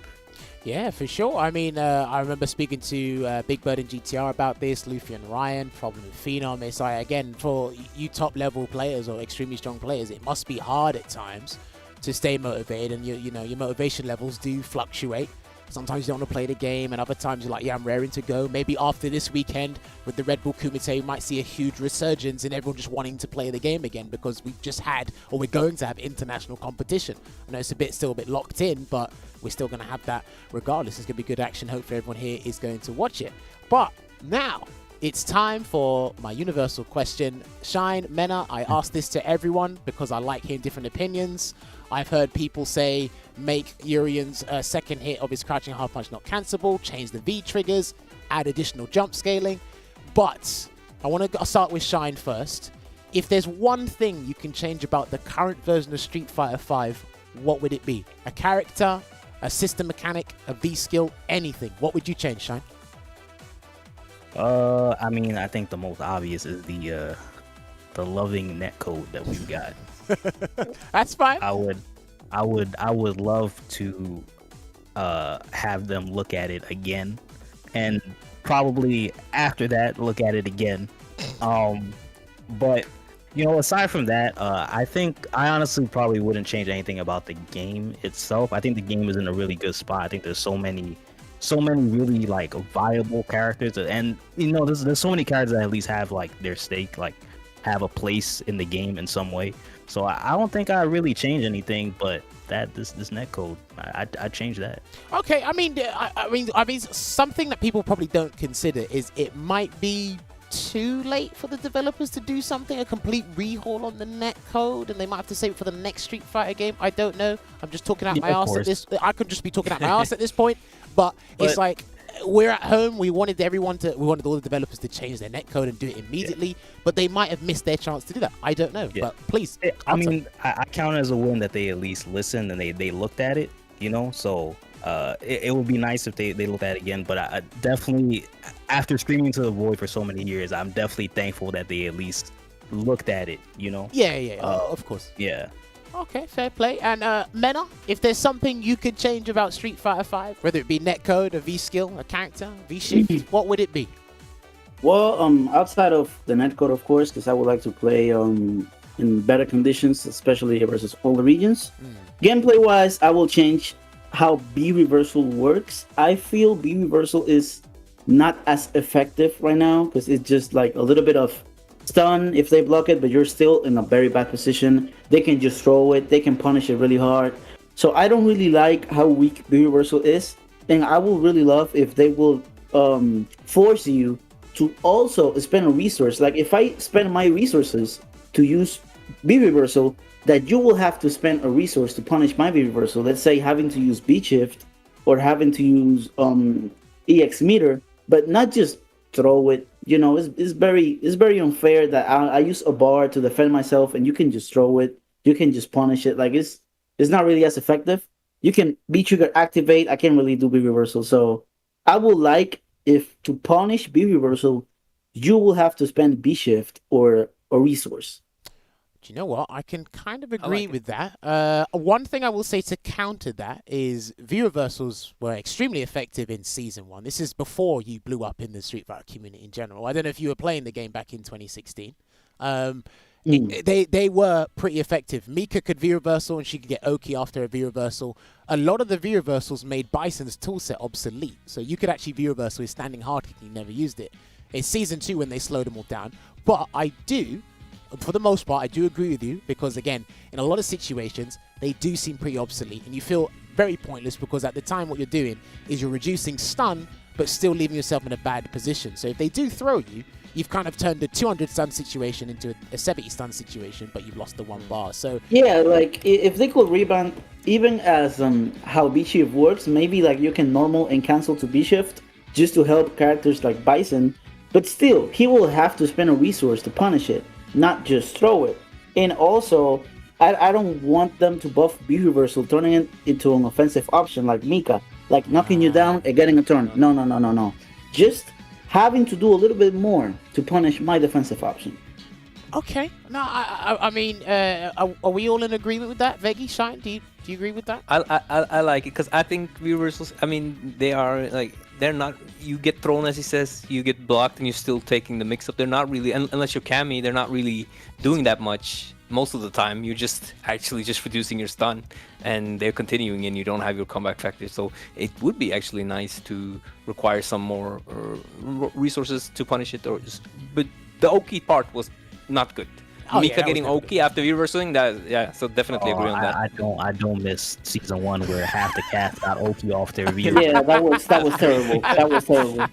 Yeah, for sure. I mean, I remember speaking to Big Bird and GTR about this, Luffy and Ryan, problem with Phenom. It's like, again, for you top level players or extremely strong players, it must be hard at times to stay motivated, and you know your motivation levels do fluctuate. Sometimes you don't want to play the game, and other times you're like, yeah, I'm raring to go. Maybe after this weekend with the Red Bull Kumite, we might see a huge resurgence in everyone just wanting to play the game again, because we've just had, or we're going to have, international competition. I know it's still a bit locked in, but we're still going to have that regardless. It's going to be good action. Hopefully everyone here is going to watch it. But now it's time for my universal question. Shine, Mena, I ask this to everyone because I like hearing different opinions. I've heard people say make Urian's second hit of his crouching half punch not cancelable, change the V triggers, add additional jump scaling. But I want to start with Shine first. If there's one thing you can change about the current version of Street Fighter V, what would it be? A character, a system mechanic, a V skill, anything. What would you change, Shine? I mean, I think the most obvious is the loving netcode that we've got. That's fine. I would love to have them look at it again, and probably after that look at it again. But you know, aside from that, I think I honestly probably wouldn't change anything about the game itself. I think the game is in a really good spot. I think there's so many really like viable characters, and you know, there's so many characters that at least have like their stake, like have a place in the game in some way. So I don't think I really change anything, but this netcode, I change that. Okay, I mean, something that people probably don't consider is it might be too late for the developers to do something, a complete rehaul on the netcode, and they might have to save it for the next Street Fighter game. I don't know. I'm just talking out my ass at this. I could just be talking out my ass at this point, but it's like, we're at home. We wanted all the developers to change their netcode and do it immediately, but they might have missed their chance to do that. I don't know, but please. I mean, I count it as a win that they at least listened and they looked at it, you know. So It would be nice if they look at it again, but I definitely, after screaming to the void for so many years, I'm definitely thankful that they at least looked at it, you know? Yeah, of course. Yeah. Okay, fair play. And Mena, if there's something you could change about Street Fighter 5, whether it be netcode, a V-skill, a character, V-shift, what would it be? Well, outside of the netcode, of course, because I would like to play in better conditions, especially versus all the regions. Gameplay-wise, I will change how B reversal works. I feel B reversal is not as effective right now because it's just like a little bit of stun if they block it, but you're still in a very bad position. They can just throw it, they can punish it really hard. So I don't really like how weak B reversal is, and I will really love if they will force you to also spend a resource. Like if I spend my resources to use B reversal, that you will have to spend a resource to punish my B reversal. Let's say having to use B shift or having to use EX meter, but not just throw it. You know, it's very unfair that I use a bar to defend myself and you can just throw it, you can just punish it. Like it's not really as effective. You can B trigger activate. I can't really do B reversal. So I would like if to punish B reversal, you will have to spend B shift or a resource. Do you know what? I can kind of agree with that. One thing I will say to counter that is V-reversals were extremely effective in Season 1. This is before you blew up in the Street Fighter community in general. I don't know if you were playing the game back in 2016. They were pretty effective. Mika could V-reversal and she could get Oki after a V-reversal. A lot of the V-reversals made Bison's toolset obsolete. So you could actually V-reversal with standing hard kick and you never used it. It's Season 2 when they slowed them all down. But for the most part, I do agree with you because, again, in a lot of situations, they do seem pretty obsolete and you feel very pointless because at the time what you're doing is you're reducing stun but still leaving yourself in a bad position. So if they do throw you, you've kind of turned a 200 stun situation into a 70 stun situation, but you've lost the one bar. So yeah, like if they could rebound, even as how B shift works, maybe like you can normal and cancel to B shift just to help characters like Bison, but still, he will have to spend a resource to punish it, not just throw it. And also, I don't want them to buff B reversal, turning it into an offensive option like Mika, like knocking you down and getting a turn. No. Just having to do a little bit more to punish my defensive option. Okay. No, I mean, are we all in agreement with that? Veggey, Shine, do you agree with that? I like it because I think reversals, I mean, they are like, they're not, you get thrown as he says, you get blocked and you're still taking the mix up. They're not really, unless you're Cammy, they're not really doing that much most of the time. You're just actually just reducing your stun and they're continuing and you don't have your comeback factor. So it would be actually nice to require some more resources to punish it. But the Oki part was not good. Mika getting Oki after reversing that, so definitely agree on that. I don't miss Season 1 where half the cast got Oki off their review. Yeah, that was terrible. That was terrible.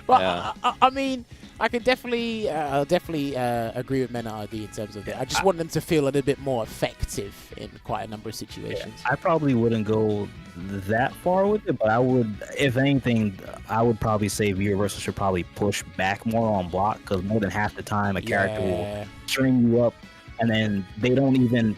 But yeah. I mean, I could definitely agree with MenaRD in terms of that. I just want them to feel a little bit more effective in quite a number of situations. I probably wouldn't go that far with it, but I would, if anything, I would probably say V-reversal should probably push back more on block, because more than half the time a character will string you up and then they don't even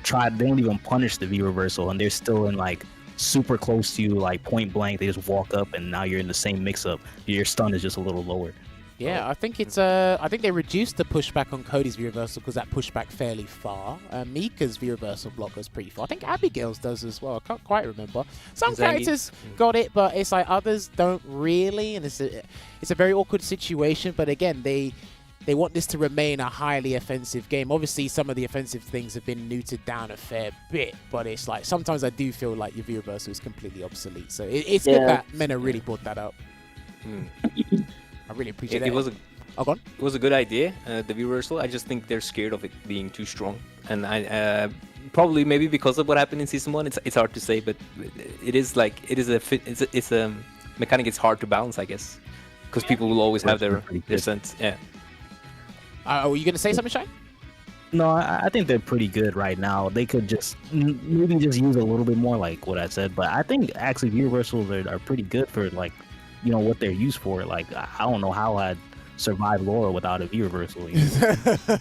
punish the V-reversal and they're still in like super close to you, like point blank. They just walk up and now you're in the same mix-up. Your stun is just a little lower. Yeah, I think it's I think they reduced the pushback on Cody's V-reversal because that pushed back fairly far. Mika's V-reversal block goes pretty far. I think Abigail's does as well. I can't quite remember. Some characters got it, but it's like others don't really, and it's a very awkward situation. But again, they want this to remain a highly offensive game. Obviously, some of the offensive things have been neutered down a fair bit, but it's like sometimes I do feel like your V-reversal is completely obsolete. So it's good that Mena really brought that up. I really appreciate that. It was a good idea, the reversal. I just think they're scared of it being too strong, and I probably maybe because of what happened in Season 1. It's hard to say, but it's a mechanic. It's hard to balance, I guess, because people will always have their sense. Yeah. Were you gonna say something, Shine? No, I think they're pretty good right now. They could just maybe just use a little bit more, like what I said. But I think actually reversals are pretty good for like, you know, what they're used for. Like I don't know how I'd survive Laura without a V reversal.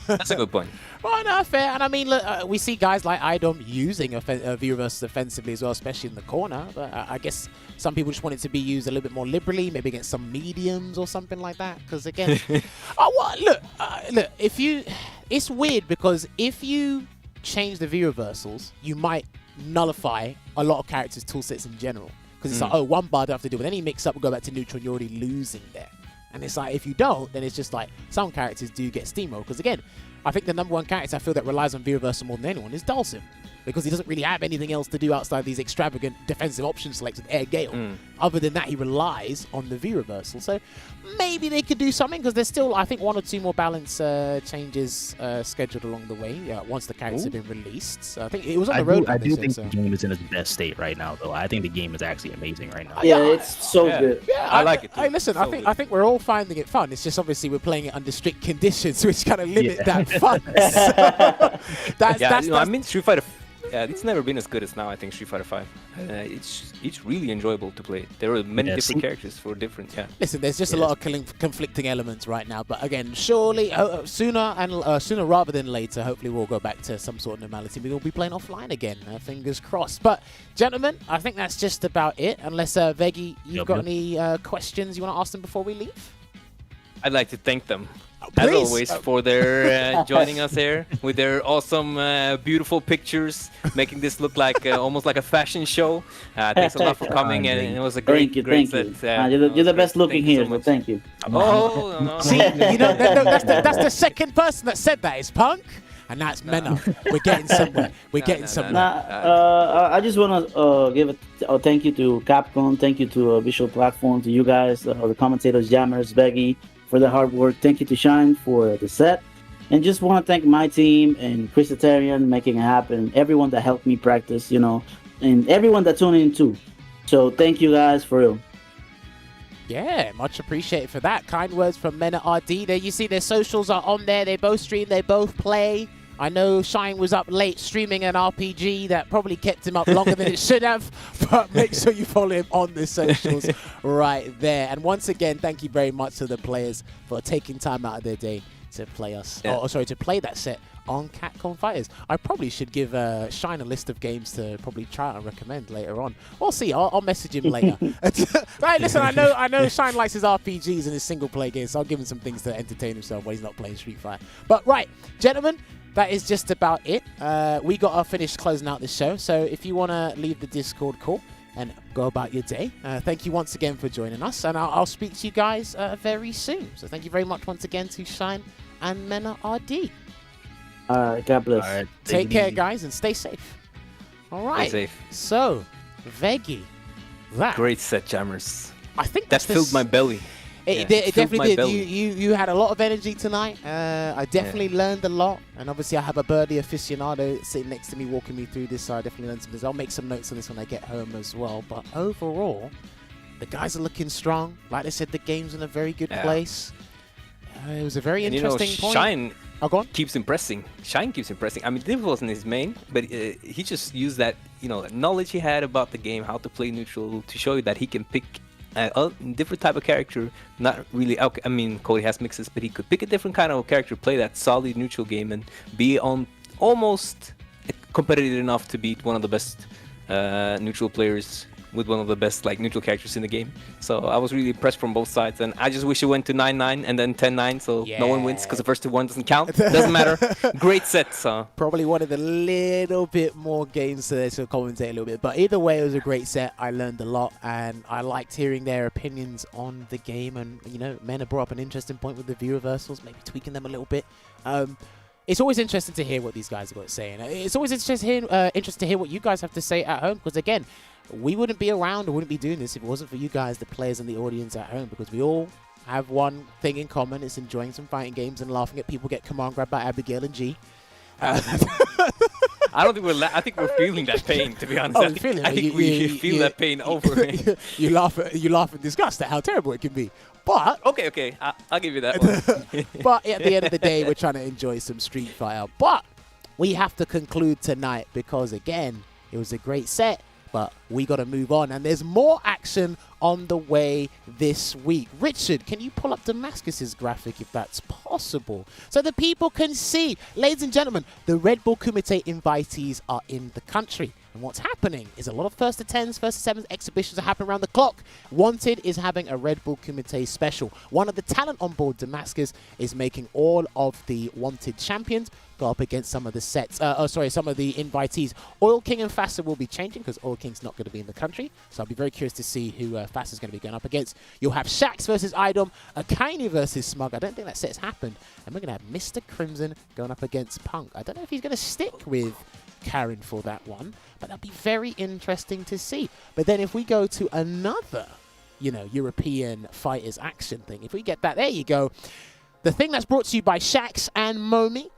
That's a good point. Well, no, fair. And I mean, look, we see guys like Idom using V reversals offensively as well, especially in the corner. But I guess some people just want it to be used a little bit more liberally, maybe against some mediums or something like that. Because again, look, if you, it's weird because if you change the V reversals, you might nullify a lot of characters' toolsets in general. Because it's like, oh, one bar I don't have to do with any mix-up, we'll go back to neutral, and you're already losing there. And it's like, if you don't, then it's just like, some characters do get steamrolled. Because again, I think the number one character I feel that relies on V-Reversal more than anyone is Dhalsim. Because he doesn't really have anything else to do outside these extravagant defensive option selects with Air Gale. Other than that, he relies on the V-Reversal. So maybe they could do something, because there's still, I think, 1 or 2 more balance changes scheduled along the way once the characters have been released. So I think it was on the road. I do think the game is in its best state right now, though. I think the game is actually amazing right now. Yeah, it's so good. Yeah, I like it too. Hey, listen, So I think we're all finding it fun. It's just obviously we're playing it under strict conditions, which kind of limit that fun. So that's I mean, Street Fighter. Yeah, it's never been as good as now. I think Street Fighter 5. It's really enjoyable to play. There are many different characters for different. Yeah. Listen, there's just a lot of conflicting elements right now. But again, surely sooner rather than later, hopefully we'll go back to some sort of normality. We will be playing offline again. Fingers crossed. But gentlemen, I think that's just about it. Unless Veggey, you've got any questions you want to ask them before we leave? I'd like to thank them, as always, for their joining us here with their awesome, beautiful pictures, making this look like almost like a fashion show. Thanks a lot for coming, and it was a great set. You're the best looking here, so thank you. Oh, no. See, you know, that's the second person that said that. It's Punk. And that's Mena. We're getting somewhere. We're getting somewhere. I just want to give a thank you to Capcom. Thank you to Visual Platform, to you guys, the commentators, Jammerz Veggey, for the hard work. Thank you to Shine for the set. And just want to thank my team and Chrisitarian making it happen. Everyone that helped me practice, you know, and everyone that tuned in too. So thank you guys for real. Yeah, much appreciated for that. Kind words from MenaRD. There you see their socials are on there. They both stream, they both play. I know Shine was up late streaming an RPG that probably kept him up longer than it should have, but make sure you follow him on the socials right there. And once again, thank you very much to the players for taking time out of their day to play us, to play that set on Capcom Fighters. I probably should give Shine a list of games to probably try and recommend later on. We'll see. I'll message him later. Right, listen, I know Shine likes his RPGs and his single-player games, so I'll give him some things to entertain himself while he's not playing Street Fighter. But right, gentlemen, that is just about it. We got to finish closing out the show, so if you want to leave the Discord call and go about your day, thank you once again for joining us, and I'll speak to you guys very soon. So thank you very much once again to Shine and MenaRD. God bless. All right, Take care, guys, and stay safe. All right. Stay safe. So, Veggey, that Great set, Jammerz. I think That filled my belly. It filled definitely my did. belly. You had a lot of energy tonight. I definitely learned a lot, and obviously I have a birdie aficionado sitting next to me, walking me through this. So I definitely learned some things. I'll make some notes on this when I get home as well. But overall, the guys are looking strong. Like I said, the game's in a very good place. It was a very interesting point. Shine go on. keeps impressing. Shine keeps impressing. I mean, Div wasn't his main, but he just used that, knowledge he had about the game, how to play neutral, to show you that he can pick a different type of character. Not really. I mean, Cody has mixes, but he could pick a different kind of character, play that solid neutral game, and be on almost competitive enough to beat one of the best neutral players with one of the best neutral characters in the game. So I was really impressed from both sides, and I just wish it went to 9-9 and then 10-9, so no one wins because the first 2-1 doesn't count. Doesn't matter. Great set. So probably wanted a little bit more games to commentate a little bit, but either way, it was a great set. I learned a lot, and I liked hearing their opinions on the game. And Mena brought up an interesting point with the view reversals, maybe tweaking them a little bit. It's always interesting to hear what these guys are going to say, and it's always interesting to hear what you guys have to say at home, because again, we wouldn't be around or wouldn't be doing this if it wasn't for you guys, the players and the audience at home, because we all have one thing in common. It's enjoying some fighting games and laughing at people get command grabbed by Abigail and G. I don't think I think we're feeling that pain, to be honest. I think we feel that pain over. You laugh and disgust at how terrible it can be. But okay, I'll give you that one. But at the end of the day, we're trying to enjoy some Street Fighter. But we have to conclude tonight because again, it was a great set. But we got to move on, and there's more action on the way this week. Richard, can you pull up Damascus's graphic if that's possible, so the people can see? Ladies and gentlemen, the Red Bull Kumite invitees are in the country. And what's happening is a lot of first to 10s, first to 7s exhibitions are happening around the clock. Wanted is having a Red Bull Kumite special. One of the talent on board, Damascus, is making all of the Wanted champions go up against some of the sets. Some of the invitees. Oil King and Fassa will be changing because Oil King's not going to be in the country. So I'll be very curious to see who Fassa's going to be going up against. You'll have Shax versus Idom, Akainu versus Smug. I don't think that set's happened. And we're going to have Mr. Crimson going up against Punk. I don't know if he's going to stick with Karen for that one, but that'll be very interesting to see. But then if we go to another, European fighters action thing, if we get that, there you go. The thing that's brought to you by Shax and Momi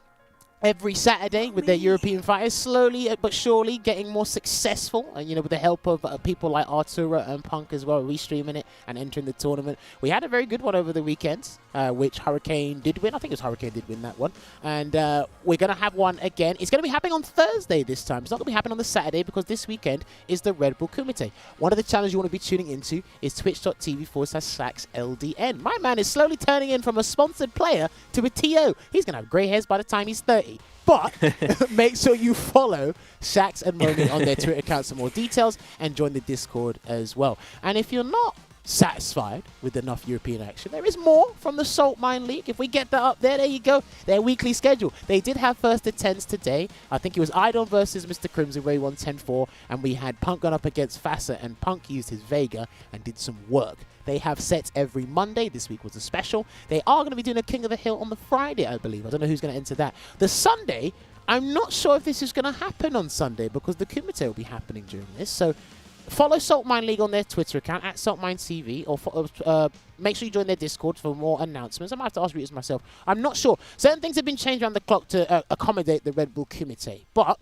every Saturday with their European fighters, slowly but surely getting more successful, and with the help of people like Arturo and Punk as well, restreaming it and entering the tournament. We had a very good one over the weekend, which Hurricane did win. I think it was Hurricane did win that one, and we're going to have one again. It's going to be happening on Thursday this time. It's not going to be happening on the Saturday because this weekend is the Red Bull Kumite. One of the channels you want to be tuning into is twitch.tv/SlaxLDN. My man is slowly turning in from a sponsored player to a TO. He's going to have grey hairs by the time he's 30. But make sure you follow Shax and Momi on their Twitter accounts for more details, and join the Discord as well. And if you're not satisfied with enough European action, there is more from the Salt Mine League. If we get that up there you go. Their weekly schedule. They did have first to 10s today. I think it was Idon versus Mr. Crimson where he won 10-4, and we had Punk going up against Fassa, and Punk used his Vega and did some work. They have sets every Monday. This week was a special. They are going to be doing a King of the Hill on the Friday, I believe. I don't know who's going to enter that. The Sunday, I'm not sure if this is going to happen on Sunday because the Kumite will be happening during this. So follow Salt Mine League on their Twitter account, @SaltMineTV, or make sure you join their Discord for more announcements. I might have to ask Reuters myself. I'm not sure. Certain things have been changed around the clock to accommodate the Red Bull Kumite, but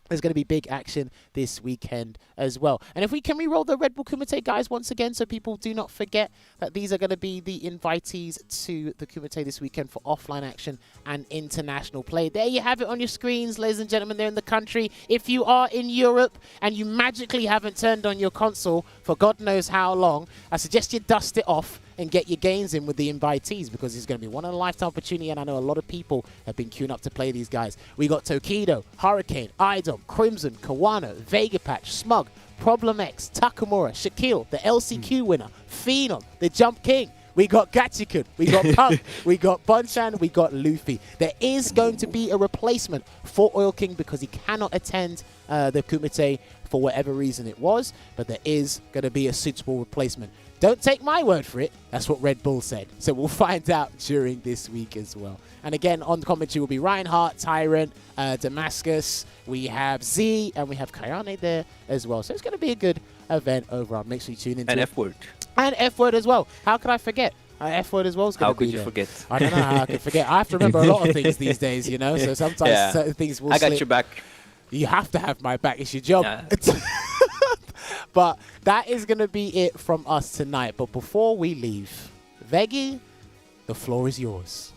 there's going to be big action this weekend as well. And if we can re-roll the Red Bull Kumite guys once again, so people do not forget that these are going to be the invitees to the Kumite this weekend for offline action and international play. There you have it on your screens, ladies and gentlemen. They're in the country. If you are in Europe and you magically haven't turned on your console for God knows how long, I suggest you dust it off and get your games in with the invitees, because it's going to be one in a lifetime opportunity, and I know a lot of people have been queuing up to play these guys. We got Tokido, Hurricane, Idom, Crimson, Kawano, Vega Patch, Smug, Problem X, Takamura, Shaquille, the LCQ winner, Phenom, the Jump King. We got Gachikun, we got Punk, we got Bonchan, we got Luffy. There is going to be a replacement for Oil King because he cannot attend the Kumite for whatever reason it was, but there is going to be a suitable replacement. Don't take my word for it. That's what Red Bull said. So we'll find out during this week as well. And again, on commentary will be Reinhardt, Tyrant, Damascus. We have Z, and we have Kayane there as well. So it's going to be a good event overall. Make sure you tune in. And F-Word. And F-Word as well. How could I forget? F-Word as well is going to be there. How could you forget? I don't know how I could forget. I have to remember a lot of things these days, So sometimes certain things will slip. I got your back. You have to have my back. It's your job. Yeah. But that is going to be it from us tonight. But before we leave, Veggey, the floor is yours.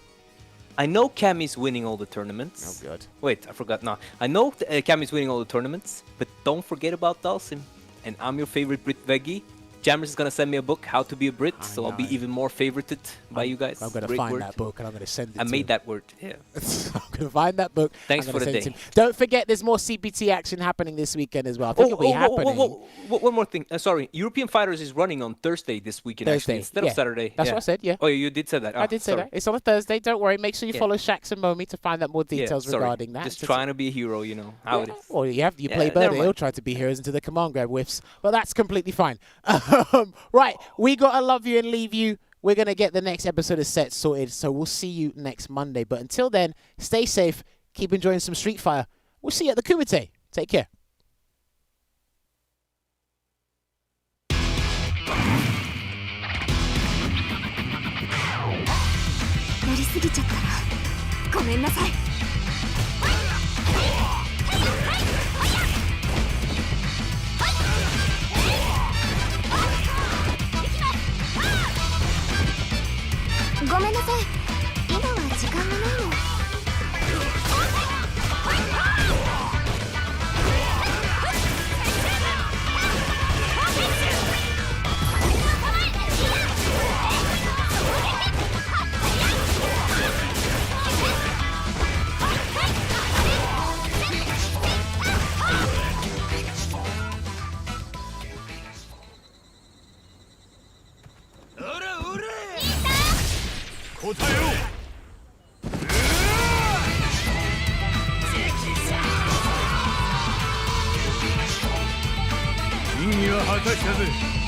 I know Cammy's winning all the tournaments. Oh, good. Wait, I forgot now. I know Cammy's winning all the tournaments, but don't forget about Dalsim. And I'm your favorite Brit, Veggey. Jammerz is going to send me a book, How to be a Brit, so I'll be even more favorited by you guys. I'm going to find that book and I'm going to send it to him. I made that word, yeah. I'm going to find that book. Thanks for the day. Don't forget, there's more CPT action happening this weekend as well. I think it'll be happening. One more thing. Sorry, European Fighters is running on Thursday this weekend, actually, instead of Saturday. That's what I said, yeah. Oh, you did say that. I did say that. It's on a Thursday. Don't worry. Make sure you follow Shax and Momi to find out more details regarding that. Just trying to be a hero, how it is. Or you play Bird, they'll try to be heroes until the command grab whiffs. But that's completely fine. Right. We got to love you and leave you. We're going to get the next episode of Set sorted, so we'll see you next Monday. But until then, stay safe. Keep enjoying some Street Fighter. We'll see you at the Kumite. Take care. 答えろ任務は果たしたぜ